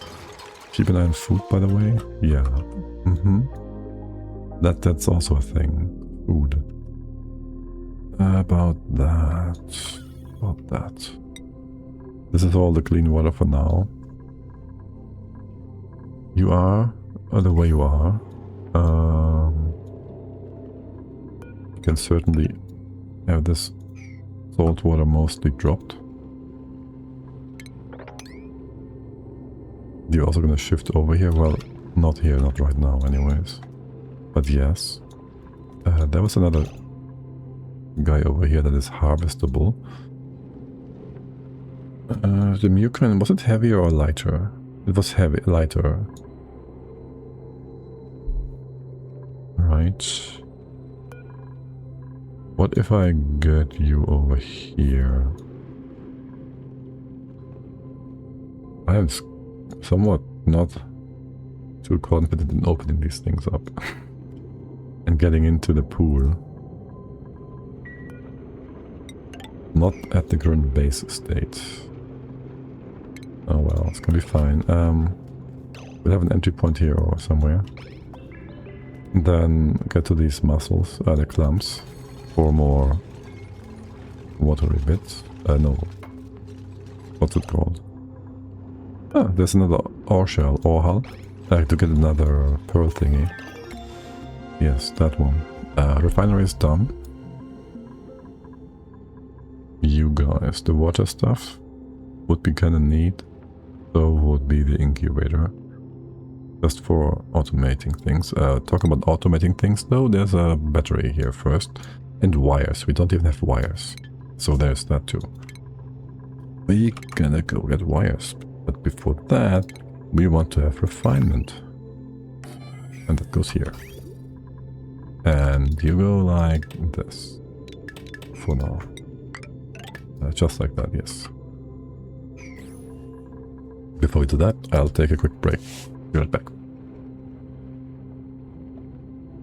Keep an eye on food, by the way. Yeah. That's also a thing. Food. About that. This is all the clean water for now. You are the way you are. You can certainly have this salt water mostly dropped. You're also going to shift over here. Well, not here, not right now anyways. But yes. There was another guy over here that is harvestable. The mucin, was it heavier or lighter? It was lighter. Right. What if I get you over here? I am somewhat not too confident in opening these things up and getting into the pool. Not at the current base state. Oh well, it's gonna be fine. We'll have an entry point here or somewhere. Then get to these mussels, the clams, for more watery bits. No. What's it called? Ah, there's another ore shell, ore hull. To get another pearl thingy. Yes, that one. Refinery is done. You guys, the water stuff would be kinda neat. So would be the incubator. Just for automating things. Talk about automating things though, there's a battery here first. And wires. We don't even have wires. So there's that too. We're gonna go get wires. But before that, we want to have refinement. And that goes here. And you go like this. For now. Just like that, yes. Before we do that, I'll take a quick break. Be right back.